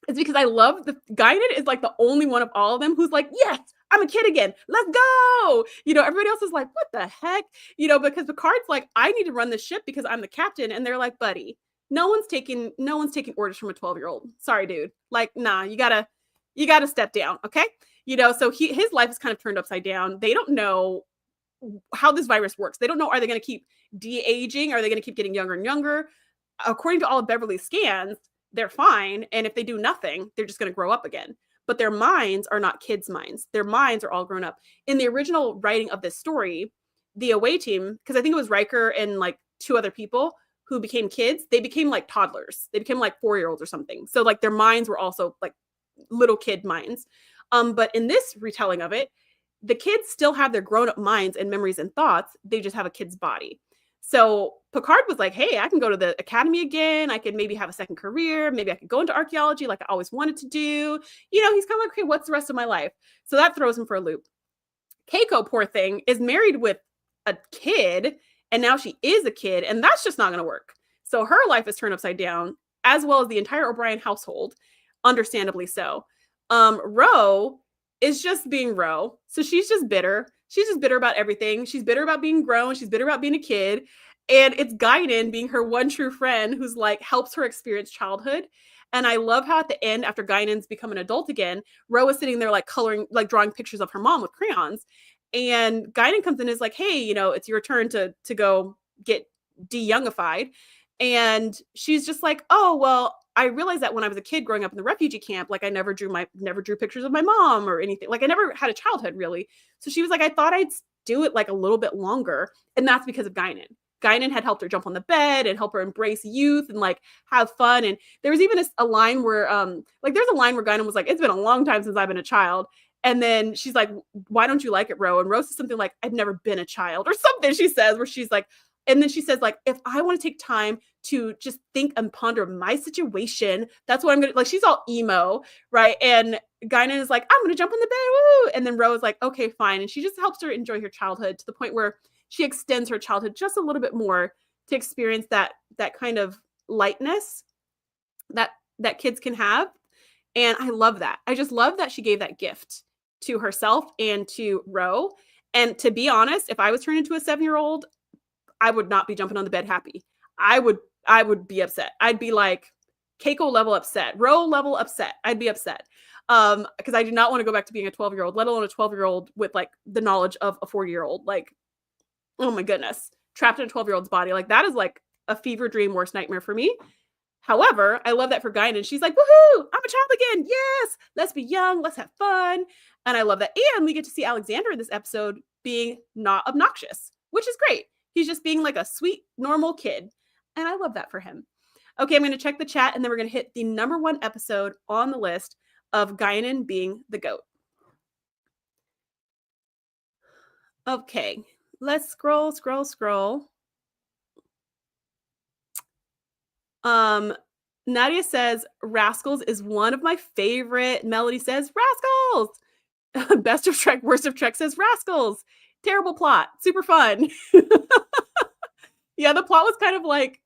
is because I love Guinan is like the only one of all of them who's like, yes, I'm a kid again. Let's go. You know, everybody else is like, what the heck? You know, because Picard's like, I need to run this ship because I'm the captain. And they're like, buddy, no one's taking orders from a 12-year-old. Sorry, dude. Like, nah, you gotta step down. Okay. You know, so his life is kind of turned upside down. They don't know how this virus works. They don't know, are they going to keep de-aging? Are they going to keep getting younger and younger? According to all of Beverly's scans, they're fine. And if they do nothing, they're just going to grow up again. But their minds are not kids' minds. Their minds are all grown up. In the original writing of this story, the away team, because I think it was Riker and like 2 other people who became kids, they became like toddlers. They became like 4-year-olds or something. So like their minds were also like little kid minds. But in this retelling of it, the kids still have their grown-up minds and memories and thoughts. They just have a kid's body. So Picard was like, hey, I can go to the academy again. I could maybe have a second career. Maybe I could go into archaeology like I always wanted to do. You know, he's kind of like, okay, what's the rest of my life? So that throws him for a loop. Keiko, poor thing, is married with a kid, and now she is a kid, and that's just not going to work. So her life is turned upside down, as well as the entire O'Brien household, understandably so. Ro is just being Ro. So she's just bitter. She's just bitter about everything. She's bitter about being grown. She's bitter about being a kid. And it's Guinan being her one true friend who's like helps her experience childhood. And I love how at the end, after Guinan's become an adult again, Ro is sitting there like coloring, like drawing pictures of her mom with crayons. And Guinan comes in and is like, hey, you know, it's your turn to go get de-youngified. And she's just like, oh, well, I realized that when I was a kid growing up in the refugee camp, like I never drew pictures of my mom or anything. Like I never had a childhood really. So she was like, I thought I'd do it like a little bit longer. And that's because of Guinan. Guinan had helped her jump on the bed and help her embrace youth and like have fun. And there was even a line where there's a line where Guinan was like, it's been a long time since I've been a child. And then she's like, why don't you like it, Ro? And Ro says something like, I've never been a child or something she says, where she's like, and then she says, like, if I want to take time to just think and ponder my situation, that's what I'm going to, like, she's all emo, right? And Guinan is like, I'm going to jump on the bed. Woo! And then Ro is like, okay, fine. And she just helps her enjoy her childhood to the point where she extends her childhood just a little bit more to experience that kind of lightness that kids can have. And I love that. I just love that she gave that gift to herself and to Ro. And to be honest, if I was turned into a 7-year-old, I would not be jumping on the bed happy. I would be upset. I'd be like Keiko level upset, Ro level upset. I'd be upset. Because I do not want to go back to being a 12-year-old, let alone a 12-year-old with like the knowledge of a 40-year-old. Like, oh my goodness, trapped in a 12-year-old's body. Like that is like a fever dream, worst nightmare for me. However, I love that for Guinan. She's like, woohoo, I'm a child again. Yes, let's be young. Let's have fun. And I love that. And we get to see Alexander in this episode being not obnoxious, which is great. He's just being like a sweet, normal kid. And I love that for him. Okay, I'm going to check the chat and then we're going to hit the number 1 episode on the list of Guinan being the GOAT. Okay, let's scroll. Nadia says Rascals is one of my favorite. Melody says Rascals. Best of Trek, worst of Trek says Rascals. Terrible plot, super fun. Yeah, the plot was kind of like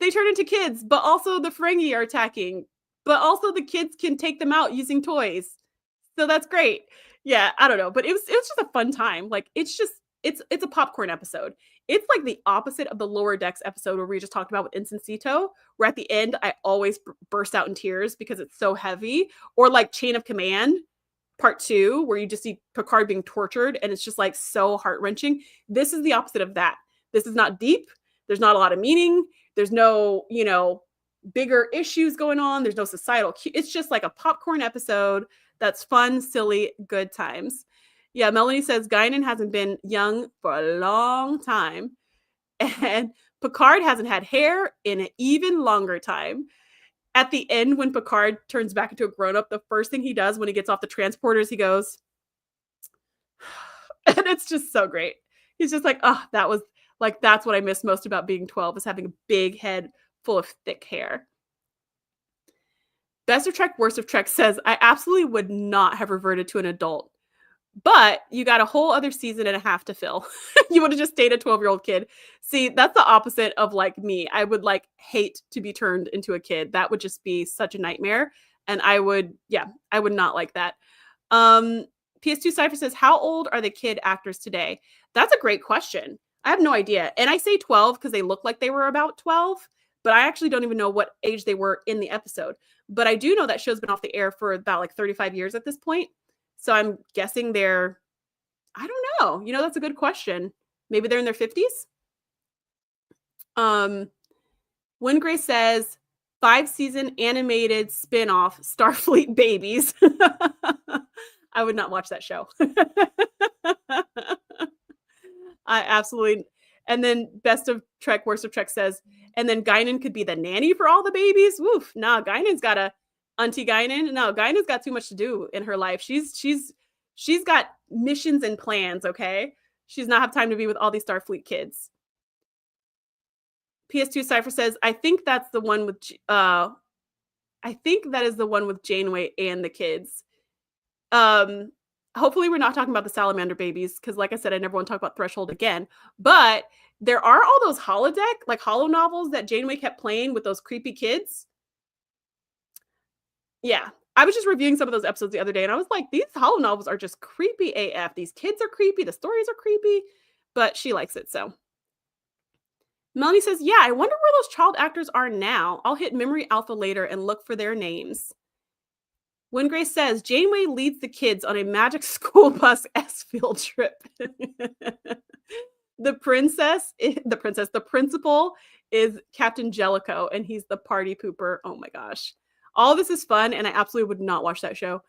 they turn into kids, but also the Ferengi are attacking, but also the kids can take them out using toys. So that's great. Yeah, I don't know, but it was just a fun time. Like it's a popcorn episode. It's like the opposite of the Lower Decks episode where we just talked about with Insincito, where at the end I always burst out in tears because it's so heavy, or like Chain of Command Part 2, where you just see Picard being tortured and it's just like so heart-wrenching. This is the opposite of that. This is not deep. There's not a lot of meaning. There's no, bigger issues going on. There's no societal. It's just like a popcorn episode that's fun, silly, good times. Yeah, Melanie says Guinan hasn't been young for a long time. And Picard hasn't had hair in an even longer time. At the end, when Picard turns back into a grown-up, the first thing he does when he gets off the transporters, he goes, and it's just so great. He's just like, oh, that was like, that's what I miss most about being 12 is having a big head full of thick hair. Best of Trek, worst of Trek says, I absolutely would not have reverted to an adult. But you got a whole other season and a half to fill. You would have just stayed a 12-year-old kid. See, that's the opposite of like me. I would like hate to be turned into a kid. That would just be such a nightmare. And I would not like that. PS2 Cypher says, how old are the kid actors today? That's a great question. I have no idea. And I say 12 because they look like they were about 12, but I actually don't even know what age they were in the episode. But I do know that show's been off the air for about like 35 years at this point. So I'm guessing they're, I don't know. That's a good question. Maybe they're in their 50s. Wingray says 5-season animated spin-off Starfleet Babies. I would not watch that show. I absolutely. And then Best of Trek, Worst of Trek says, and then Guinan could be the nanny for all the babies. Woof. Nah, Guinan's got a Auntie Guinan. No, Guinan's got too much to do in her life. She's got missions and plans, okay? She does not have time to be with all these Starfleet kids. PS2 Cypher says, I think that's the one with I think that is the one with Janeway and the kids. Hopefully we're not talking about the salamander babies, because like I said, I never want to talk about Threshold again. But there are all those holodeck, like holo novels that Janeway kept playing with those creepy kids. Yeah, I was just reviewing some of those episodes the other day, and I was like, these holo novels are just creepy AF. These kids are creepy. The stories are creepy, but she likes it, so. Melanie says, yeah, I wonder where those child actors are now. I'll hit Memory Alpha later and look for their names. Wingrace says, Janeway leads the kids on a magic school bus field trip. The principal is Captain Jellicoe, and he's the party pooper. Oh my gosh. All this is fun, and I absolutely would not watch that show.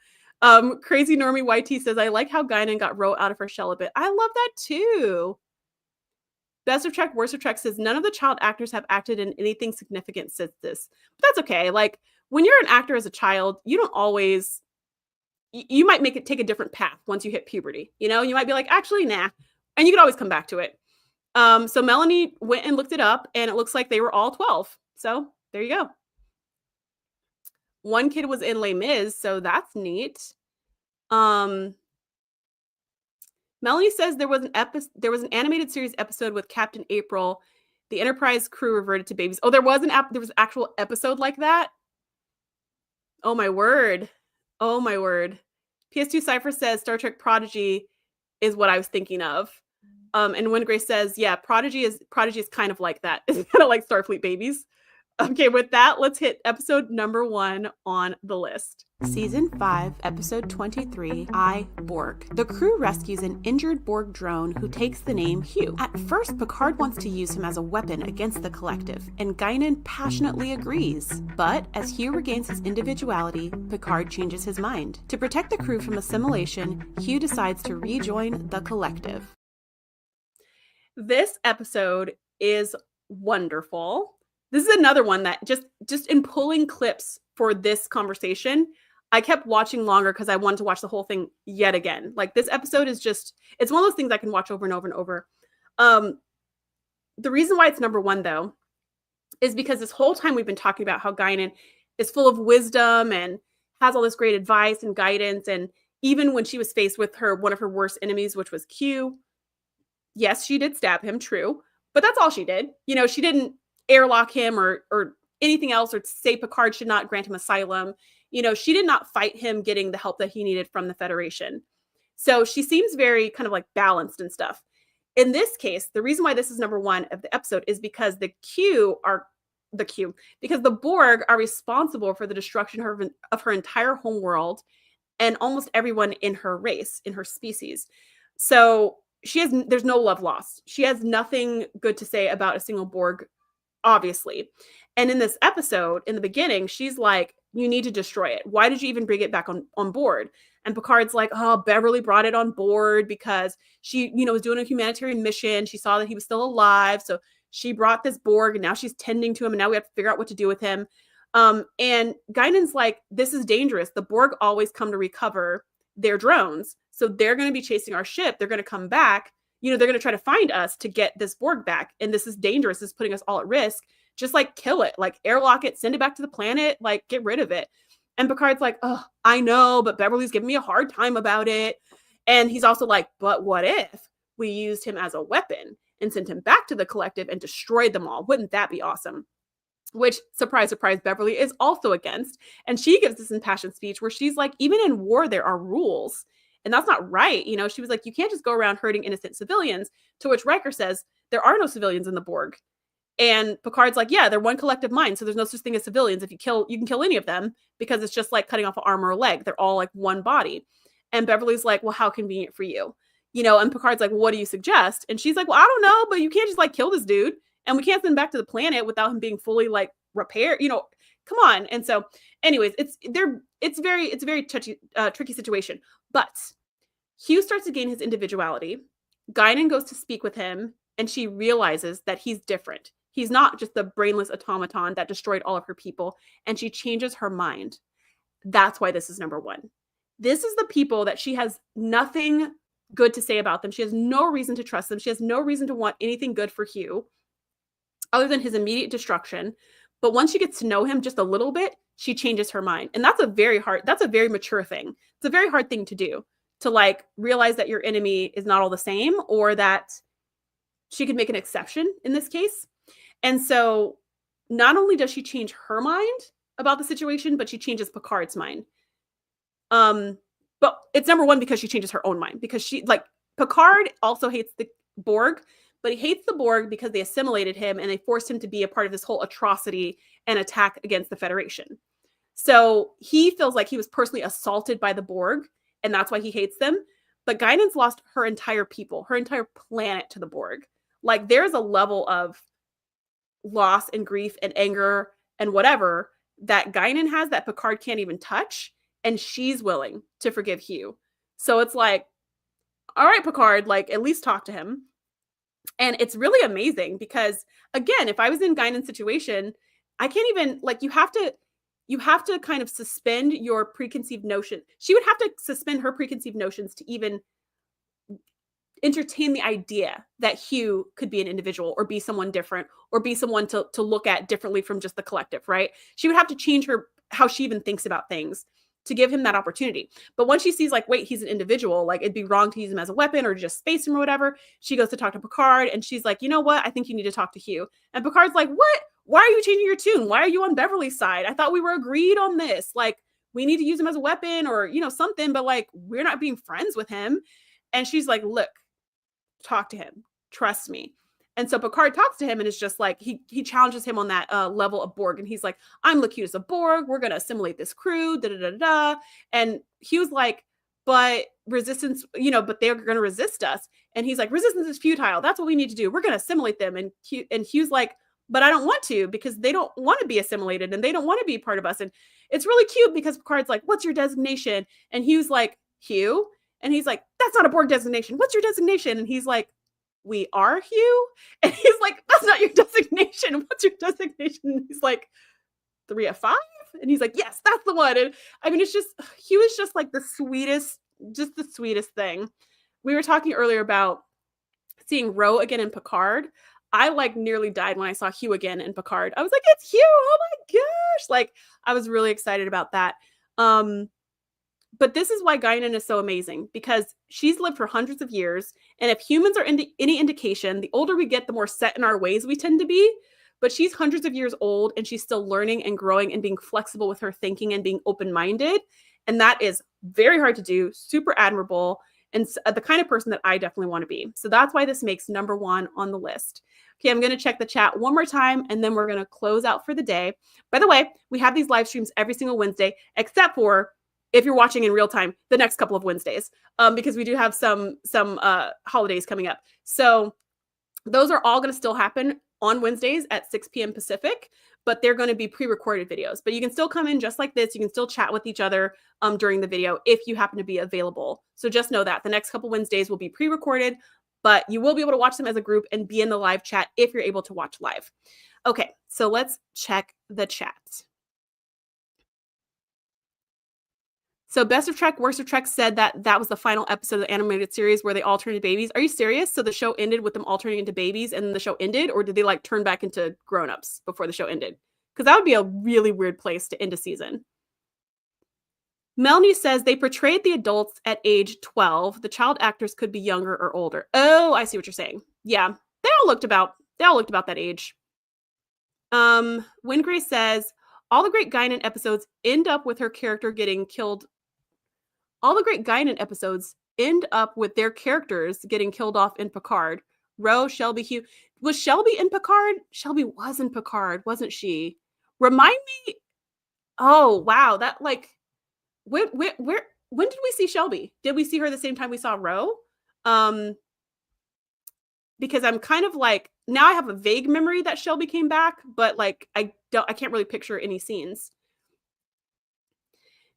Crazy Normie YT says, I like how Guinan got Ro out of her shell a bit. I love that too. Best of Trek, Worst of Trek says, none of the child actors have acted in anything significant since this. But that's okay. Like, when you're an actor as a child, you don't always, you might take a different path once you hit puberty. You might be like, actually, nah. And you could always come back to it. So Melanie went and looked it up, and it looks like they were all 12. So there you go. one kid was in Les Mis, so that's neat. Melanie says there was an animated series episode with Captain April. The Enterprise crew reverted to babies. Oh, there was an actual episode like that? Oh my word. Oh my word. PS2 Cypher says Star Trek Prodigy is what I was thinking of. And Windgrace says, yeah, Prodigy is kind of like that. It's kind of like Starfleet babies. Okay, with that, let's hit episode number 1 on the list. Season 5, episode 23, I, Borg. The crew rescues an injured Borg drone who takes the name Hugh. At first, Picard wants to use him as a weapon against the collective, and Guinan passionately agrees. But as Hugh regains his individuality, Picard changes his mind. To protect the crew from assimilation, Hugh decides to rejoin the collective. This episode is wonderful. This is another one that just in pulling clips for this conversation, I kept watching longer because I wanted to watch the whole thing yet again. Like, this episode is just, it's one of those things I can watch over and over and over. The reason why it's number 1, though, is because this whole time we've been talking about how Guinan is full of wisdom and has all this great advice and guidance. And even when she was faced with one of her worst enemies, which was Q, yes, she did stab him, true. But that's all she did. You know, she didn't airlock him or anything else, or say Picard should not grant him asylum. You know, she did not fight him getting the help that he needed from the Federation. So she seems very kind of like balanced and stuff. In this case, the reason why this is number 1 of the episode is because because the Borg are responsible for the destruction of her entire homeworld and almost everyone in her race, in her species. So there's no love lost. She has nothing good to say about a single Borg, obviously. And in this episode, in the beginning, she's like, you need to destroy it. Why did you even bring it back on board? And Picard's like, oh, Beverly brought it on board because she, was doing a humanitarian mission. She saw that he was still alive. So she brought this Borg and now she's tending to him. And now we have to figure out what to do with him. And Guinan's like, this is dangerous. The Borg always come to recover their drones. So they're going to be chasing our ship. They're going to come back. They're going to try to find us to get this Borg back. And this is dangerous. This is putting us all at risk. Just like kill it, like airlock it, send it back to the planet, like get rid of it. And Picard's like, oh, I know, but Beverly's giving me a hard time about it. And he's also like, but what if we used him as a weapon and sent him back to the collective and destroyed them all? Wouldn't that be awesome? Which, surprise, surprise, Beverly is also against. And she gives this impassioned speech where she's like, even in war, there are rules. And that's not right. She was like, you can't just go around hurting innocent civilians. To which Riker says, there are no civilians in the Borg. And Picard's like, yeah, they're one collective mind. So there's no such thing as civilians. If you can kill any of them because it's just like cutting off an arm or a leg. They're all like one body. And Beverly's like, well, how convenient for you? And Picard's like, well, what do you suggest? And she's like, well, I don't know, but you can't just like kill this dude. And we can't send him back to the planet without him being fully like repaired, come on. And so anyways, it's a very tricky situation. But Hugh starts to gain his individuality. Guinan goes to speak with him and she realizes that he's different. He's not just the brainless automaton that destroyed all of her people, and she changes her mind. That's why this is number 1. This is the people that she has nothing good to say about them. She has no reason to trust them. She has no reason to want anything good for Hugh other than his immediate destruction. But once she gets to know him just a little bit, she changes her mind. And that's a very mature thing. It's a very hard thing to do, to like realize that your enemy is not all the same, or that she could make an exception in this case. And so not only does she change her mind about the situation, but she changes Picard's mind. But it's number 1 because she changes her own mind, because Picard also hates the Borg, but he hates the Borg because they assimilated him and they forced him to be a part of this whole atrocity and attack against the Federation. So he feels like he was personally assaulted by the Borg, and that's why he hates them. But Guinan's lost her entire people, her entire planet to the Borg. Like, there's a level of loss and grief and anger and whatever that Guinan has that Picard can't even touch, and she's willing to forgive Hugh. So it's like, all right, Picard, like, at least talk to him. And it's really amazing because, again, if I was in Guinan's situation, I can't even, like, you have to kind of suspend your preconceived notion. She would have to suspend her preconceived notions to even entertain the idea that Hugh could be an individual or be someone different or be someone to look at differently from just the collective, right? She would have to change her how she even thinks about things, to give him that opportunity. But once she sees like, wait, he's an individual, like it'd be wrong to use him as a weapon or just space him or whatever, she goes to talk to Picard and she's like, you know what? I think you need to talk to Hugh. And Picard's like, what? Why are you changing your tune? Why are you on Beverly's side? I thought we were agreed on this. Like, we need to use him as a weapon or, you know, something, but like, we're not being friends with him. And she's like, look, talk to him. Trust me. And so Picard talks to him and is just like, he challenges him on that level of Borg. And he's like, I'm Locutus of Borg. We're going to assimilate this crew. Da, da, da, da. And Hugh's like, but resistance, you know, but they're going to resist us. And he's like, resistance is futile. That's what we need to do. We're going to assimilate them. And Hugh's like, but I don't want to, because they don't want to be assimilated and they don't want to be part of us. And it's really cute because Picard's like, what's your designation? And Hugh's like, Hugh. And he's like, that's not a Borg designation. What's your designation? And he's like, we are Hugh. And he's like, that's not your designation. What's your designation? And he's like, 3 of 5. And he's like, yes, that's the one. And I mean, it's just, Hugh is just like the sweetest thing. We were talking earlier about seeing Ro again in Picard. I like nearly died when I saw Hugh again in Picard. I was like, it's Hugh. Oh my gosh. Like, I was really excited about that. But this is why Guinan is so amazing, because she's lived for hundreds of years. And if humans are any indication, the older we get, the more set in our ways we tend to be. But she's hundreds of years old and she's still learning and growing and being flexible with her thinking and being open-minded. And that is very hard to do, super admirable, and the kind of person that I definitely want to be. So that's why this makes number 1 on the list. Okay, I'm going to check the chat one more time and then we're going to close out for the day. By the way, we have these live streams every single Wednesday, except for if you're watching in real time, the next couple of Wednesdays, because we do have some holidays coming up. So those are all going to still happen on Wednesdays at 6 p.m. Pacific, but they're going to be pre-recorded videos. But you can still come in just like this. You can still chat with each other during the video if you happen to be available. So just know that the next couple Wednesdays will be pre-recorded, but you will be able to watch them as a group and be in the live chat if you're able to watch live. Okay, so let's check the chat. So Best of Trek, Worst of Trek said that was the final episode of the animated series where they all turned into babies. Are you serious? So the show ended with them all turning into babies and then the show ended? Or did they like turn back into grown-ups before the show ended? Because that would be a really weird place to end a season. Melanie says they portrayed the adults at age 12. The child actors could be younger or older. Oh, I see what you're saying. Yeah, they all looked about that age. Wingray says all the great Guinan episodes end up with her character getting killed. All the great Guinan episodes end up with their characters getting killed off in Picard. Ro, Shelby, Hugh. Was Shelby in Picard? Shelby was in Picard, wasn't she? Remind me. Oh, wow. That like, when did we see Shelby? Did we see her the same time we saw Ro? Because I'm kind of like, now I have a vague memory that Shelby came back, but like, I can't really picture any scenes.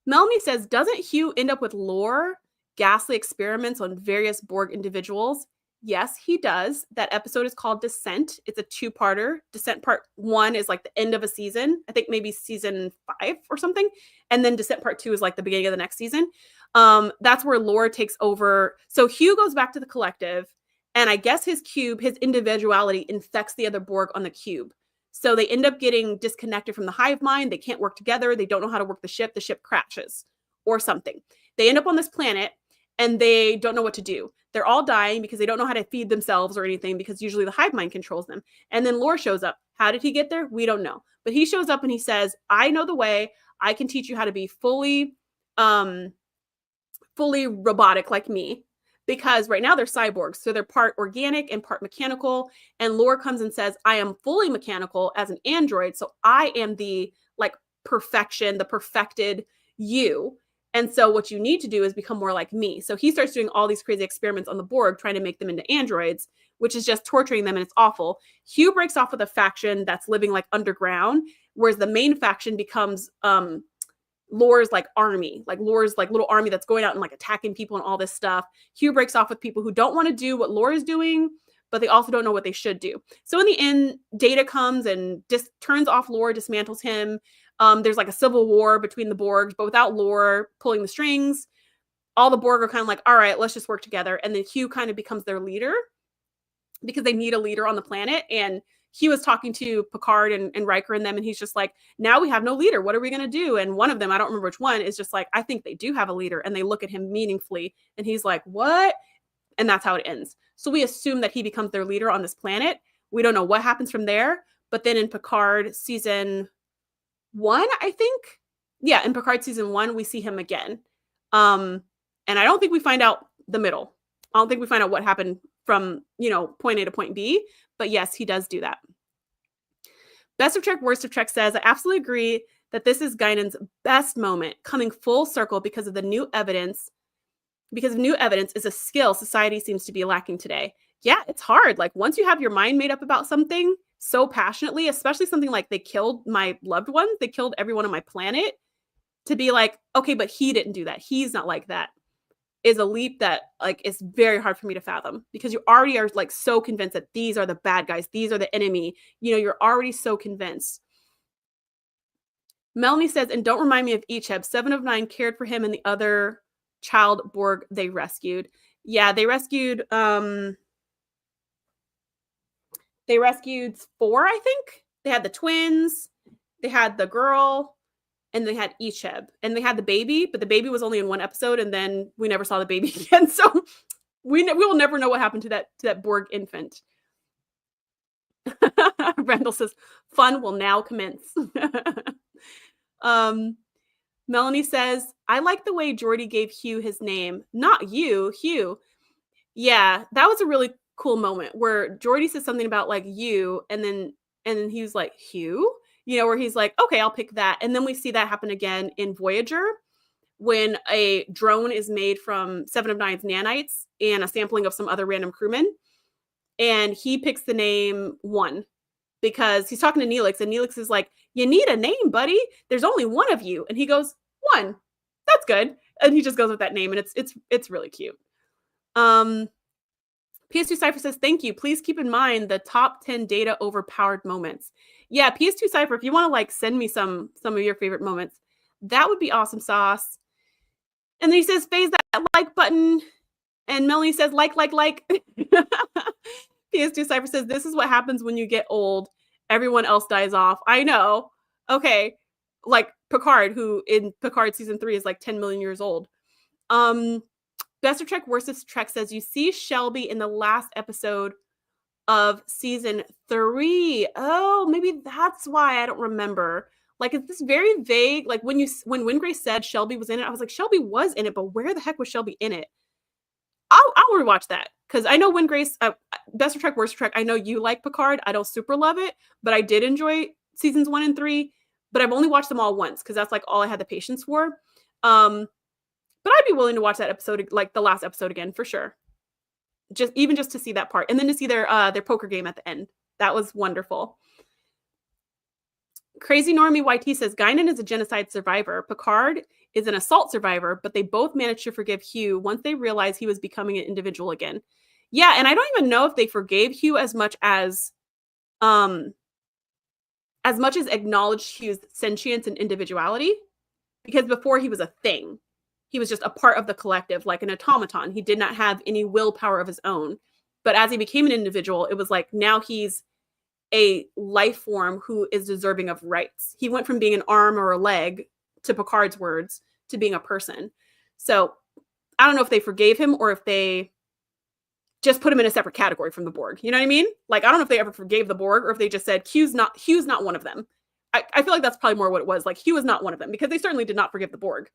Melanie says, doesn't Hugh end up with lore, ghastly experiments on various Borg individuals? Yes, he does. That episode is called Descent. It's a 2-parter. Descent part 1 is like the end of a season. I think maybe season 5 or something. And then Descent part 2 is like the beginning of the next season. That's where lore takes over. So Hugh goes back to the collective, and I guess his cube, his individuality infects the other Borg on the cube. So they end up getting disconnected from the hive mind. They can't work together. They don't know how to work the ship. The ship crashes or something. They end up on this planet and they don't know what to do. They're all dying because they don't know how to feed themselves or anything, because usually the hive mind controls them. And then Lore shows up. How did he get there? We don't know. But he shows up and he says, I know the way. I can teach you how to be fully robotic like me. Because right now they're cyborgs. So they're part organic and part mechanical. And Lore comes and says, I am fully mechanical as an android. So I am the like perfection, the perfected you. And so what you need to do is become more like me. So he starts doing all these crazy experiments on the Borg, trying to make them into androids, which is just torturing them. And it's awful. Hugh breaks off with a faction that's living like underground, whereas the main faction becomes Lore's like army, like Lore's like little army that's going out and like attacking people and all this stuff. Hugh breaks off with people who don't want to do what Lore is doing, but they also don't know what they should do. So in the end, Data comes and just turns off Lore, dismantles him. There's like a civil war between the Borgs, but without Lore pulling the strings. All the Borg are kind of like, all right, let's just work together. And then Hugh kind of becomes their leader because they need a leader on the planet. And he was talking to Picard and Riker and them, and he's just like, now we have no leader. What are we going to do? And one of them, I don't remember which one, is just like, I think they do have a leader. And they look at him meaningfully, and he's like, what? And that's how it ends. So we assume that he becomes their leader on this planet. We don't know what happens from there. But then in Picard season 1, I think. Yeah, in Picard season 1, we see him again. And I don't think we find out the middle. I don't think we find out what happened from, point A to point B. But yes, he does do that. Best of Trek, Worst of Trek says, I absolutely agree that this is Guinan's best moment, coming full circle because of new evidence is a skill society seems to be lacking today. Yeah, it's hard. Like, once you have your mind made up about something so passionately, especially something like they killed my loved ones, they killed everyone on my planet, to be like, okay, but he didn't do that, he's not like that, is a leap that like is very hard for me to fathom, because you already are like so convinced that these are the bad guys, these are the enemy. You're already so convinced. Melanie says, and don't remind me of Icheb. 7 of 9 cared for him and the other child Borg they rescued. Yeah, they rescued 4, I think. They had the twins, they had the girl, and they had Icheb, and they had the baby, but the baby was only in 1 episode, and then we never saw the baby again. So we will never know what happened to that Borg infant. Randall says, fun will now commence. Melanie says, I like the way Geordi gave Hugh his name. Not you, Hugh. Yeah, that was a really cool moment where Geordi says something about like you, and then he was like, Hugh? Where he's like, okay, I'll pick that. And then we see that happen again in Voyager, when a drone is made from 7 of 9's nanites and a sampling of some other random crewmen. And he picks the name 1 because he's talking to Neelix, and Neelix is like, you need a name, buddy. There's only 1 of you. And he goes, 1. That's good. And he just goes with that name, and it's really cute. PS2 Cypher says, thank you. Please keep in mind the top 10 data overpowered moments. Yeah, PS2 Cypher, if you want to like send me some of your favorite moments, that would be awesome sauce. And then he says, phase that like button. And Melanie says, like. PS2 Cypher says, this is what happens when you get old. Everyone else dies off. I know. Okay. Like Picard, who in Picard season 3 is like 10 million years old. Best of Trek, Worst of Trek says, you see Shelby in the last episode of season 3. Oh, maybe that's why I don't remember. Like, it's this very vague, like when Wingrace said Shelby was in it, I was like, Shelby was in it, but where the heck was Shelby in it? I'll rewatch that, because I know Wingrace, Best of Trek, Worst of Trek, I know you like Picard. I don't super love it, but I did enjoy seasons 1 and 3, but I've only watched them all once, because that's like all I had the patience for. But I'd be willing to watch that episode, like the last episode again, for sure. Just to see that part, and then to see their poker game at the end. That was wonderful. Crazy Normie YT says, Guinan is a genocide survivor. Picard is an assault survivor, but they both managed to forgive Hugh once they realized he was becoming an individual again. Yeah, and I don't even know if they forgave Hugh as much as acknowledged Hugh's sentience and individuality, because before he was a thing. He was just a part of the collective, like an automaton. He did not have any willpower of his own. But as he became an individual, it was like, now he's a life form who is deserving of rights. He went from being an arm or a leg, to Picard's words, to being a person. So I don't know if they forgave him or if they just put him in a separate category from the Borg. You know what I mean? Like, I don't know if they ever forgave the Borg, or if they just said, Hugh's not one of them. I feel like that's probably more what it was. Like, Hugh is not one of them, because they certainly did not forgive the Borg.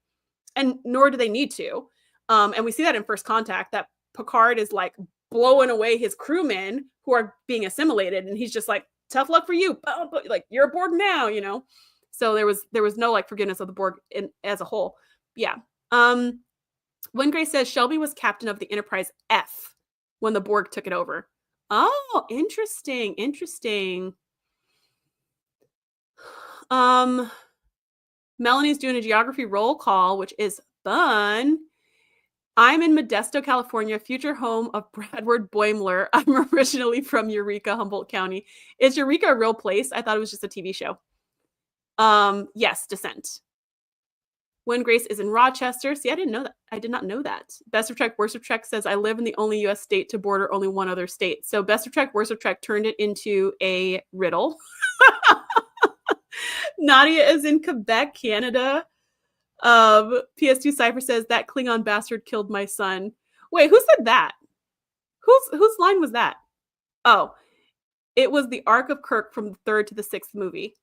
And nor do they need to. And we see that in First Contact, that Picard is like blowing away his crewmen who are being assimilated. And he's just like, tough luck for you. Like, you're a Borg now, So there was no like forgiveness of the Borg as a whole. Yeah. Wingrace says Shelby was captain of the Enterprise F when the Borg took it over. Oh, interesting. Melanie's doing a geography roll call, which is fun. I'm in Modesto, California, future home of Bradward Boimler. I'm originally from Eureka, Humboldt County. Is Eureka a real place? I thought it was just a TV show. Yes, Descent. When Grace is in Rochester. See, I didn't know that. I did not know that. Best of Trek, Worst of Trek says, I live in the only U.S. state to border only one other state. So Best of Trek, Worst of Trek turned it into a riddle. Nadia is in Quebec, Canada. PS2 Cypher says, that Klingon bastard killed my son. Wait, who said that? Whose line was that? Oh, it was the arc of Kirk from the 3rd to the 6th movie.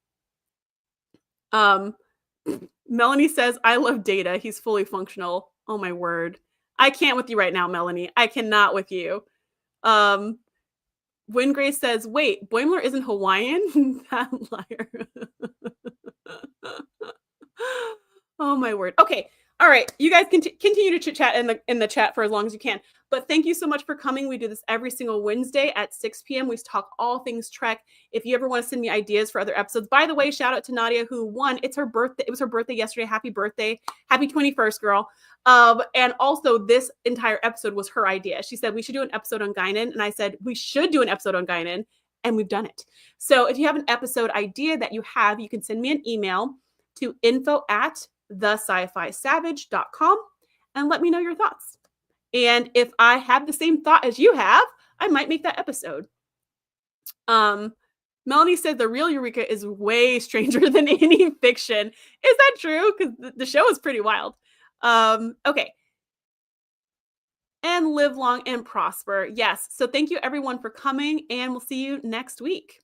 Melanie says, I love Data. He's fully functional. Oh my word. I can't with you right now, Melanie. I cannot with you. When Grace says, wait, Boimler isn't Hawaiian? That liar. Oh my word. Okay. All right. You guys continue to chit chat in the chat for as long as you can. But thank you so much for coming. We do this every single Wednesday at 6 p.m. We talk all things Trek. If you ever want to send me ideas for other episodes, by the way, shout out to Nadia who won. It's her birthday. It was her birthday yesterday. Happy birthday. Happy 21st, girl. And also this entire episode was her idea. She said we should do an episode on Guinan. And I said we should do an episode on Guinan. And we've done it. So if you have an episode idea that you have, you can send me an email to info@thescifisavage.com and let me know your thoughts. And if I have the same thought as you have, I might make that episode. Melanie said the real Eureka is way stranger than any fiction. Is that true? Because the show is pretty wild. Okay. And live long and prosper. Yes. So thank you everyone for coming, and we'll see you next week.